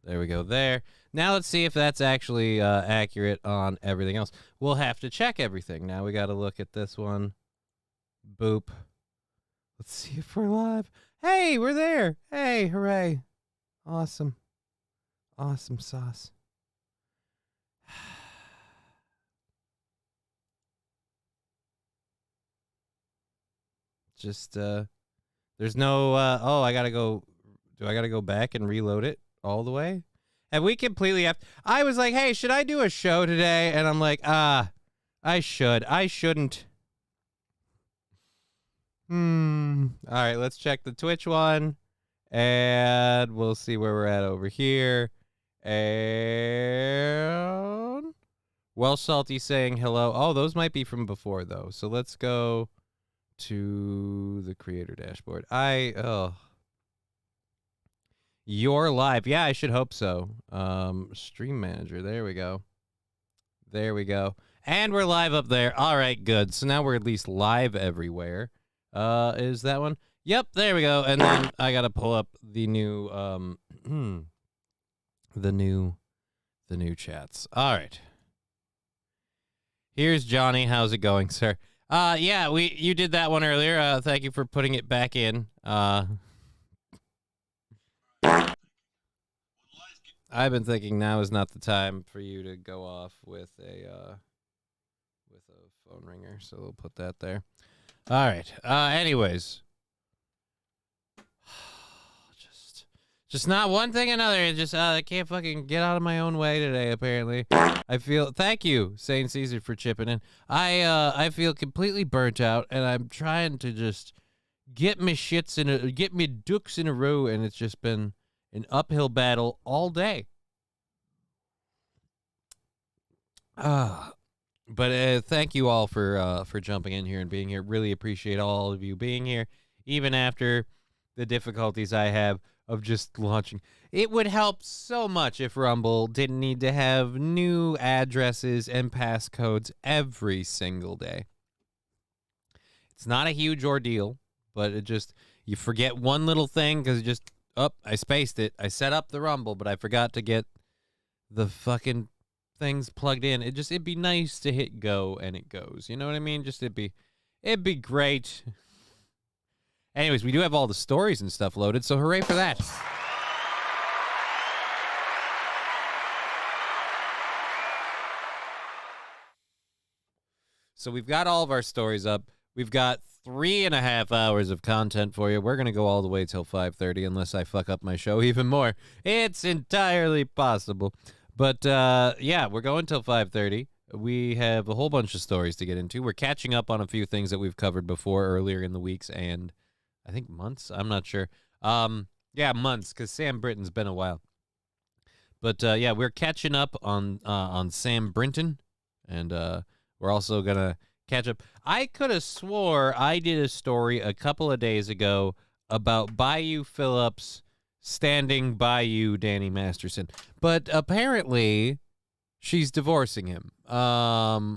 There we go there. Now let's see if that's actually accurate on everything else. We'll have to check everything. Now we got to look at this one. Boop. Let's see if we're live. Hey, we're there. Hey, hooray. Awesome. Awesome sauce. Just, there's no, oh, I gotta go, do I gotta go back and reload it all the way? And we completely have, I was like, hey, should I do a show today? And I'm like, I shouldn't. All right, let's check the Twitch one. And we'll see where we're at over here. And Well Salty saying hello. Oh, those might be from before, though. So let's go to the creator dashboard. You're live. Yeah, I should hope so. Stream manager. There we go. There we go. And we're live up there. All right, good. So now we're at least live everywhere. Is that one? Yep, there we go. And then I got to pull up the new the new chats. All right. Here's Johnny. How's it going, sir? Yeah, you did that one earlier. Thank you for putting it back in. I've been thinking now is not the time for you to go off with a phone ringer, so we'll put that there. All right. Anyways, just not one thing another. It's just I can't fucking get out of my own way today. Apparently, I feel. Thank you, Saint Caesar, for chipping in. I feel completely burnt out, and I'm trying to just get me ducks in a row, and it's just been an uphill battle all day. But thank you all for jumping in here and being here. Really appreciate all of you being here, even after the difficulties I have of just launching. It would help so much if Rumble didn't need to have new addresses and passcodes every single day. It's not a huge ordeal, but it just, you forget one little thing because it just, I spaced it. I set up the Rumble, but I forgot to get the fucking things plugged in. It'd be nice to hit go and it goes. You know what I mean? Just it'd be great. Anyways, we do have all the stories and stuff loaded, so hooray for that. So we've got all of our stories up. We've got 3.5 hours of content for you. We're going to go all the way till 5:30 unless I fuck up my show even more. It's entirely possible. But, yeah, we're going till 5:30. We have a whole bunch of stories to get into. We're catching up on a few things that we've covered before earlier in the weeks and I think months. I'm not sure. Yeah, months, because Sam Britton's been a while. But, yeah, we're catching up on Sam Brinton, and we're also going to catch up. I could have swore I did a story a couple of days ago about Bayou Phillips standing by you, Danny Masterson. But apparently she's divorcing him,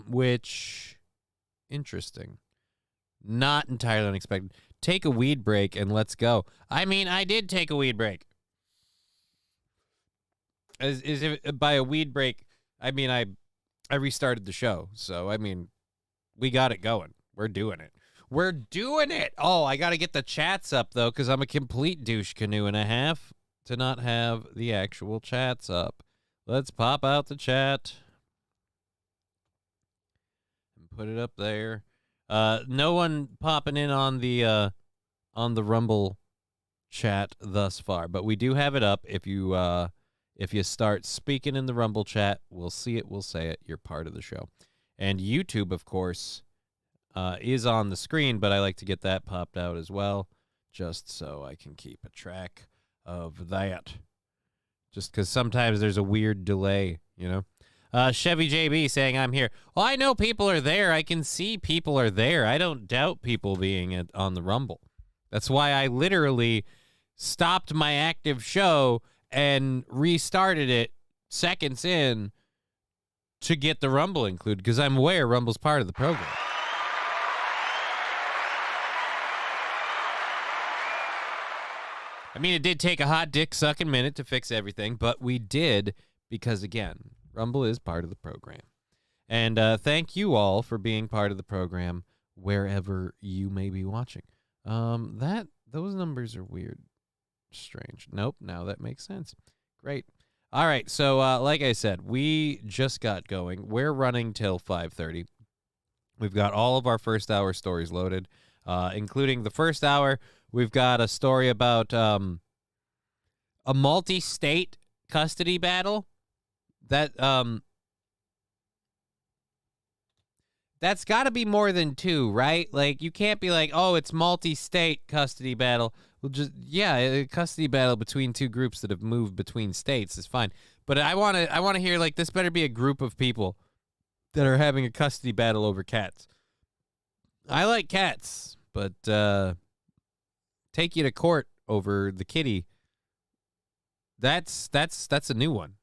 which, interesting. Not entirely unexpected. Take a weed break and let's go. I mean, I did take a weed break. Is it by a weed break, I mean, I restarted the show. So, I mean, we got it going. We're doing it. We're doing it. Oh, I got to get the chats up, though, because I'm a complete douche canoe and a half to not have the actual chats up. Let's pop out the chat and put it up there. No one popping in on the Rumble chat thus far, but we do have it up. If you start speaking in the Rumble chat, we'll see it, we'll say it. You're part of the show. And YouTube, of course, is on the screen, but I like to get that popped out as well, just so I can keep a track of that. Just because sometimes there's a weird delay, you know. Chevy JB saying I'm here. Well, I know people are there. I can see people are there. I don't doubt people being on the Rumble. That's why I literally stopped my active show and restarted it seconds in to get the Rumble included, because I'm aware Rumble's part of the program. I mean, it did take a hot dick sucking minute to fix everything, but we did because, again, Rumble is part of the program. And thank you all for being part of the program wherever you may be watching. Those numbers are weird. Strange. Nope, now that makes sense. Great. All right, so like I said, we just got going. We're running till 5:30. We've got all of our first hour stories loaded, including the first hour. We've got a story about a multi-state custody battle. That's got to be more than two, right? Like, you can't be like, oh, it's multi-state custody battle. Well, a custody battle between two groups that have moved between states is fine. But I want to hear, like, this better be a group of people that are having a custody battle over cats. I like cats, but take you to court over the kitty. That's a new one.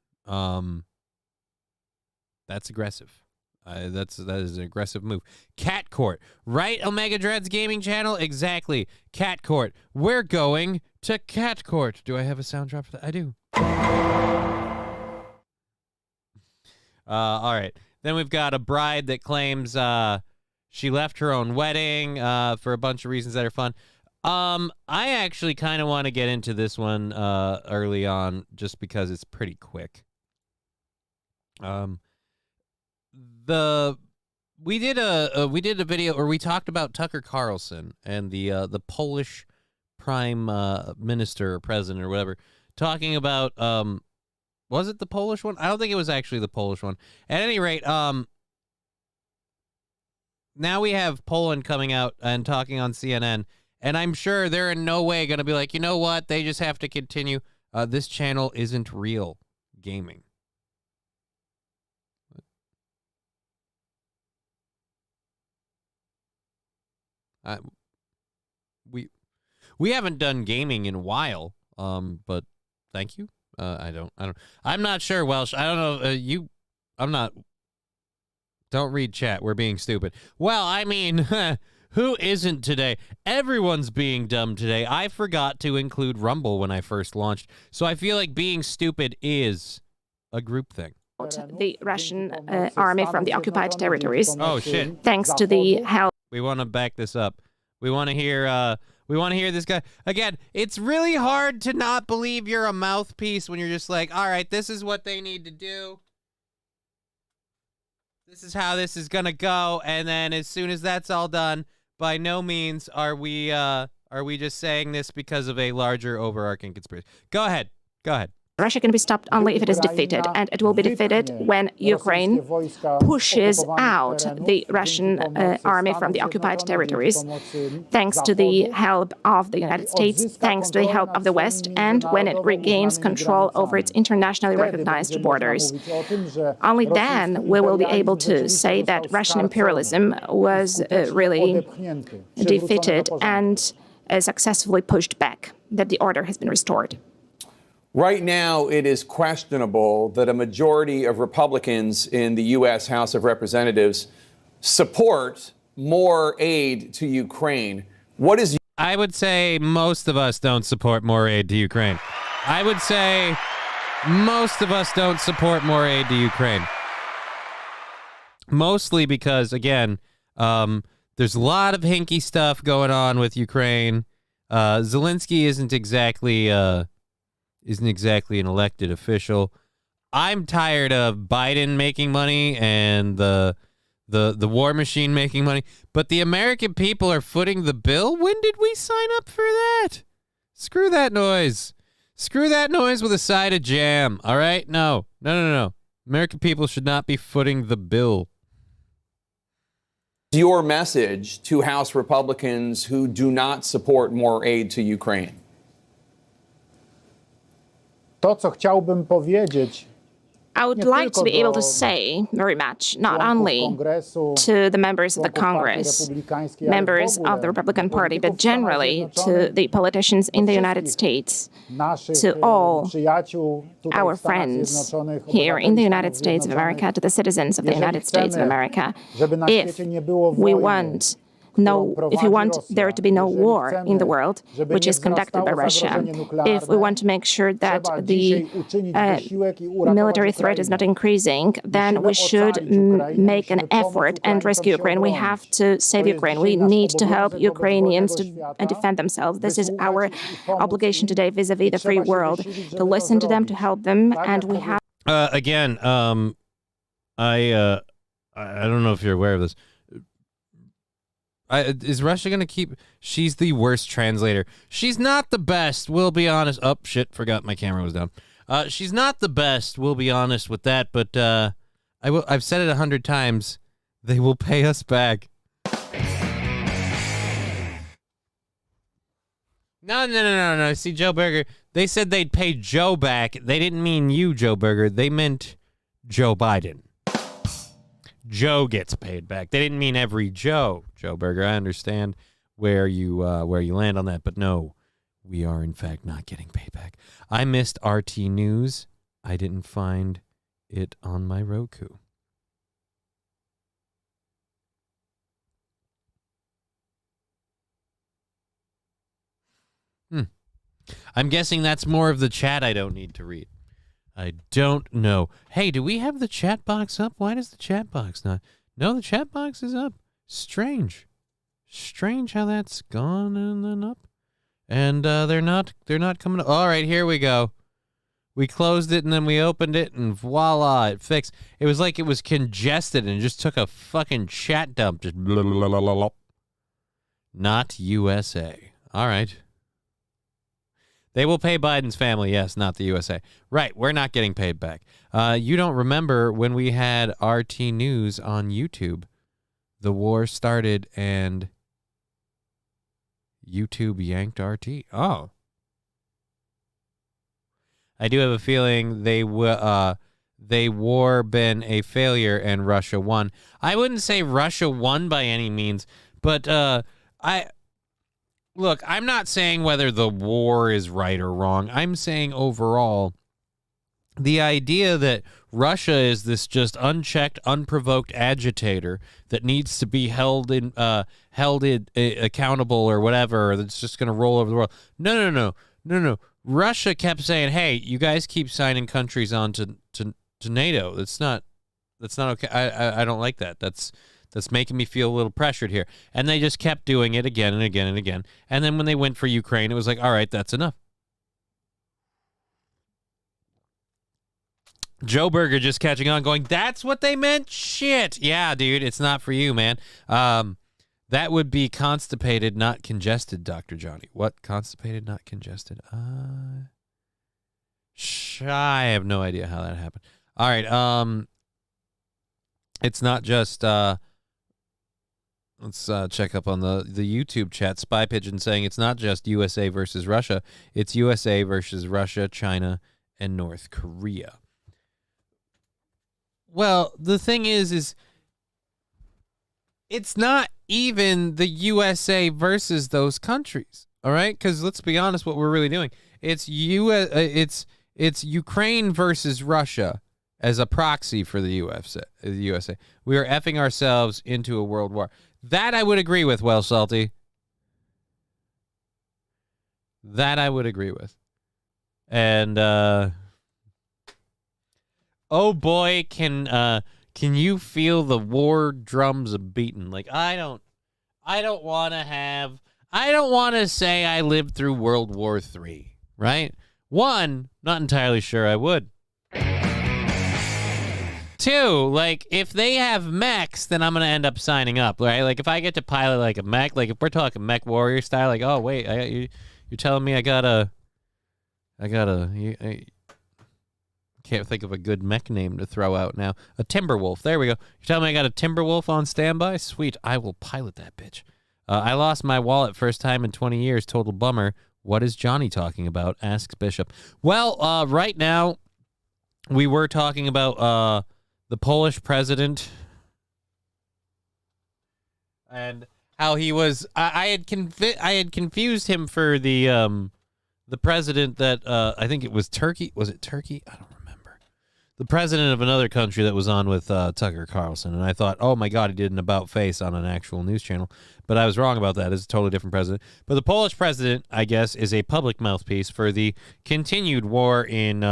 That's aggressive. That is an aggressive move. Cat court, right? Omega Dreads Gaming Channel, exactly. Cat court. We're going to cat court. Do I have a sound drop for that? I do. All right. Then we've got a bride that claims she left her own wedding for a bunch of reasons that are fun. I actually kind of want to get into this one early on just because it's pretty quick. We did a video where we talked about Tucker Carlson and the Polish prime minister or president or whatever, talking about was it the Polish one? I don't think it was actually the Polish one. At any rate, now we have Poland coming out and talking on CNN, and I'm sure they're in no way going to be like, you know what? They just have to continue. This channel isn't real gaming. We haven't done gaming in a while, but thank you. I'm not sure, Welsh. I don't know. Don't read chat. We're being stupid. Well, I mean, who isn't today? Everyone's being dumb today. I forgot to include Rumble when I first launched, so I feel like being stupid is a group thing. The Russian army from the occupied territories. Oh, shit. Thanks to the help. We want to back this up. We want to hear this guy. Again, it's really hard to not believe you're a mouthpiece when you're just like, all right, this is what they need to do. This is how this is going to go. And then as soon as that's all done, by no means are we just saying this because of a larger overarching conspiracy. Go ahead. Russia can be stopped only if it is defeated, and it will be defeated when Ukraine pushes out the Russian army from the occupied territories, thanks to the help of the United States, thanks to the help of the West, and when it regains control over its internationally recognized borders. Only then we will be able to say that Russian imperialism was really defeated and successfully pushed back, that the order has been restored. Right now, it is questionable that a majority of Republicans in the U.S. House of Representatives support more aid to Ukraine. What is... I would say most of us don't support more aid to Ukraine. I would say most of us don't support more aid to Ukraine. Mostly because, again, there's a lot of hinky stuff going on with Ukraine. Zelensky isn't exactly an elected official. I'm tired of Biden making money and the war machine making money, but the American people are footing the bill. When did we sign up for that? Screw that noise. Screw that noise with a side of jam. All right? No. American people should not be footing the bill. your message to House Republicans who do not support more aid to Ukraine? To, co chciałbym powiedzieć, I would like to be able to say very much, not only to the members of the Congress, members of the Republican Party, but generally to the politicians in the United States, to all our friends here in the United States of America, to the citizens of the United States of America. If we want there to be no war in the world, which is conducted by Russia, if we want to make sure that the military threat is not increasing, then we should make an effort and rescue Ukraine. We have to save Ukraine. We need to help Ukrainians to defend themselves. This is our obligation today vis-a-vis the free world, to listen to them, to help them, and we have... Again, I don't know if you're aware of this. Is Russia going to keep... She's the worst translator. She's not the best, we'll be honest. Oh, shit, forgot my camera was down. She's not the best, we'll be honest with that, but I've said it 100 times. They will pay us back. No. See, Joe Berger, they said they'd pay Joe back. They didn't mean you, Joe Berger. They meant Joe Biden. Joe gets paid back. They didn't mean every Joe Berger. I understand where you land on that, but no, we are in fact not getting paid back. I missed RT News. I didn't find it on my Roku. I'm guessing that's more of the chat I don't need to read. I don't know. Hey, do we have the chat box up? Why does the chat box not? No, the chat box is up. Strange how that's gone and then up. And they're not coming up. All right, here we go. We closed it and then we opened it and voila, it fixed. It was like it was congested and just took a fucking chat dump. Just blah, blah, blah, blah, blah. Not USA. All right. They will pay Biden's family, yes, not the USA. Right, we're not getting paid back. You don't remember when we had RT News on YouTube. The war started and YouTube yanked RT. Oh. I do have a feeling they war been a failure and Russia won. I wouldn't say Russia won by any means, but Look, I'm not saying whether the war is right or wrong. I'm saying overall, the idea that Russia is this just unchecked, unprovoked agitator that needs to be held accountable or whatever, or that's just going to roll over the world. No. Russia kept saying, "Hey, you guys keep signing countries on to NATO. That's not okay. I don't like that. That's making me feel a little pressured here." And they just kept doing it again and again and again. And then when they went for Ukraine, it was like, all right, that's enough. Joe Berger just catching on going, that's what they meant? Shit. Yeah, dude, it's not for you, man. That would be constipated, not congested, Dr. Johnny. What? Constipated, not congested? I have no idea how that happened. All right. It's not just... Let's check up on the YouTube chat. Spy Pigeon saying it's not just USA versus Russia. It's USA versus Russia, China, and North Korea. Well, the thing is it's not even the USA versus those countries, all right? Because let's be honest, what we're really doing, it's Ukraine versus Russia as a proxy for the USA. We are effing ourselves into a world war. That I would agree with, Well Salty. That I would agree with. And oh boy, can you feel the war drums beating? Like I don't want to say I lived through World War III, right? One, not entirely sure I would. Two, like, if they have mechs, then I'm going to end up signing up, right? Like, if I get to pilot, like, a mech, like, if we're talking mech warrior style, like, oh, wait, you're telling me I can't think of a good mech name to throw out now. A Timberwolf, there we go. You're telling me I got a Timberwolf on standby? Sweet, I will pilot that bitch. I lost my wallet first time in 20 years, total bummer. What is Johnny talking about? Asks Bishop. Well, right now, we were talking about, the Polish president and how he was. I had confused him for the president that I think it was Turkey. Was it Turkey? I don't remember. the president of another country that was on with Tucker Carlson, and I thought, oh my God, he did an about face on an actual news channel, but I was wrong about that. It's a totally different president. But the Polish president, I guess, is a public mouthpiece for the continued war in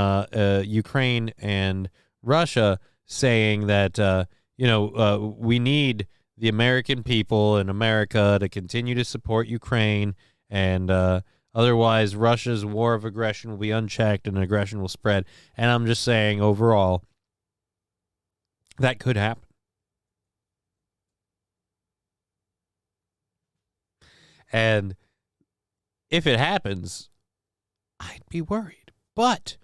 Ukraine and Russia, saying that we need the American people in America to continue to support Ukraine, and otherwise, Russia's war of aggression will be unchecked and aggression will spread. And I'm just saying, overall, that could happen. And if it happens, I'd be worried. But,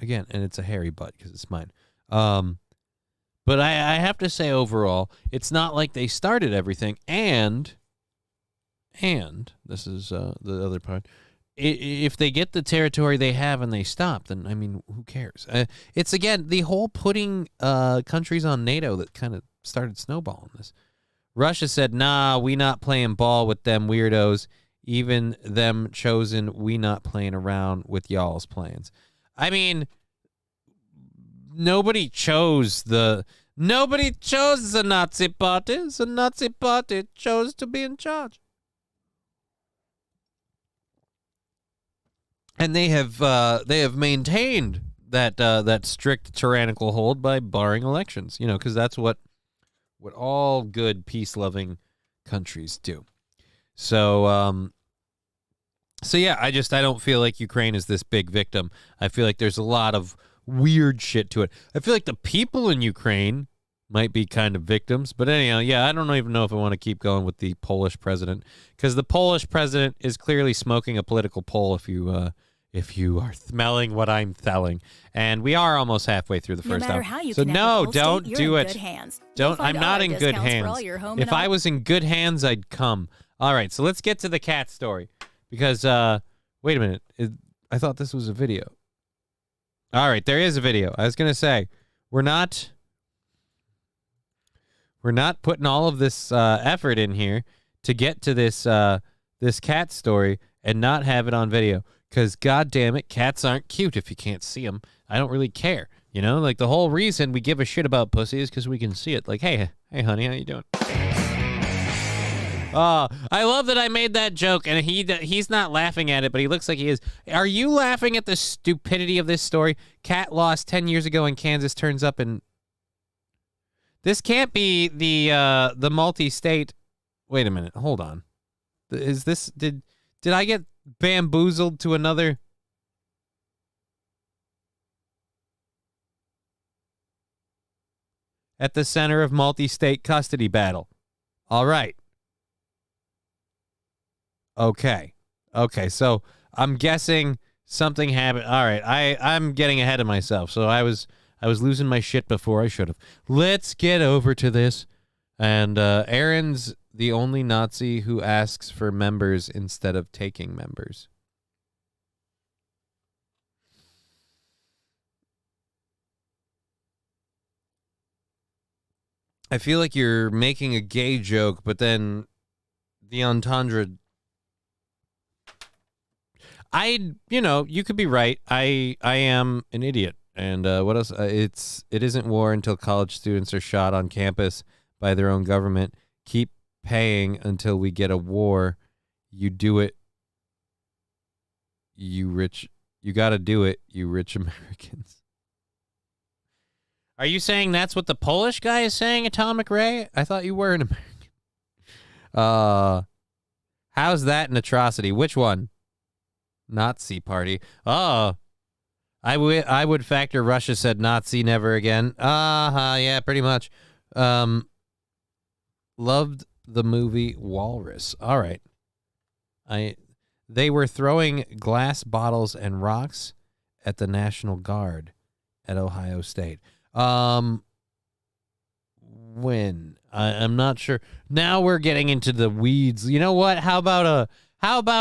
again, and it's a hairy butt because it's mine. But I have to say, overall, it's not like they started everything. And this is the other part. If they get the territory they have and they stop, then, I mean, who cares? It's, again, the whole putting countries on NATO that kind of started snowballing this. Russia said, nah, we not playing ball with them weirdos. Even them chosen, we not playing around with y'all's plans. I mean, nobody chose the Nazi party. The Nazi party chose to be in charge. And they have maintained that strict tyrannical hold by barring elections, because that's what all good peace-loving countries do. So yeah, I don't feel like Ukraine is this big victim. I feel like there's a lot of weird shit to it. I feel like the people in Ukraine might be kind of victims, but anyhow, yeah, I don't even know if I want to keep going with the Polish president, because the Polish president is clearly smoking a political pole. If you are smelling what I'm telling, and we are almost halfway through the first hour. So no, don't do it. I'm not in good hands. If I was in good hands, I'd come. All right, so let's get to the cat story, because wait a minute, I thought this was a video. All right, there is a video. I was gonna say we're not putting all of this effort in here to get to this cat story and not have it on video. Because, God damn it, cats aren't cute if you can't see them. I don't really care. Like the whole reason we give a shit about pussy is because we can see it. Like, hey, honey, how you doing? Oh, I love that I made that joke, and he's not laughing at it, but he looks like he is. Are you laughing at the stupidity of this story? Cat lost 10 years ago in Kansas turns up in... This can't be the multi-state... Wait a minute, hold on. Is this... Did I get bamboozled to another? At the center of multi-state custody battle. All right. Okay, so I'm guessing something happened. All right, I'm getting ahead of myself. So I was losing my shit before I should have. Let's get over to this. And Aaron's the only Nazi who asks for members instead of taking members. I feel like you're making a gay joke, but then the entendre... you could be right. I am an idiot. And what else? It isn't war until college students are shot on campus by their own government. Keep paying until we get a war. You do it. You rich. You got to do it, you rich Americans. Are you saying that's what the Polish guy is saying, Atomic Ray? I thought you were an American. How's that an atrocity? Which one? Nazi party. Oh, I would factor Russia said Nazi never again. Yeah, pretty much. Loved the movie Walrus. All right. They were throwing glass bottles and rocks at the National Guard at Ohio State. When? I'm not sure. Now we're getting into the weeds. You know what? How about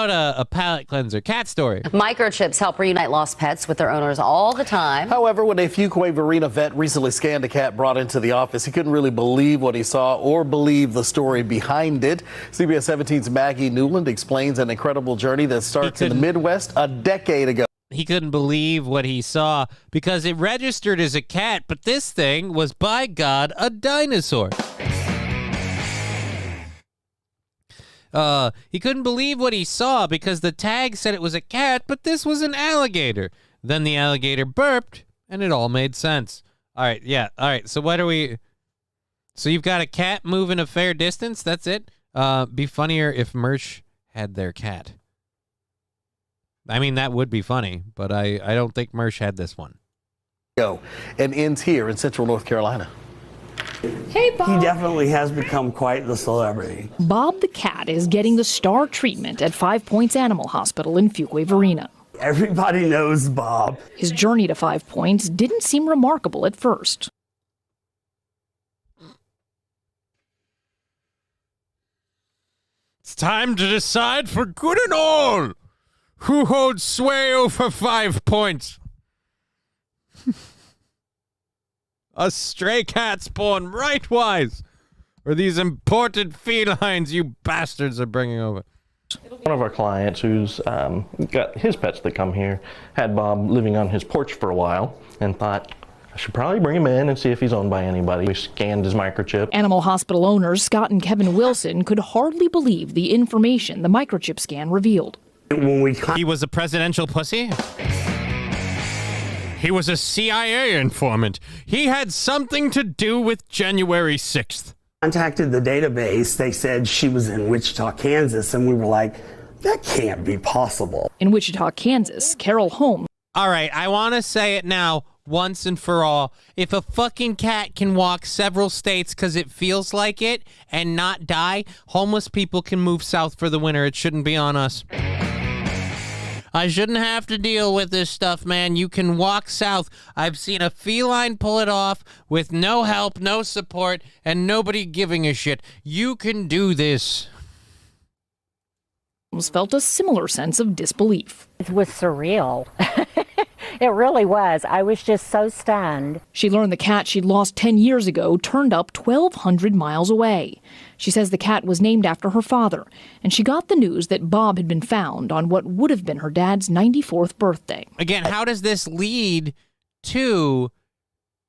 a palate cleanser? Cat story. Microchips help reunite lost pets with their owners all the time. However, when a Fuquay Marina vet recently scanned a cat brought into the office, he couldn't really believe what he saw or believe the story behind it. CBS 17's Maggie Newland explains an incredible journey that starts in the Midwest a decade ago. he couldn't believe what he saw because it registered as a cat, but this thing was, by God, a dinosaur. He couldn't believe what he saw because the tag said it was a cat, but this was an alligator. Then the alligator burped, and it all made sense. All right, yeah. All right, so what are we... So you've got a cat moving a fair distance? That's it? Be funnier if Mersh had their cat. I mean, that would be funny, but I don't think Mersh had this one. And ends here in Central North Carolina. Hey, Bob. He definitely has become quite the celebrity. Bob the cat is getting the star treatment at 5 Points Animal Hospital in Fuquay-Varina. Everybody knows Bob. His journey to 5 Points didn't seem remarkable at first. It's time to decide for good and all who holds sway over 5 Points. A stray cat's born rightwise, or these imported felines you bastards are bringing over. One of our clients who's got his pets that come here had Bob living on his porch for a while and thought, I should probably bring him in and see if he's owned by anybody. We scanned his microchip. Animal hospital owners Scott and Kevin Wilson could hardly believe the information the microchip scan revealed. He was a presidential pussy? He was a CIA informant. He had something to do with January 6th. Contacted the database. They said she was in Wichita, Kansas, and we were like, that can't be possible. In Wichita, Kansas, Carol Holmes. All right, I want to say it now, once and for all. If a fucking cat can walk several states because it feels like it and not die, homeless people can move south for the winter. It shouldn't be on us. I shouldn't have to deal with this stuff, man. You can walk south. I've seen a feline pull it off with no help, no support, and nobody giving a shit. You can do this. Felt a similar sense of disbelief. It was surreal. It really was. I was just so stunned. She learned the cat she'd lost 10 years ago turned up 1,200 miles away. She says the cat was named after her father, and she got the news that Bob had been found on what would have been her dad's 94th birthday. Again, how does this lead to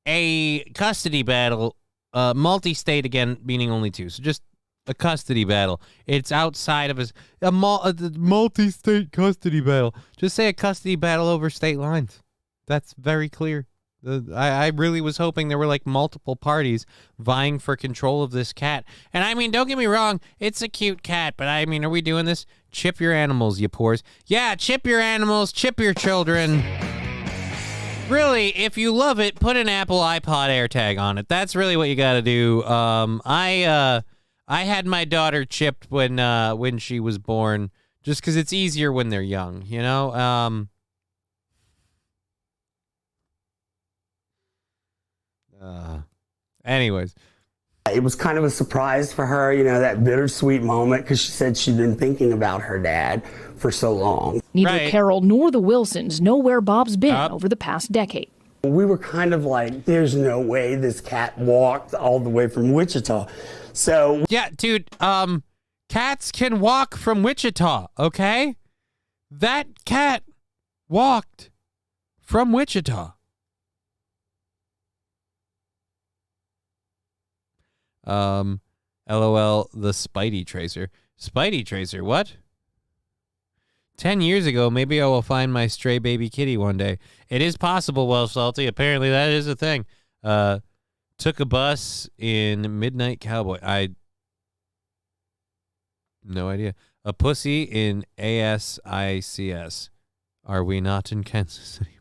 a custody battle, multi-state again, meaning only two? So just a custody battle. It's outside of a multi-state custody battle. Just say a custody battle over state lines. That's very clear. I really was hoping there were like multiple parties vying for control of this cat. And I mean, don't get me wrong, it's a cute cat, but I mean, are we doing this? Chip your animals, you poors. Yeah, chip your animals, chip your children. Really, if you love it, put an Apple iPod AirTag on it. That's really what you got to do. I had my daughter chipped when she was born, just because it's easier when they're young, you know? Anyways. It was kind of a surprise for her, you know, that bittersweet moment, because she said she'd been thinking about her dad for so long. Neither Carol nor the Wilsons know where Bob's been over the past decade. We were kind of like, there's no way this cat walked all the way from Wichita. So yeah, dude, cats can walk from Wichita, okay? That cat walked from Wichita. LOL, the Spidey Tracer. Spidey Tracer, what? 10 years ago, maybe I will find my stray baby kitty one day. It is possible, well, Salty. Apparently that is a thing. Took a bus in Midnight Cowboy. No idea. A pussy in ASICS. Are we not in Kansas City?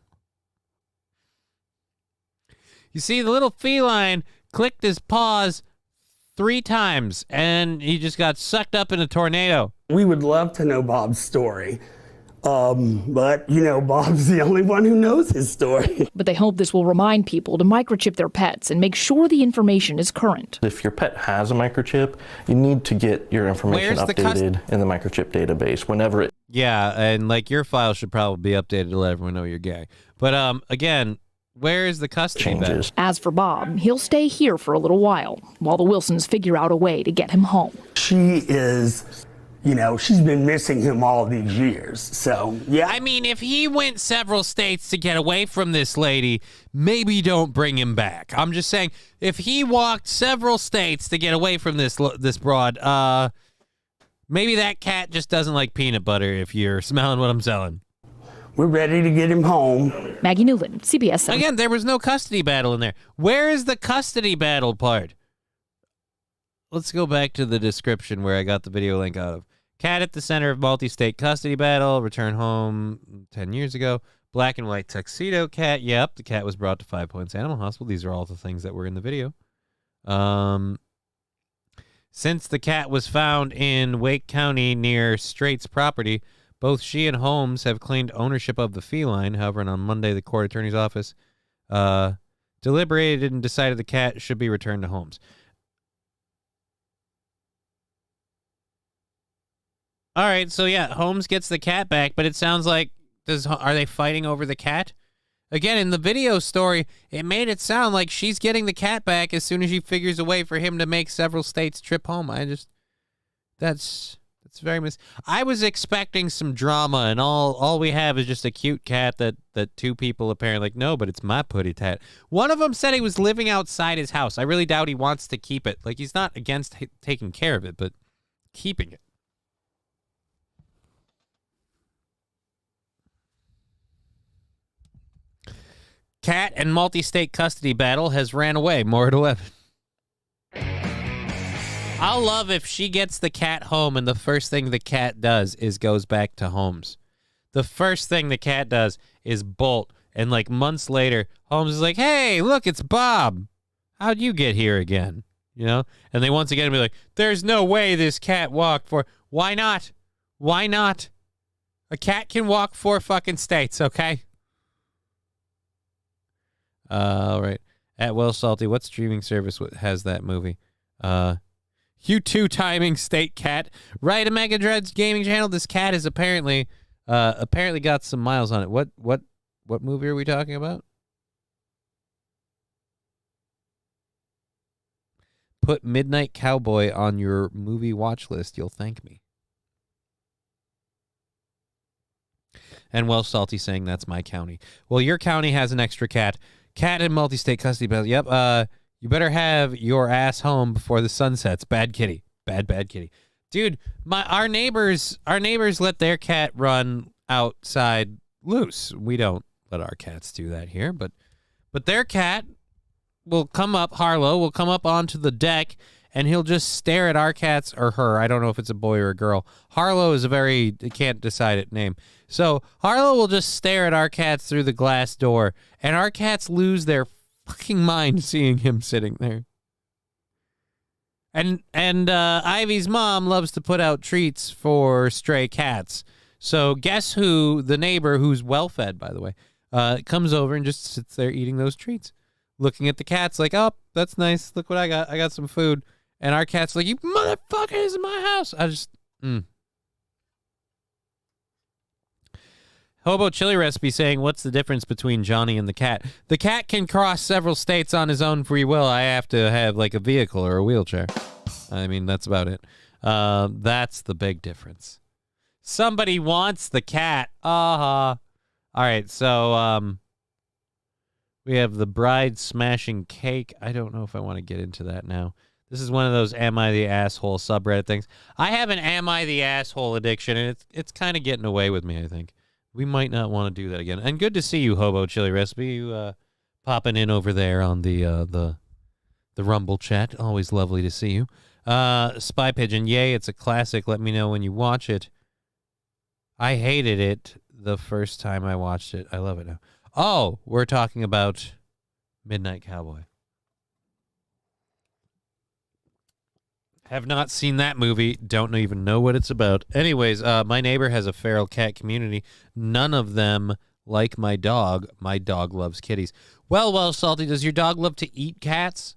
You see, the little feline clicked his paws 3 times, and he just got sucked up in a tornado. We would love to know Bob's story. But, you know, Bob's the only one who knows his story. But they hope this will remind people to microchip their pets and make sure the information is current. If your pet has a microchip, you need to get your information updated in the microchip database whenever it... Yeah, and like your file should probably be updated to let everyone know you're gay. But again, where is the custody changes? As for Bob, he'll stay here for a little while the Wilsons figure out a way to get him home. She is you know, she's been missing him all these years. So, yeah. I mean, if he went several states to get away from this lady, maybe don't bring him back. I'm just saying, if he walked several states to get away from this broad, maybe that cat just doesn't like peanut butter, if you're smelling what I'm selling. We're ready to get him home. Maggie Newland, CBS 7. Again, there was no custody battle in there. Where is the custody battle part? Let's go back to the description where I got the video link out of. Cat at the center of multi-state custody battle. Return home 10 years ago. Black and white tuxedo cat. Yep, the cat was brought to 5 Points Animal Hospital. These are all the things that were in the video. Since the cat was found in Wake County near Straight's property, both she and Holmes have claimed ownership of the feline. However, on Monday, the court attorney's office deliberated and decided the cat should be returned to Holmes. All right, so yeah, Holmes gets the cat back, but it sounds like, are they fighting over the cat? Again, in the video story, it made it sound like she's getting the cat back as soon as she figures a way for him to make several states trip home. That's very I was expecting some drama, and all we have is just a cute cat that two people apparently like, no, but it's my putty tat. One of them said he was living outside his house. I really doubt he wants to keep it. Like, he's not against taking care of it, but keeping it. Cat and multi-state custody battle has ran away. More at 11. I'll love if she gets the cat home and the first thing the cat does is goes back to Holmes. The first thing the cat does is bolt. And like months later, Holmes is like, hey, look, it's Bob. How'd you get here again? You know? And they once again be like, there's no way this cat walked for... Why not? Why not? A cat can walk 4 fucking states, okay? All right. At Well Salty, what streaming service has that movie? U2 timing state cat. Right, a Mega Dreads gaming channel. This cat is apparently got some miles on it. What movie are we talking about? Put Midnight Cowboy on your movie watch list. You'll thank me. And Well Salty saying that's my county. Well, your county has an extra cat. Cat in multi-state custody battle. Yep. You better have your ass home before the sun sets. Bad kitty. Bad kitty. Dude, our neighbors let their cat run outside loose. We don't let our cats do that here, but their cat will come up, Harlow will come up onto the deck, and he'll just stare at our cats, or her. I don't know if it's a boy or a girl. Harlow is can't decide it name. So Harlow will just stare at our cats through the glass door, and our cats lose their fucking mind seeing him sitting there. And Ivy's mom loves to put out treats for stray cats. So guess who, the neighbor, who's well-fed, by the way, comes over and just sits there eating those treats, looking at the cats like, oh, that's nice. Look what I got. I got some food. And our cat's like, you motherfucker, this is my house. Hobo Chili Recipe saying, what's the difference between Johnny and the cat? The cat can cross several states on his own free will. I have to have like a vehicle or a wheelchair. I mean, that's about it. That's the big difference. Somebody wants the cat. All right, so we have the bride smashing cake. I don't know if I want to get into that now. This is one of those Am I the Asshole subreddit things. I have an Am I the Asshole addiction, and it's kind of getting away with me, I think. We might not want to do that again. And good to see you, Hobo Chili Recipe. You popping in over there on the Rumble chat. Always lovely to see you. Spy Pigeon, yay, it's a classic. Let me know when you watch it. I hated it the first time I watched it. I love it now. Oh, we're talking about Midnight Cowboy. Have not seen that movie. Don't even know what it's about. Anyways, my neighbor has a feral cat community. None of them like my dog. My dog loves kitties. Well, Salty, does your dog love to eat cats?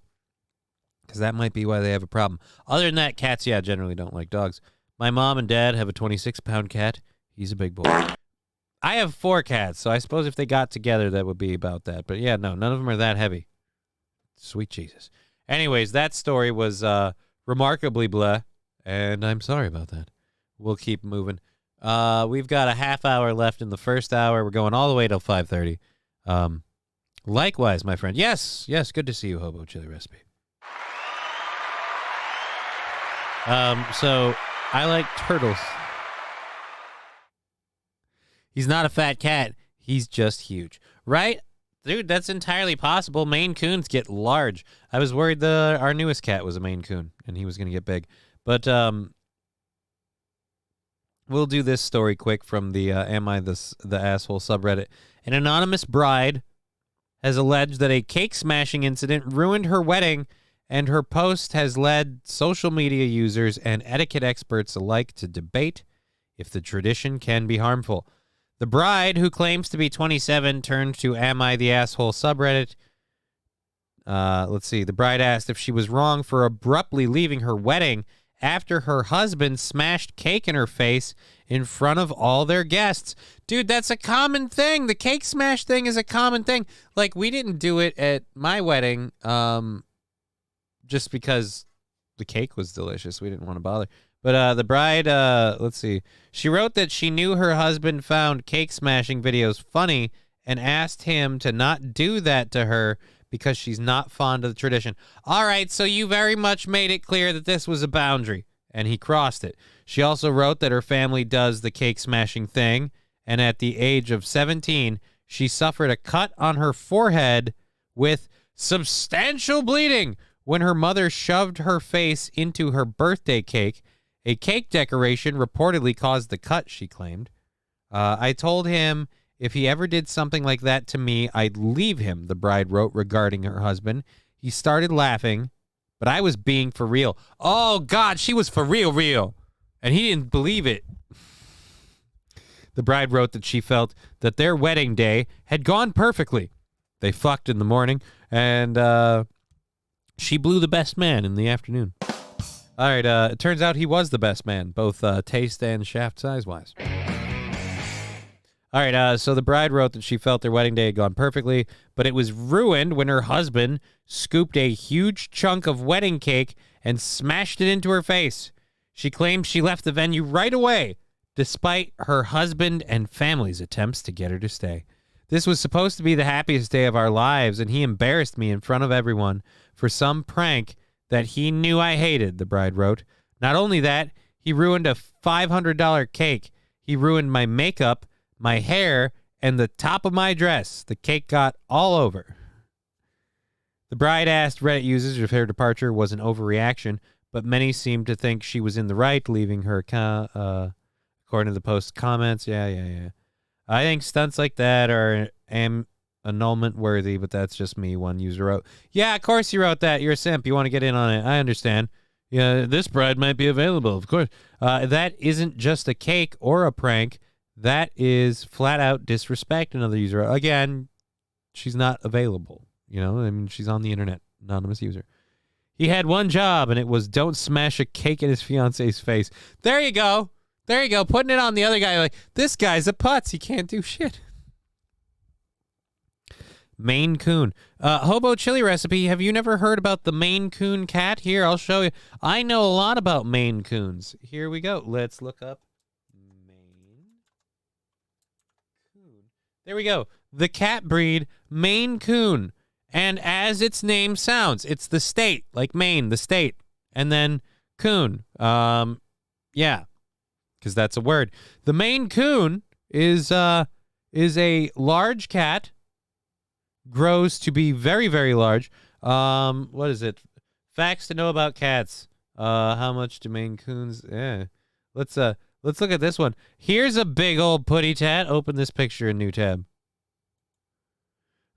Because that might be why they have a problem. Other than that, cats, generally don't like dogs. My mom and dad have a 26-pound cat. He's a big boy. I have 4 cats, so I suppose if they got together, that would be about that. But yeah, no, none of them are that heavy. Sweet Jesus. Anyways, that story was... remarkably blah, and I'm sorry about that. we'll keep moving. We've got a half hour left in the first hour. We're going all the way till 5:30. Likewise, my friend. Yes, good to see you, Hobo Chili Recipe. So I like turtles. He's not a fat cat. He's just huge. Right? Dude, that's entirely possible. Maine Coons get large. I was worried our newest cat was a Maine Coon, and he was going to get big. But we'll do this story quick from the Am I the Asshole subreddit. An anonymous bride has alleged that a cake-smashing incident ruined her wedding, and her post has led social media users and etiquette experts alike to debate if the tradition can be harmful. The bride, who claims to be 27, turned to Am I the Asshole subreddit. Let's see. The bride asked if she was wrong for abruptly leaving her wedding after her husband smashed cake in her face in front of all their guests. Dude, that's a common thing. The cake smash thing is a common thing. Like, we didn't do it at my wedding just because the cake was delicious. We didn't want to bother. But the bride, let's see. She wrote that she knew her husband found cake smashing videos funny and asked him to not do that to her because she's not fond of the tradition. All right, so you very much made it clear that this was a boundary, and he crossed it. She also wrote that her family does the cake smashing thing, and at the age of 17, she suffered a cut on her forehead with substantial bleeding when her mother shoved her face into her birthday cake. A cake decoration reportedly caused the cut, she claimed. I told him if he ever did something like that to me, I'd leave him, the bride wrote regarding her husband. He started laughing, but I was being for real. Oh, God, she was for real. And he didn't believe it. The bride wrote that she felt that their wedding day had gone perfectly. They fucked in the morning, and she blew the best man in the afternoon. All right, it turns out he was the best man, both taste and shaft size-wise. All right, so the bride wrote that she felt their wedding day had gone perfectly, but it was ruined when her husband scooped a huge chunk of wedding cake and smashed it into her face. She claimed she left the venue right away, despite her husband and family's attempts to get her to stay. This was supposed to be the happiest day of our lives, and he embarrassed me in front of everyone for some prank that he knew I hated, the bride wrote. Not only that, he ruined a $500 cake. He ruined my makeup, my hair, and the top of my dress. The cake got all over. The bride asked Reddit users if her departure was an overreaction, but many seemed to think she was in the right, leaving her, according to the post's comments. Yeah. I think stunts like that are annulment worthy, but that's just me, one user wrote. Yeah, of course you wrote that. You're a simp. You want to get in on it. I understand. Yeah, this bride might be available, of course. That isn't just a cake or a prank. That is flat out disrespect, another user wrote. Again, she's not available. You know, I mean, she's on the internet. Anonymous user. He had one job, and it was don't smash a cake in his fiance's face. There you go. Putting it on the other guy like, this guy's a putz. He can't do shit. Maine Coon. Hobo Chili Recipe, have you never heard about the Maine Coon cat? Here, I'll show you. I know a lot about Maine Coons. Here we go. Let's look up Maine Coon. There we go. The cat breed, Maine Coon. And as its name sounds, it's the state, like Maine, the state. And then Coon. Yeah, because that's a word. The Maine Coon is a large cat. Grows to be very, very large. What is it? Facts to know about cats. How much do Maine Coons? Yeah. Let's look at this one. Here's a big old putty tat. Open this picture in new tab.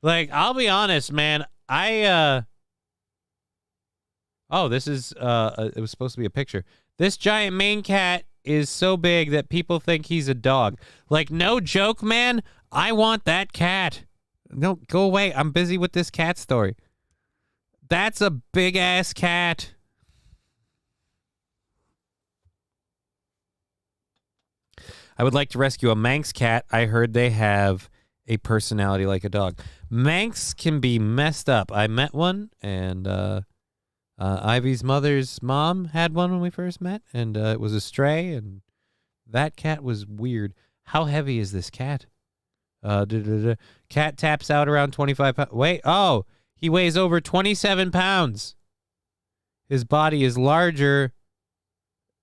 Like, I'll be honest, man. This is it was supposed to be a picture. This giant Maine cat is so big that people think he's a dog. Like, no joke, man. I want that cat. No, go away. I'm busy with this cat story. That's a big-ass cat. I would like to rescue a Manx cat. I heard they have a personality like a dog. Manx can be messed up. I met one, and Ivy's mother's mom had one when we first met, and it was a stray, and That cat was weird. How heavy is this cat? Cat taps out around 25 pounds. Wait, oh, he weighs over 27 pounds. His body is larger.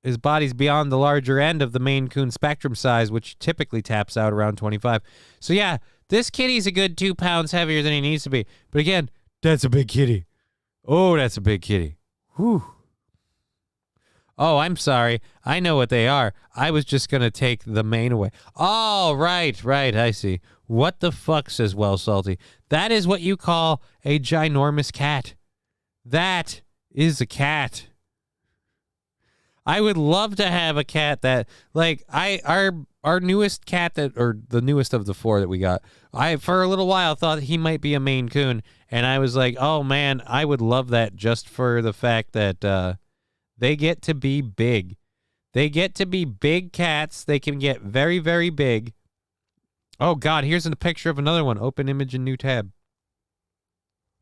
His body's beyond the larger end of the Maine Coon spectrum size, which typically taps out around 25. So yeah, this kitty's a good 2 pounds heavier than he needs to be. But again, that's a big kitty. Oh, that's a big kitty. Whew. Oh, I'm sorry. I know what they are. I was just going to take the mane away. Oh, right. I see. What the fuck, says Well Salty. That is what you call a ginormous cat. That is a cat. I would love to have a cat that, like, our newest cat that, or the newest of the 4 that we got, I, for a little while, thought he might be a Maine Coon. And I was like, oh, man, I would love that just for the fact that, they get to be big. They get to be big cats. They can get very, very big. Oh, God, here's a picture of another one. Open image in new tab.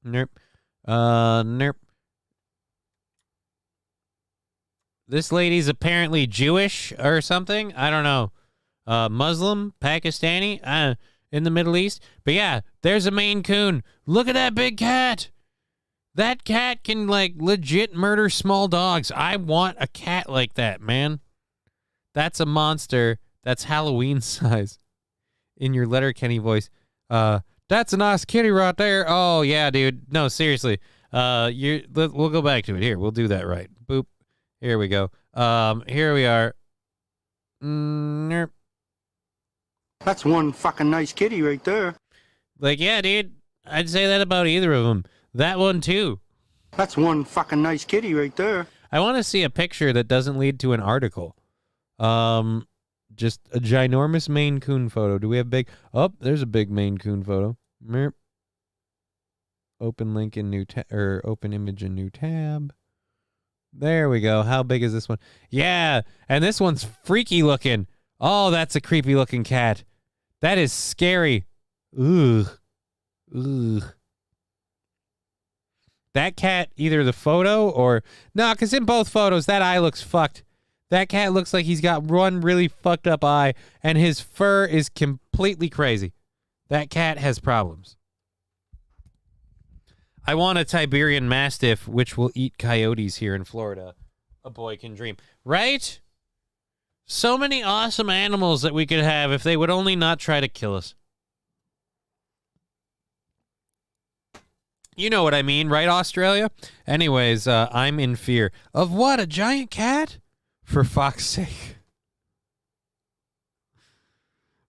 Nope. Nope. This lady's apparently Jewish or something. I don't know. Muslim, Pakistani, in the Middle East. But yeah, there's a Maine Coon. Look at that big cat. That cat can, like, legit murder small dogs. I want a cat like that, man. That's a monster. That's Halloween size. In your Letterkenny voice. That's a nice kitty right there. Oh, yeah, dude. No, seriously. We'll go back to it. Here, we'll do that right. Boop. Here we go. Here we are. That's one fucking nice kitty right there. Like, yeah, dude. I'd say that about either of them. That one, too. That's one fucking nice kitty right there. I want to see a picture that doesn't lead to an article. Just a ginormous Maine Coon photo. Do we have big? Oh, there's a big Maine Coon photo. Merp. Open link in new tab, or open image in new tab. There we go. How big is this one? Yeah, and this one's freaky looking. Oh, that's a creepy looking cat. That is scary. Ugh. That cat, either the photo or... No, because in both photos, that eye looks fucked. That cat looks like he's got one really fucked up eye, and his fur is completely crazy. That cat has problems. I want a Siberian Mastiff, which will eat coyotes here in Florida. A boy can dream. Right? So many awesome animals that we could have if they would only not try to kill us. You know what I mean, right, Australia? Anyways, I'm in fear. Of what, a giant cat? For fuck's sake.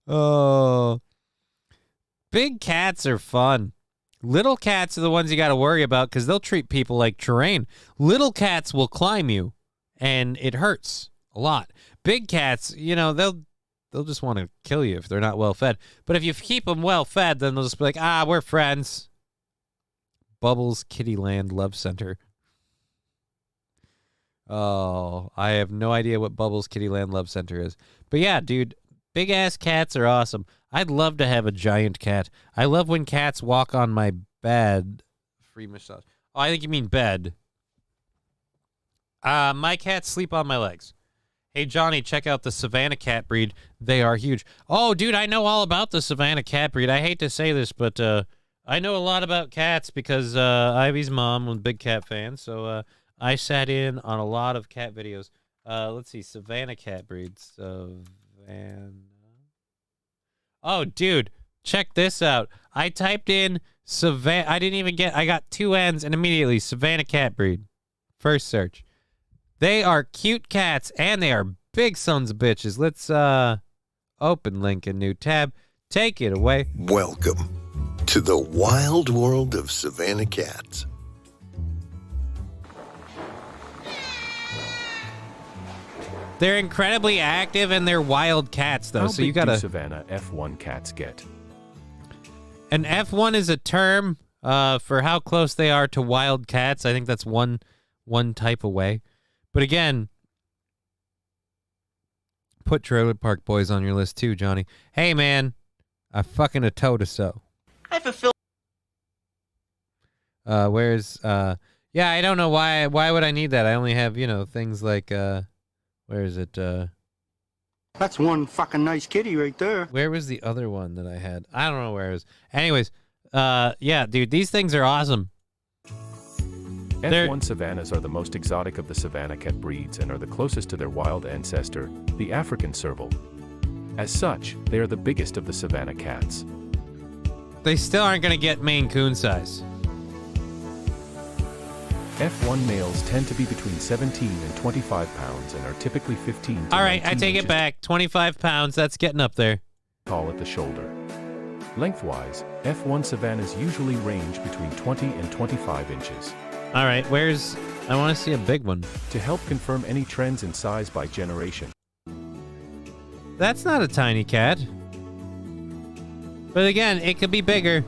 Oh. Big cats are fun. Little cats are the ones you got to worry about because they'll treat people like terrain. Little cats will climb you, and it hurts a lot. Big cats, you know, they'll just want to kill you if they're not well fed. But if you keep them well fed, then they'll just be like, we're friends. Bubbles Kittyland Love Center. Oh, I have no idea what Bubbles Kittyland Love Center is. But yeah, dude, big ass cats are awesome. I'd love to have a giant cat. I love when cats walk on my bed. Free massage. Oh, I think you mean bed. My cats sleep on my legs. Hey, Johnny, check out the Savannah cat breed. They are huge. Oh, dude, I know all about the Savannah cat breed. I hate to say this, but I know a lot about cats because Ivy's mom was a big cat fan, so I sat in on a lot of cat videos. Let's see, Savannah cat breed. Savannah. Oh, dude, check this out. I typed in Savannah. I got 2 N's and immediately Savannah cat breed. First search. They are cute cats and they are big sons of bitches. Let's open link a new tab. Take it away. Welcome to the wild world of Savannah cats. They're incredibly active and they're wild cats, though. How so you big gotta. do Savannah F1 cats get? An F1 is a term for how close they are to wild cats. I think that's one type away. But again, put Trailer Park Boys on your list too, Johnny. Hey, man, I fucking a toe to sew. I fulfill. Where's yeah, I don't know why would I need that? I only have, things like where is it? That's one fucking nice kitty right there. Where was the other one that I had? I don't know where it was. Anyways, yeah, dude, these things are awesome. F1 Savannas are the most exotic of the Savannah cat breeds and are the closest to their wild ancestor, the African serval. As such, they are the biggest of the Savannah cats. They still aren't going to get Maine Coon size. F1 males tend to be between 17 and 25 pounds and are typically 15 to All right, I 19 take it inches back. 25 pounds, that's getting up there. tall at the shoulder. Lengthwise, F1 Savannas usually range between 20 and 25 inches. All right, I want to see a big one. To help confirm any trends in size by generation. That's not a tiny cat. But again, it could be bigger.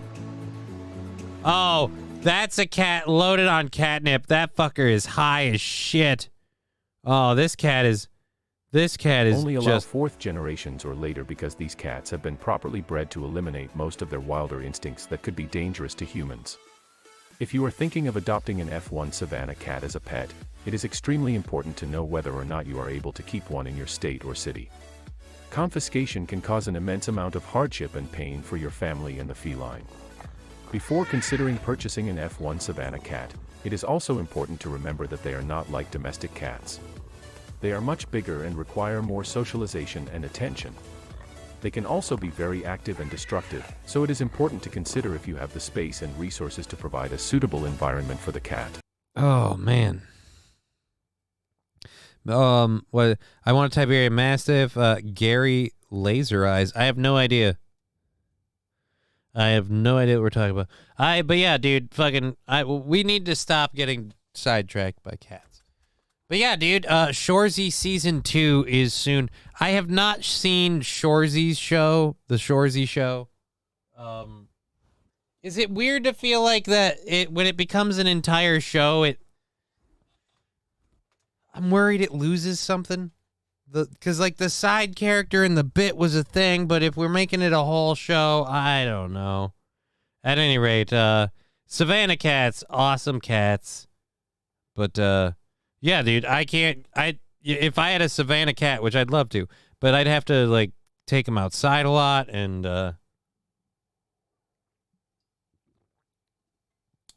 Oh, that's a cat loaded on catnip. That fucker is high as shit. Oh, this cat is Only allow just... fourth generations or later because these cats have been properly bred to eliminate most of their wilder instincts that could be dangerous to humans. If you are thinking of adopting an F1 Savannah cat as a pet, it is extremely important to know whether or not you are able to keep one in your state or city. Confiscation can cause an immense amount of hardship and pain for your family and the feline. Before considering purchasing an F1 Savannah cat, it is also important to remember that they are not like domestic cats. They are much bigger and require more socialization and attention. They can also be very active and destructive, so it is important to consider if you have the space and resources to provide a suitable environment for the cat. Oh, man. What I want a Siberian Mastiff, Gary Laser Eyes. I have no idea. what we're talking about. But yeah, dude, we need to stop getting sidetracked by cats. But yeah, dude, Shoresy Season 2 is soon. I have not seen Shoresy's show, the Shoresy show. Is it weird to feel like that when it becomes an entire show, I'm worried it loses something? Because, like, the side character and the bit was a thing, but if we're making it a whole show, I don't know. At any rate, Savannah cats, awesome cats. But, yeah, dude, if I had a Savannah cat, which I'd love to, but I'd have to, like, take them outside a lot, and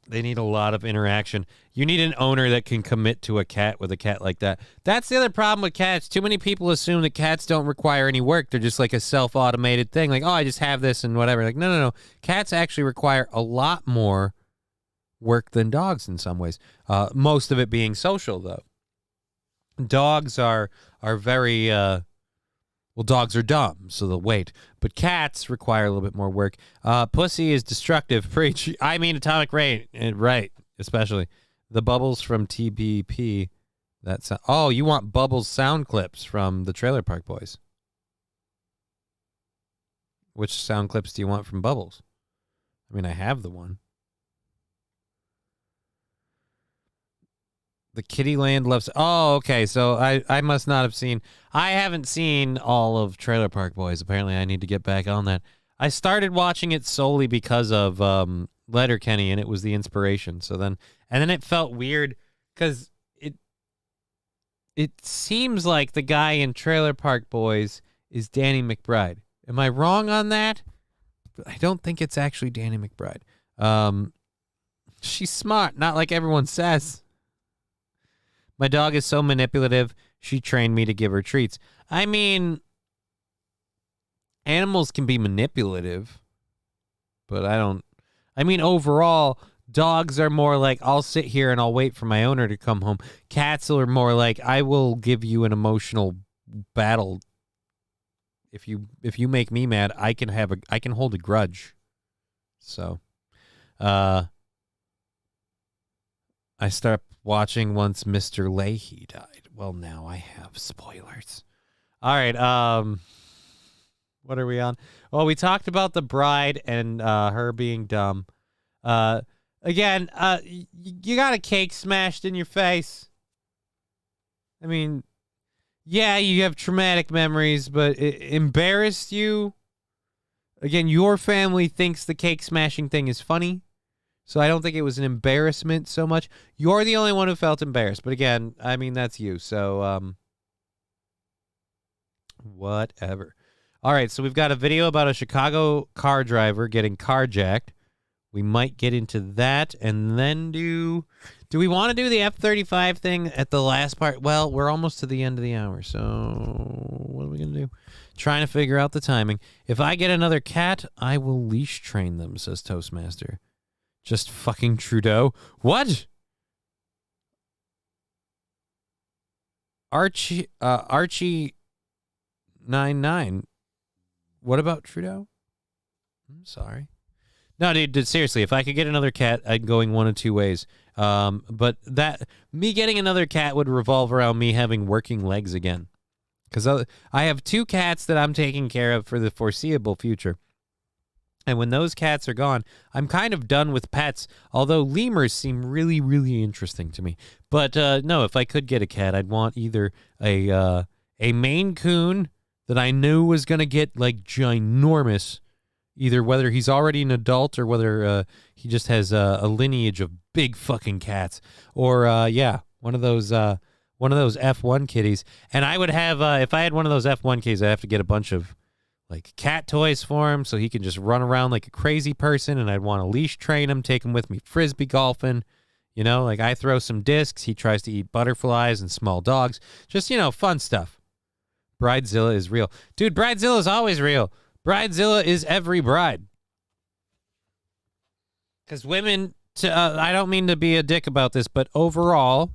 they need a lot of interaction. You need an owner that can commit to a cat with a cat like that. That's the other problem with cats. Too many people assume that cats don't require any work. They're just like a self-automated thing. Like, oh, I just have this and whatever. Like, no. Cats actually require a lot more work than dogs in some ways. Most of it being social, though. Dogs are very dogs are dumb, so they'll wait. But cats require a little bit more work. Pussy is destructive. Preach. I mean, Atomic Rain, right? Especially the Bubbles from TBP. You want Bubbles sound clips from the Trailer Park Boys? Which sound clips do you want from Bubbles? I mean, I have the one. The Kittyland loves... Oh, okay, so I must not have seen... I haven't seen all of Trailer Park Boys. Apparently, I need to get back on that. I started watching it solely because of Letterkenny, and it was the inspiration. And then it felt weird, because it seems like the guy in Trailer Park Boys is Danny McBride. Am I wrong on that? I don't think it's actually Danny McBride. She's smart, not like everyone says. My dog is so manipulative, she trained me to give her treats. I mean, animals can be manipulative, but overall, dogs are more like, I'll sit here and I'll wait for my owner to come home. Cats are more like, I will give you an emotional battle. If you make me mad, I can hold a grudge. So, I stopped watching once Mr. Leahy died. Well, now I have spoilers. All right, what are we on? Well, we talked about the bride and her being dumb. Again, you got a cake smashed in your face. I mean, yeah, you have traumatic memories, but it embarrassed you. Again, your family thinks the cake smashing thing is funny. So I don't think it was an embarrassment so much. You're the only one who felt embarrassed. But again, I mean, that's you. So Whatever. All right, so we've got a video about a Chicago car driver getting carjacked. We might get into that and then do we want to do the F-35 thing at the last part? Well, we're almost to the end of the hour, so what are we going to do? Trying to figure out the timing. If I get another cat, I will leash train them, says Toastmaster. Just fucking Trudeau. What? Archie 99. What about Trudeau? I'm sorry. No, dude, seriously, if I could get another cat, I'd going one of two ways. But me getting another cat would revolve around me having working legs again. Because I have 2 cats that I'm taking care of for the foreseeable future. And when those cats are gone, I'm kind of done with pets, although lemurs seem really, really interesting to me. But no, if I could get a cat, I'd want either a Maine Coon that I knew was going to get, like, ginormous, either whether he's already an adult or whether he just has a lineage of big fucking cats, or one of those F1 kitties. And I would have if I had one of those F1 kitties, I'd have to get a bunch of like cat toys for him so he can just run around like a crazy person, and I'd want to leash train him, take him with me frisbee golfing. You know, like I throw some discs, he tries to eat butterflies and small dogs. Just, fun stuff. Bridezilla is real. Dude, Bridezilla is always real. Bridezilla is every bride. Because women, I don't mean to be a dick about this, but overall,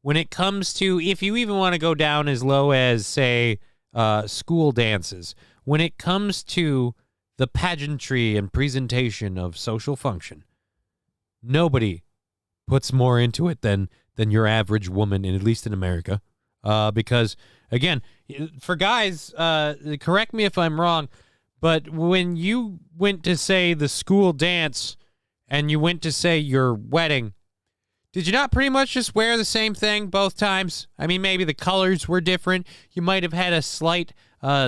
when it comes to, if you even want to go down as low as, say, school dances, when it comes to the pageantry and presentation of social function, nobody puts more into it than your average woman, at least in America. Because, again, for guys, correct me if I'm wrong, but when you went to, say, the school dance and you went to, say, your wedding, did you not pretty much just wear the same thing both times? I mean, maybe the colors were different. You might have had a slight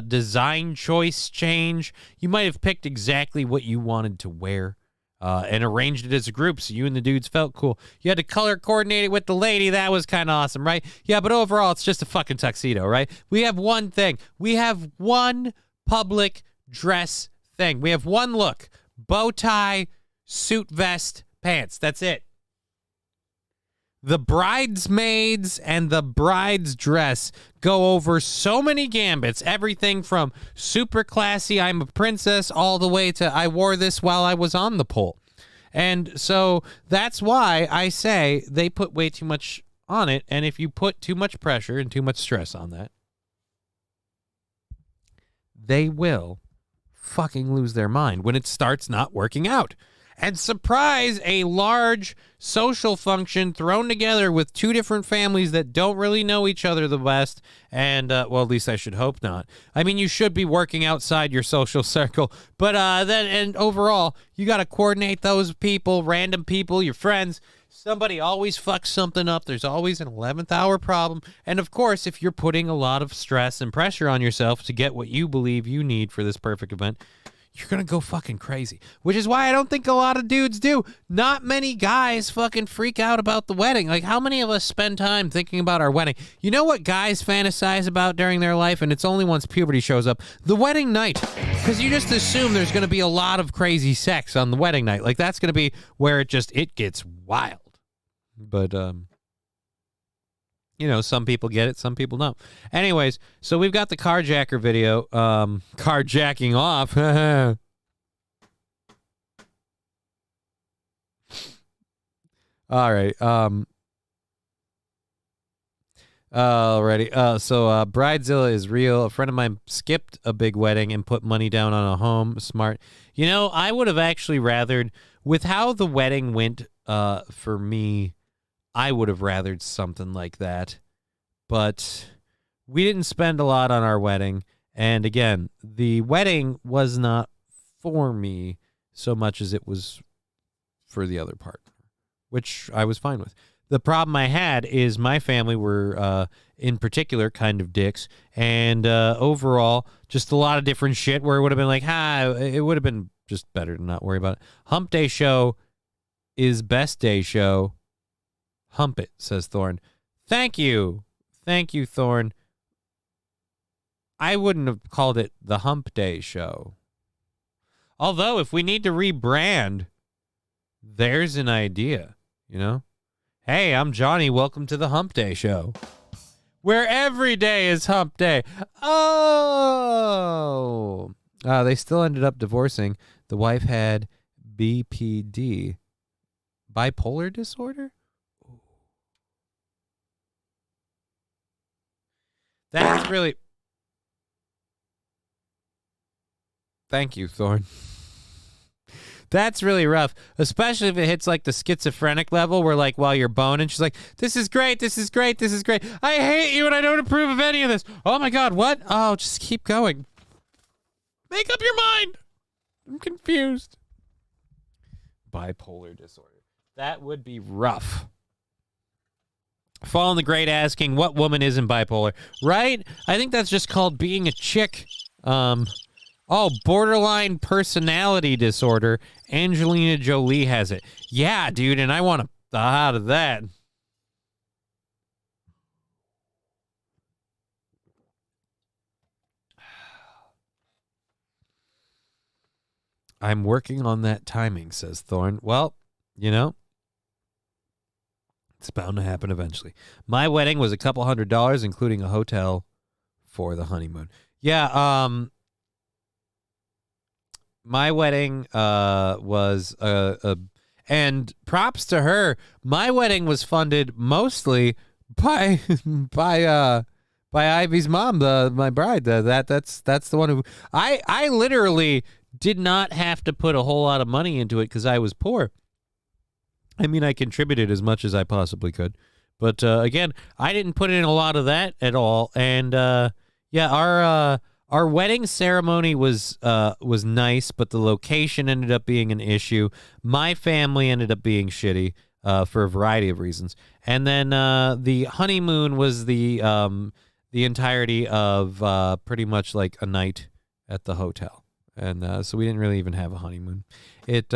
design choice change. You might have picked exactly what you wanted to wear and arranged it as a group so you and the dudes felt cool. You had to color coordinate it with the lady. That was kind of awesome, right? Yeah, but overall, it's just a fucking tuxedo, right? We have one thing. We have one public dress thing. We have one look. Bow tie, suit vest, pants. That's it. The bridesmaids and the bride's dress go over so many gambits. Everything from super classy, I'm a princess, all the way to I wore this while I was on the pole. And so that's why I say they put way too much on it. And if you put too much pressure and too much stress on that, they will fucking lose their mind when it starts not working out. And surprise, a large social function thrown together with 2 different families that don't really know each other the best. And, well, at least I should hope not. I mean, you should be working outside your social circle. But and overall, you got to coordinate those people, random people, your friends. Somebody always fucks something up. There's always an 11th hour problem. And, of course, if you're putting a lot of stress and pressure on yourself to get what you believe you need for this perfect event, you're going to go fucking crazy, which is why I don't think a lot of dudes do. Not many guys fucking freak out about the wedding. Like, how many of us spend time thinking about our wedding? You know what guys fantasize about during their life, and it's only once puberty shows up? The wedding night. Because you just assume there's going to be a lot of crazy sex on the wedding night. Like, that's going to be where it gets wild. But, some people get it, some people don't. Anyways, so we've got the carjacker video, carjacking off. All right. Alrighty. So Bridezilla is real. A friend of mine skipped a big wedding and put money down on a home. Smart. I would have actually rathered, with how the wedding went for me, I would have rathered something like that. But we didn't spend a lot on our wedding. And again, the wedding was not for me so much as it was for the other partner, which I was fine with. The problem I had is my family were, in particular, kind of dicks. And overall, just a lot of different shit where it would have been like, it would have been just better to not worry about it. Hump day show is best day show. Hump it, says Thorn. Thank you. Thank you, Thorn. I wouldn't have called it the Hump Day Show. Although, if we need to rebrand, there's an idea, you know? Hey, I'm Johnny. Welcome to the Hump Day Show, where every day is Hump Day. Oh! They still ended up divorcing. The wife had BPD, bipolar disorder? That's really... Thank you, Thorne. That's really rough, especially if it hits like the schizophrenic level where like while you're boning, she's like, this is great, this is great, this is great. I hate you and I don't approve of any of this. Oh my God, what? Oh, just keep going. Make up your mind. I'm confused. Bipolar disorder. That would be rough. Fallen the Great asking, what woman isn't bipolar? Right? I think that's just called being a chick. Borderline personality disorder. Angelina Jolie has it. Yeah, dude, and I want to out of that. I'm working on that timing, says Thorne. Well, you know, it's bound to happen eventually. My wedding was $200, including a hotel for the honeymoon. Yeah, my wedding was and props to her. My wedding was funded mostly by Ivy's mom, my bride. That's the one who I literally did not have to put a whole lot of money into it because I was poor. I mean, I contributed as much as I possibly could, but again, I didn't put in a lot of that at all. And yeah, our wedding ceremony was nice, but the location ended up being an issue. My family ended up being shitty for a variety of reasons. And then the honeymoon was the entirety of pretty much like a night at the hotel. And so we didn't really even have a honeymoon. It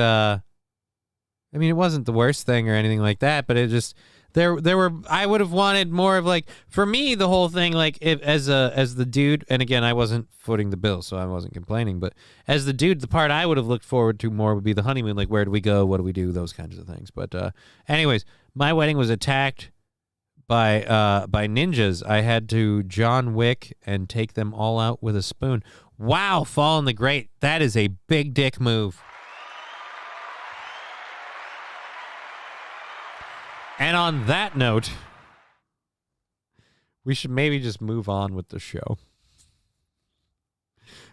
wasn't the worst thing or anything like that, but it just there were I would have wanted more of like, for me, the whole thing, like if as the dude, and again, I wasn't footing the bill, so I wasn't complaining, but as the dude, the part I would have looked forward to more would be the honeymoon, like where do we go, what do we do, those kinds of things. But anyways, my wedding was attacked by ninjas. I had to John Wick and take them all out with a spoon. Wow, Fallen the Great, that is a big dick move. And on that note, we should maybe just move on with the show.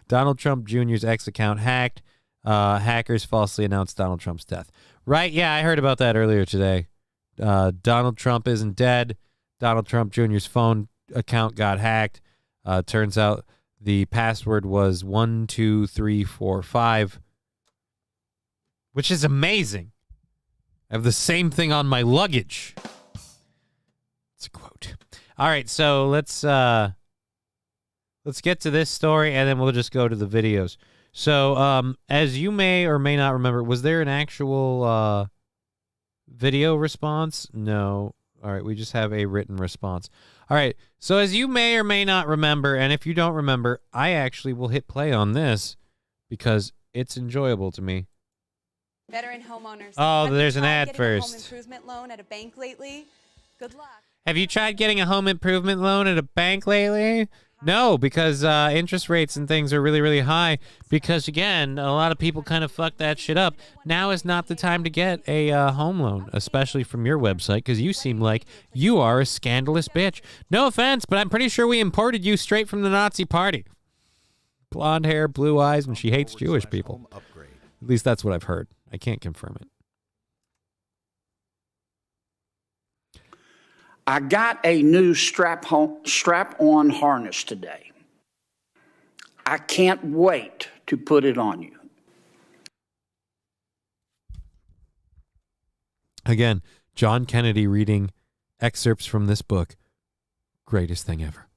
Donald Trump Jr.'s X account hacked. Hackers falsely announced Donald Trump's death. Right? Yeah, I heard about that earlier today. Donald Trump isn't dead. Donald Trump Jr.'s phone account got hacked. Turns out the password was 12345, which is amazing. I have the same thing on my luggage. It's a quote. All right, so let's get to this story, and then we'll just go to the videos. So, as you may or may not remember, was there an actual video response? No. All right, we just have a written response. All right, so as you may or may not remember, and if you don't remember, I actually will hit play on this because it's enjoyable to me. Veteran homeowners. Oh, there's an ad first. first. Home improvement loan at a bank lately? Good luck. Have you tried getting a home improvement loan at a bank lately? No, because interest rates and things are really, really high. Because, again, a lot of people kind of fuck that shit up. Now is not the time to get a home loan, especially from your website, because you seem like you are a scandalous bitch. No offense, but I'm pretty sure we imported you straight from the Nazi party. Blonde hair, blue eyes, and she hates Jewish people. At least that's what I've heard. I can't confirm it. I got a new strap-on harness today. I can't wait to put it on you. Again, John Kennedy reading excerpts from this book. Greatest thing ever.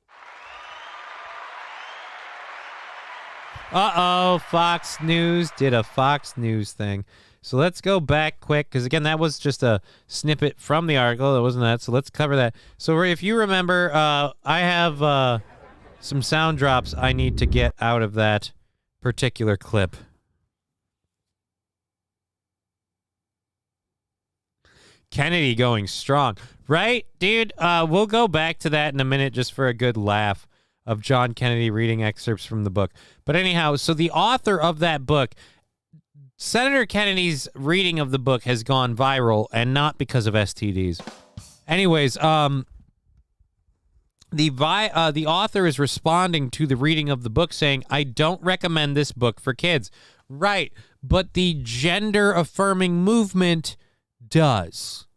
Uh-oh, Fox News did a Fox News thing. So let's go back quick, because again, that was just a snippet from the article. It wasn't that, so let's cover that. So if you remember, I have some sound drops I need to get out of that particular clip. Kennedy going strong. Right, dude? We'll go back to that in a minute just for a good laugh of John Kennedy reading excerpts from the book. But anyhow, so the author of that book, Senator Kennedy's reading of the book has gone viral, and not because of STDs. Anyways, the author is responding to the reading of the book saying, I don't recommend this book for kids. Right, but the gender-affirming movement does.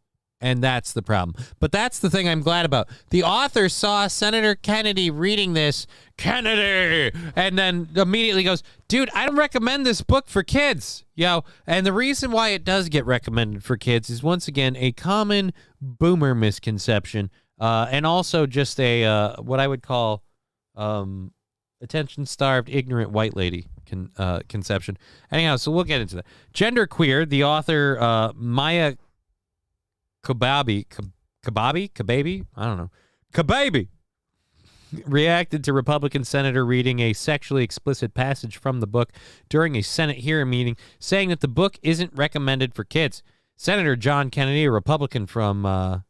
And that's the problem. But that's the thing I'm glad about. The author saw Senator Kennedy reading this, Kennedy, and then immediately goes, dude, I don't recommend this book for kids. And the reason why it does get recommended for kids is, once again, a common boomer misconception, and also just a what I would call attention-starved, ignorant white lady conception. Anyhow, so we'll get into that. Genderqueer, the author, Maya Kababi, I don't know. Kababi reacted to Republican senator reading a sexually explicit passage from the book during a Senate hearing meeting, saying that the book isn't recommended for kids. Senator John Kennedy, a Republican from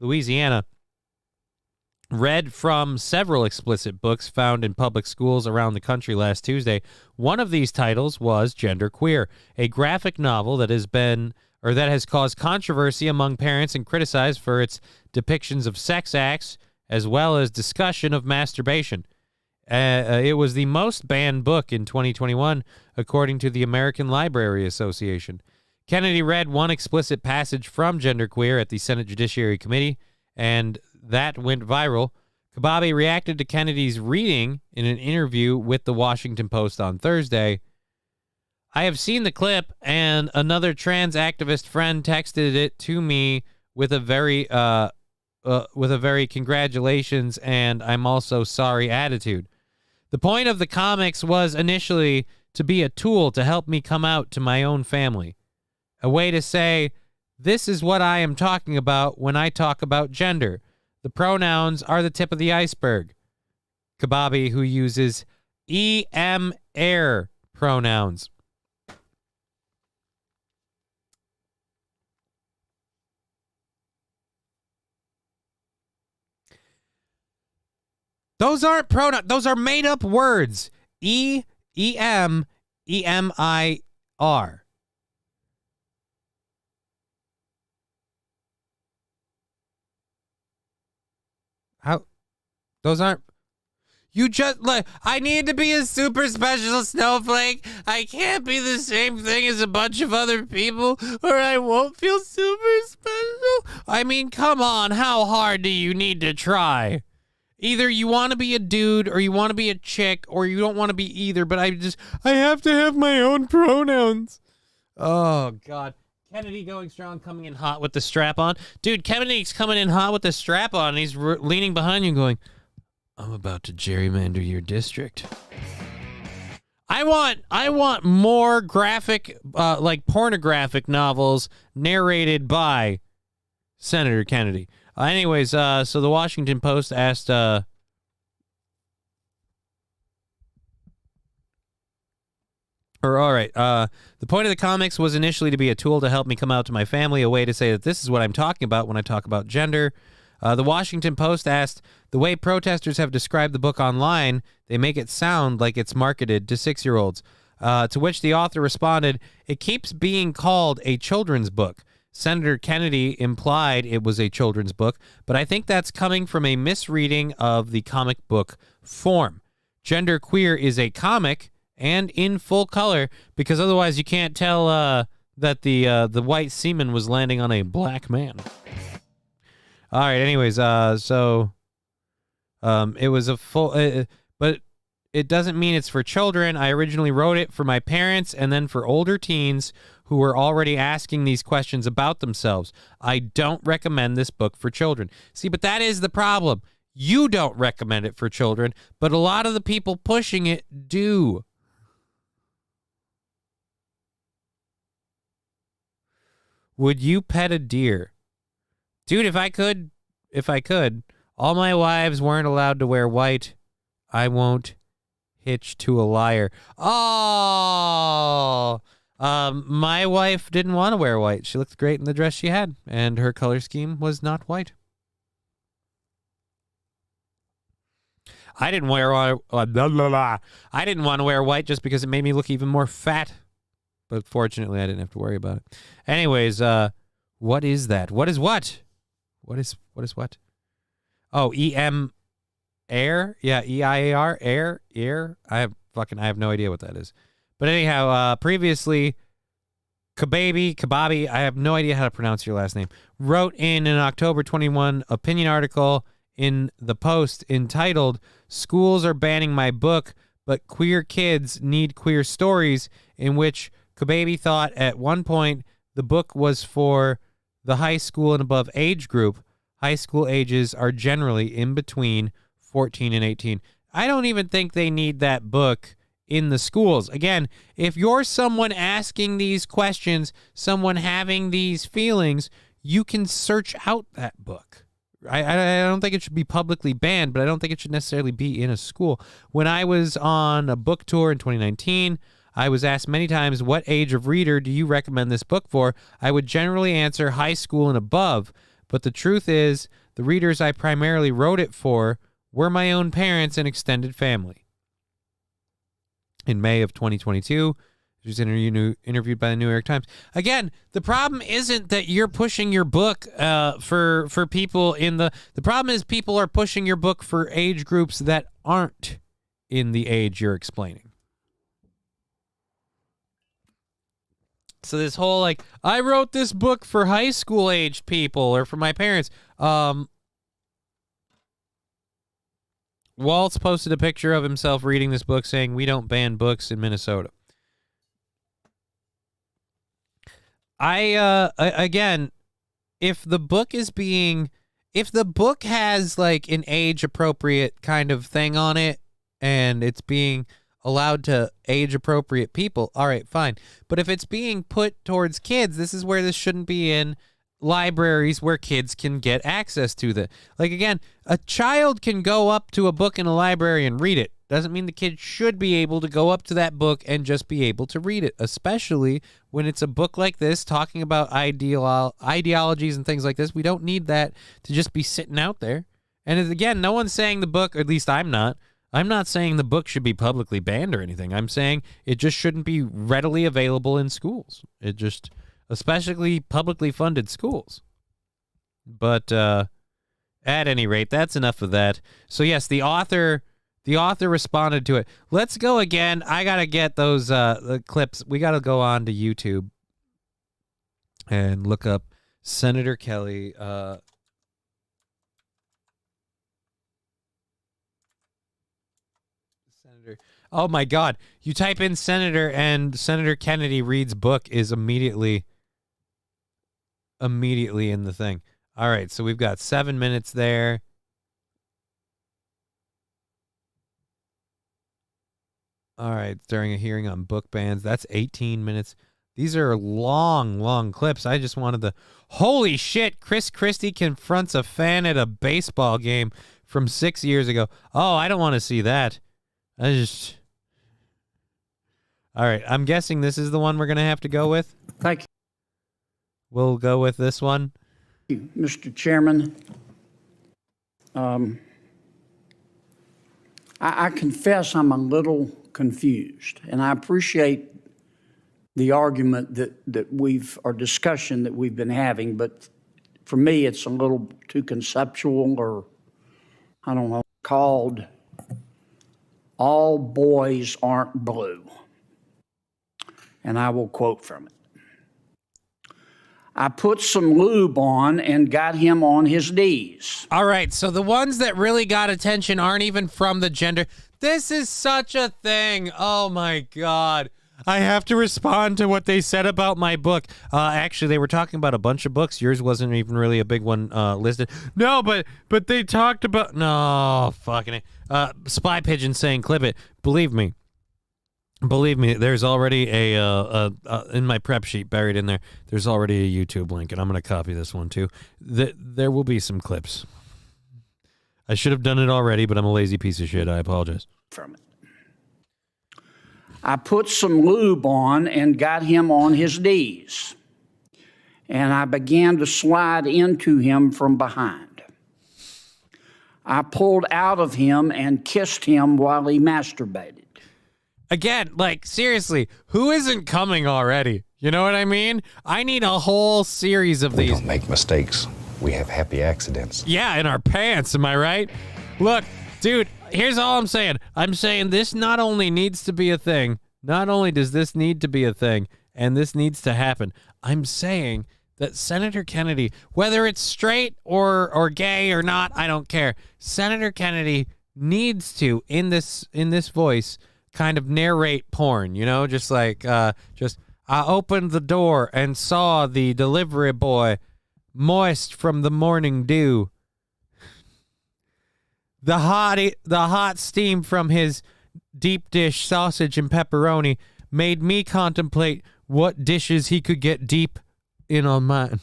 Louisiana, read from several explicit books found in public schools around the country last Tuesday. One of these titles was Genderqueer, a graphic novel that has caused controversy among parents and criticized for its depictions of sex acts as well as discussion of masturbation. It was the most banned book in 2021, according to the American Library Association. Kennedy read one explicit passage from Genderqueer at the Senate Judiciary Committee, and that went viral. Kababi reacted to Kennedy's reading in an interview with the Washington Post on Thursday. I have seen the clip, and another trans activist friend texted it to me with a very congratulations and I'm also sorry attitude. The point of the comics was initially to be a tool to help me come out to my own family. A way to say, this is what I am talking about when I talk about gender. The pronouns are the tip of the iceberg. Kababi, who uses air pronouns. Those aren't pronouns. Those are made-up words. E-M-E-M-I-R. How? Those aren't... You just... Like, I need to be a super special snowflake. I can't be the same thing as a bunch of other people, or I won't feel super special. I mean, come on. How hard do you need to try? Either you want to be a dude or you want to be a chick or you don't want to be either, but I have to have my own pronouns. Oh, God. Kennedy going strong, coming in hot with the strap on. Dude, Kennedy's coming in hot with the strap on. And he's leaning behind you going, I'm about to gerrymander your district. I want more graphic, like pornographic novels narrated by Senator Kennedy. Anyways, so the Washington Post asked, the point of the comics was initially to be a tool to help me come out to my family, a way to say that this is what I'm talking about when I talk about gender. The Washington Post asked, the way protesters have described the book online, they make it sound like it's marketed to 6-year-olds. To which the author responded, it keeps being called a children's book. Senator Kennedy implied it was a children's book, but I think that's coming from a misreading of the comic book form. Genderqueer is a comic and in full color, because otherwise you can't tell that the white semen was landing on a black man. All right, anyways, it was a full... but it doesn't mean it's for children. I originally wrote it for my parents and then for older teens who were already asking these questions about themselves. I don't recommend this book for children. See, but that is the problem. You don't recommend it for children, but a lot of the people pushing it do. Would you pet a deer? Dude, if I could, all my wives weren't allowed to wear white I won't hitch to a liar. Oh, my wife didn't want to wear white. She looked great in the dress she had, and her color scheme was not white. I didn't want to wear white just because it made me look even more fat. But fortunately, I didn't have to worry about it. Anyways, what is that? What is what? What is what? Oh, EM air? Yeah, EIAR, air. I have no idea what that is. But anyhow, previously, Kababi, I have no idea how to pronounce your last name, wrote in an October 21 opinion article in the Post entitled, "Schools are banning my book, but queer kids need queer stories," in which Kababy thought at one point the book was for the high school and above age group. High school ages are generally in between 14 and 18. I don't even think they need that book in the schools. Again, if you're someone asking these questions, someone having these feelings, you can search out that book. I don't think it should be publicly banned, but I don't think it should necessarily be in a school. When I was on a book tour in 2019, I was asked many times, what age of reader do you recommend this book for? I would generally answer high school and above, but the truth is, the readers I primarily wrote it for were my own parents and extended family. In May of 2022, she was interviewed by the New York Times. Again, the problem isn't that you're pushing your book for people in the problem is people are pushing your book for age groups that aren't in the age you're explaining. So this whole, like, I wrote this book for high school aged people or for my parents. Waltz posted a picture of himself reading this book saying, "We don't ban books in Minnesota." Again, if the book has like an age appropriate kind of thing on it and it's being allowed to age appropriate people, all right, fine. But if it's being put towards kids, this is where this shouldn't be in libraries where kids can get access to the, like, again, a child can go up to a book in a library and read it. Doesn't mean the kid should be able to go up to that book and just be able to read it, especially when it's a book like this talking about ideologies and things like this. We don't need that to just be sitting out there. And again, no one's saying the book, or at least I'm not saying the book should be publicly banned or anything. I'm saying it just shouldn't be readily available in schools. It just, especially publicly funded schools. But at any rate, that's enough of that. So yes, the author responded to it. Let's go again. I got to get those the clips. We got to go on to YouTube and look up Senator Kelly. Senator. Oh, my God. You type in Senator and Senator Kennedy reads book is immediately in the thing. All right, so we've got 7 minutes there. All right, during a hearing on book bans, that's 18 minutes. These are long clips. I just wanted the, holy shit, Chris Christie confronts a fan at a baseball game from 6 years ago. Oh, I don't want to see that. All right, I'm guessing this is the one we're going to have to go with. Thank you. We'll go with this one. Thank you, Mr. Chairman. I confess I'm a little confused, and I appreciate the argument or discussion that we've been having, but for me, it's a little too conceptual, or I don't know, called "All Boys Aren't Blue." And I will quote from it. I put some lube on and got him on his knees. All right, so the ones that really got attention aren't even from the gender. This is such a thing. Oh, my God. I have to respond to what they said about my book. Actually, they were talking about a bunch of books. Yours wasn't even really a big one listed. No, but they talked about... No, fucking it. Spy Pigeon saying, clip it. Believe me, there's already a in my prep sheet buried in there, there's already a YouTube link, and I'm going to copy this one too. There will be some clips. I should have done it already, but I'm a lazy piece of shit. I apologize. From it. I put some lube on and got him on his knees, and I began to slide into him from behind. I pulled out of him and kissed him while he masturbated. Again, like, seriously, who isn't coming already? You know what I mean? I need a whole series of these. We don't make mistakes. We have happy accidents. Yeah, in our pants, am I right? Look, dude, here's all I'm saying. I'm saying this not only needs to be a thing, not only does this need to be a thing, and this needs to happen, I'm saying that Senator Kennedy, whether it's straight or gay or not, I don't care. Senator Kennedy needs to, in this voice, kind of narrate porn, you know? Just like, I opened the door and saw the delivery boy moist from the morning dew. The hot steam from his deep dish sausage and pepperoni made me contemplate what dishes he could get deep in on mine.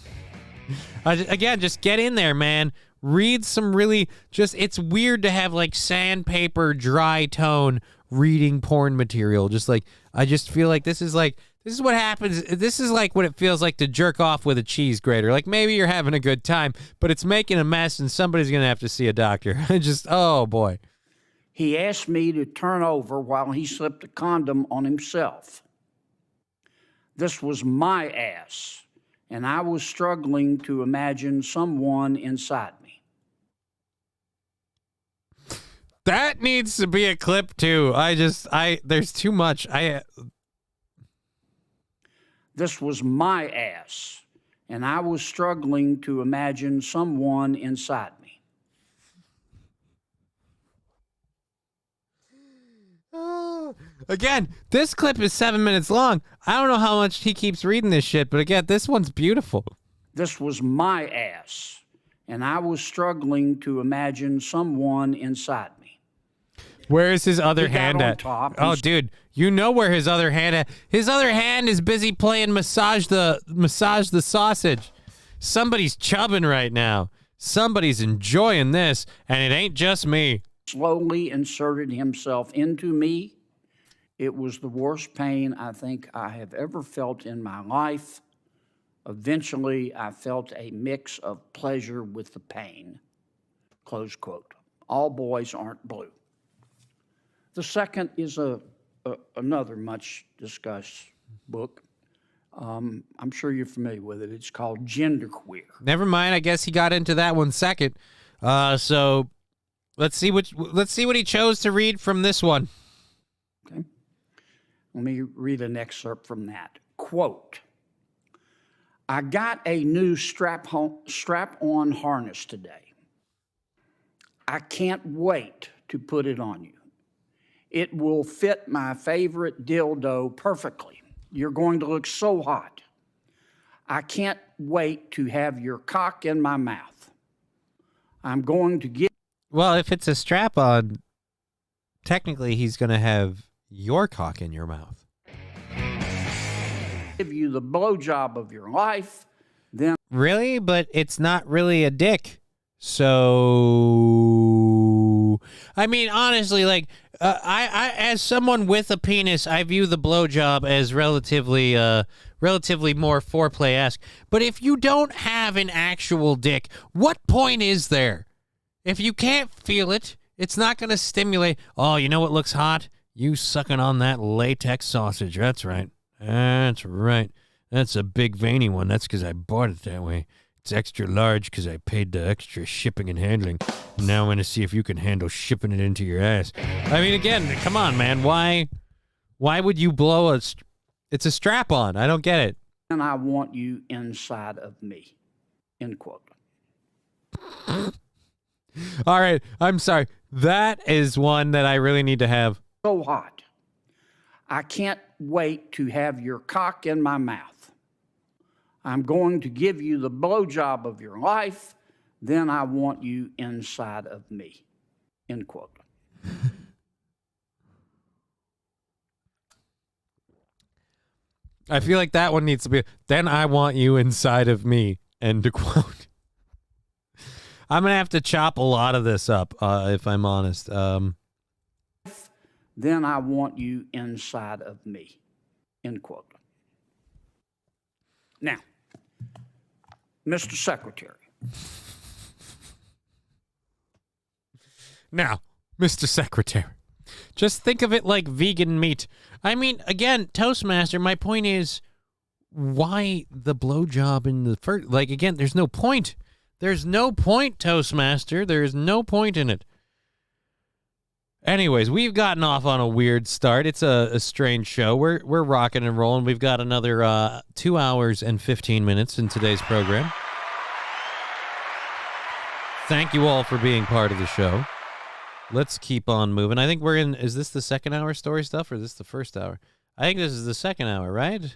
Again, just get in there, man. Read some really it's weird to have like sandpaper, dry tone reading porn material. Just like, I just feel like this is what happens. This is like what it feels like to jerk off with a cheese grater. Like, maybe you're having a good time, but it's making a mess and somebody's going to have to see a doctor. Oh boy. He asked me to turn over while he slipped a condom on himself. This was my ass, and I was struggling to imagine someone inside me. That needs to be a clip too. There's too much. This was my ass, and I was struggling to imagine someone inside me. Again, this clip is 7 minutes long. I don't know how much he keeps reading this shit, but again, this one's beautiful. This was my ass, and I was struggling to imagine someone inside me. Where is his other He got hand on at? top. Oh, dude, you know where his other hand at. His other hand is busy playing massage the sausage. Somebody's chubbing right now. Somebody's enjoying this, and it ain't just me. Slowly inserted himself into me. It was the worst pain I think I have ever felt in my life. Eventually, I felt a mix of pleasure with the pain. Close quote. All boys aren't blue. The second is another much discussed book. I'm sure you're familiar with it. It's called Genderqueer. Never mind. I guess he got into that one second. So let's see what he chose to read from this one. Okay. Let me read an excerpt from that. Quote, I got a new strap-on harness today. I can't wait to put it on you. It will fit my favorite dildo perfectly. You're going to look so hot. I can't wait to have your cock in my mouth. I'm going to give... Well, if it's a strap-on, technically he's going to have your cock in your mouth. Give you the blowjob of your life, then... Really? But it's not really a dick. So... I mean, honestly, like... I as someone with a penis, I view the blowjob as relatively more foreplay-esque. But if you don't have an actual dick, what point is there? If you can't feel it, it's not going to stimulate. Oh, you know what looks hot? You sucking on that latex sausage. That's right. That's right. That's a big veiny one. That's because I bought it that way. It's extra large because I paid the extra shipping and handling. Now I'm going to see if you can handle shipping it into your ass. I mean, again, come on, man. Why would you blow it's a strap-on. I don't get it. And I want you inside of me. End quote. All right. I'm sorry. That is one that I really need to have. So hot. I can't wait to have your cock in my mouth. I'm going to give you the blowjob of your life. Then I want you inside of me. End quote. I feel like that one needs to be, then I want you inside of me. End quote. I'm gonna have to chop a lot of this up, if I'm honest. Then I want you inside of me. End quote. Now, Mr. Secretary. Now, Mr. Secretary, just think of it like vegan meat. I mean, again, Toastmaster, my point is, why the blowjob in the first? Like, again, there's no point. There's no point, Toastmaster. There is no point in it. Anyways, we've gotten off on a weird start. It's a strange show. We're rocking and rolling. We've got another 2 hours and 15 minutes in today's program. Thank you all for being part of the show. Let's keep on moving. I think we're in, is this the second hour story stuff or is this the first hour? I think this is the second hour, right?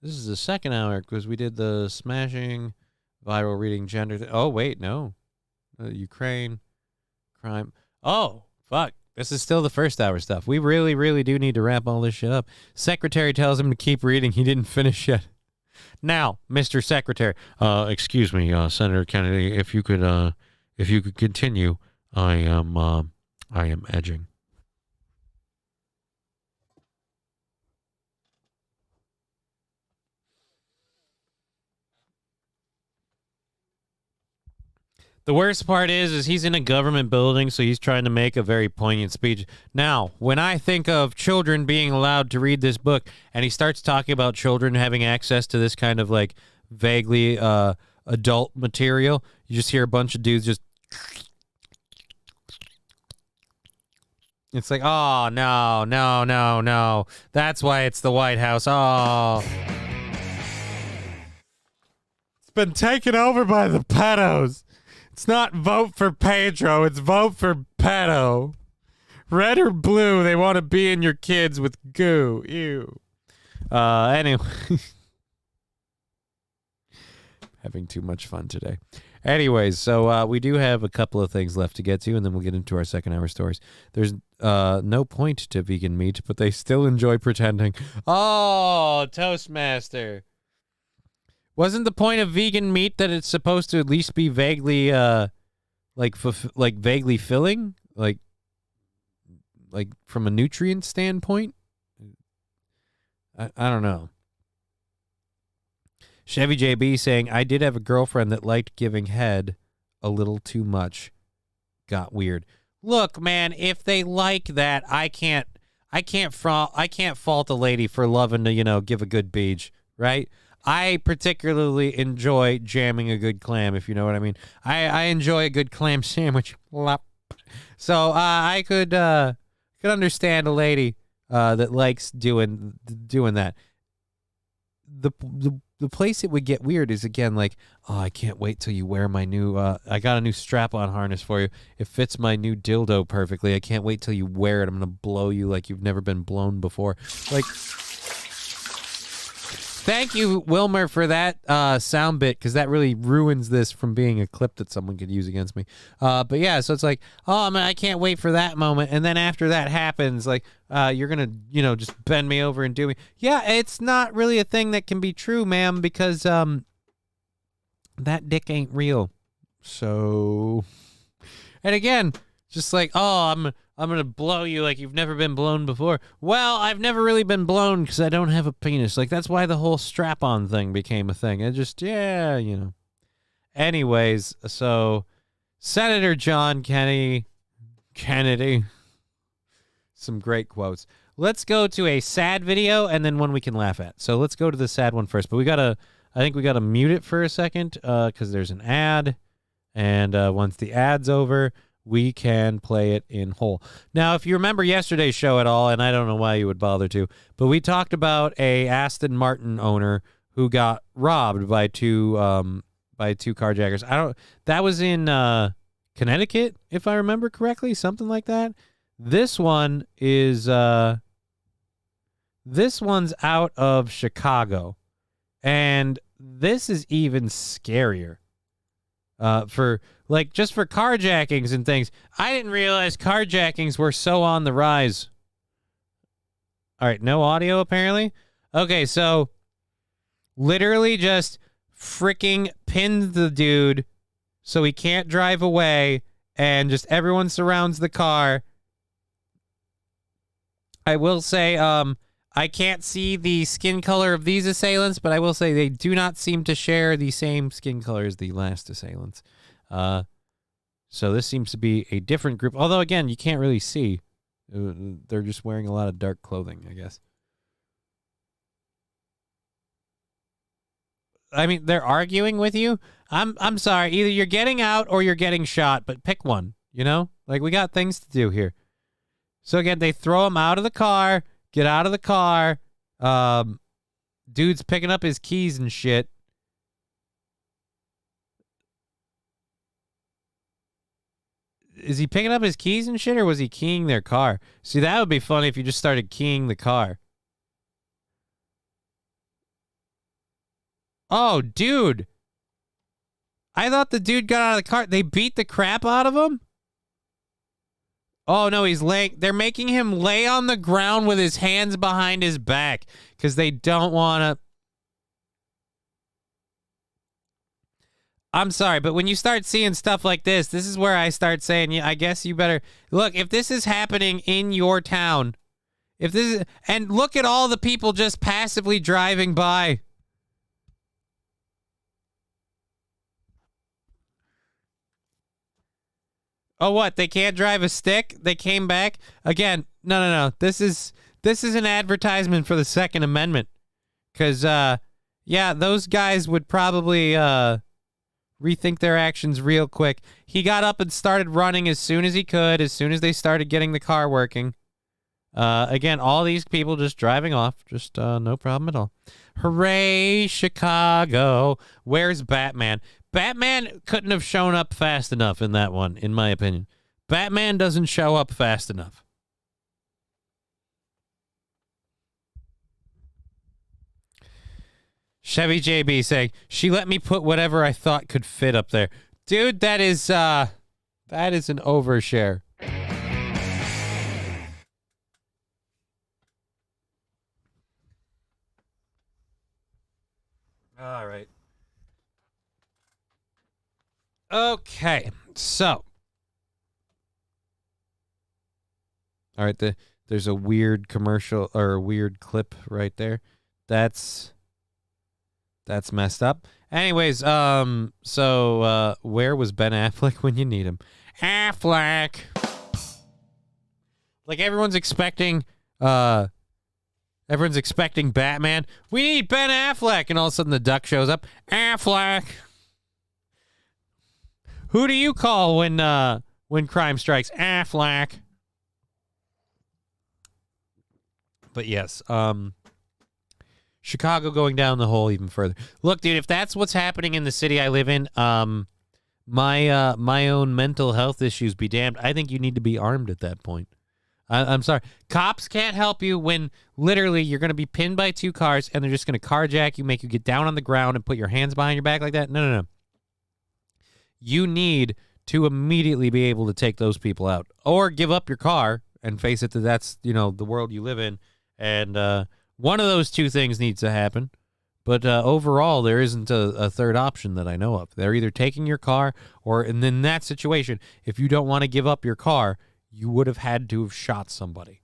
This is the second hour because we did the smashing, viral reading, gender. Oh, wait, no. Ukraine, crime. Oh, fuck. This is still the first hour stuff. We really, really do need to wrap all this shit up. Secretary tells him to keep reading. He didn't finish yet. Now, Mr. Secretary, excuse me, Senator Kennedy, if you could continue. I am edging. The worst part is he's in a government building, so he's trying to make a very poignant speech. Now, when I think of children being allowed to read this book, and he starts talking about children having access to this kind of like vaguely adult material, you just hear a bunch of dudes just. It's like, oh, no. That's why it's the White House. Oh. It's been taken over by the pedos. It's not vote for Pedro, it's vote for pedo. Red or blue, they want to be in your kids with goo. Ew. Anyway. Having too much fun today. Anyways, so we do have a couple of things left to get to, and then we'll get into our second hour stories. There's no point to vegan meat, but they still enjoy pretending. Oh, Toastmaster. Wasn't the point of vegan meat that it's supposed to at least be vaguely, vaguely filling? Like from a nutrient standpoint? I don't know. Chevy JB saying, I did have a girlfriend that liked giving head a little too much. Got weird. Look, man, if they like that, I can't fault a lady for loving to, give a good beach, right? I particularly enjoy jamming a good clam, if you know what I mean. I enjoy a good clam sandwich. So I could understand a lady that likes doing that. The place it would get weird is, again, like, oh, I can't wait till you wear my new, I got a new strap-on harness for you. It fits my new dildo perfectly. I can't wait till you wear it. I'm going to blow you like you've never been blown before. Like, thank you, Wilmer, for that sound bit, because that really ruins this from being a clip that someone could use against me. But yeah, so it's like, oh, man, I can't wait for that moment. And then after that happens, like, you're going to, just bend me over and do me. Yeah, it's not really a thing that can be true, ma'am, because that dick ain't real. So, and again, just like, oh, I'm going to blow you like you've never been blown before. Well, I've never really been blown because I don't have a penis. Like, that's why the whole strap-on thing became a thing. It just, yeah, Anyways, so Senator John Kennedy, some great quotes. Let's go to a sad video and then one we can laugh at. So let's go to the sad one first. But I think we got to mute it for a second because there's an ad. And once the ad's over, we can play it in whole. Now, if you remember yesterday's show at all, and I don't know why you would bother to, but we talked about a Aston Martin owner who got robbed by two carjackers. That was in Connecticut, if I remember correctly, something like that. This one is this one's out of Chicago, and this is even scarier. For carjackings and things. I didn't realize carjackings were so on the rise. All right, no audio apparently. Okay, so literally just freaking pinned the dude, so he can't drive away, and just everyone surrounds the car. I will say, I can't see the skin color of these assailants, but I will say they do not seem to share the same skin color as the last assailants. So this seems to be a different group. Although, again, you can't really see. They're just wearing a lot of dark clothing, I guess. I mean, they're arguing with you. I'm sorry. Either you're getting out or you're getting shot, but pick one, you know? Like, we got things to do here. So, again, they throw him out of the car, get out of the car. Dude's picking up his keys and shit. Is he picking up his keys and shit, or was he keying their car? See, that would be funny if you just started keying the car. Oh, dude. I thought the dude got out of the car. They beat the crap out of him? Oh, no, he's laying. They're making him lay on the ground with his hands behind his back because they don't want to. I'm sorry, but when you start seeing stuff like this is where I start saying, yeah, I guess you better look. If this is happening in your town, and look at all the people just passively driving by. Oh, what? They can't drive a stick? They came back again? No. This is an advertisement for the Second Amendment, because yeah, those guys would probably rethink their actions real quick. He got up and started running as soon as he could, as soon as they started getting the car working. Again, all these people just driving off, just no problem at all. Hooray, Chicago. Where's Batman? Batman couldn't have shown up fast enough in that one, in my opinion. Batman doesn't show up fast enough. Chevy JB saying, she let me put whatever I thought could fit up there. Dude, that is an overshare. All right. Okay, so. All right, there's a weird commercial or a weird clip right there. That's messed up. Anyways, so where was Ben Affleck when you need him? Affleck. Like everyone's expecting Batman. We need Ben Affleck, and all of a sudden the duck shows up. Affleck. Who do you call when crime strikes? Affleck. But yes, Chicago going down the hole even further. Look, dude, if that's what's happening in the city I live in, my own mental health issues be damned. I think you need to be armed at that point. I'm sorry. Cops can't help you when literally you're going to be pinned by two cars and they're just going to carjack you, make you get down on the ground and put your hands behind your back like that. No. You need to immediately be able to take those people out, or give up your car and face it that that's, the world you live in. And one of those two things needs to happen. But overall, there isn't a third option that I know of. They're either taking your car, or in that situation, if you don't want to give up your car, you would have had to have shot somebody.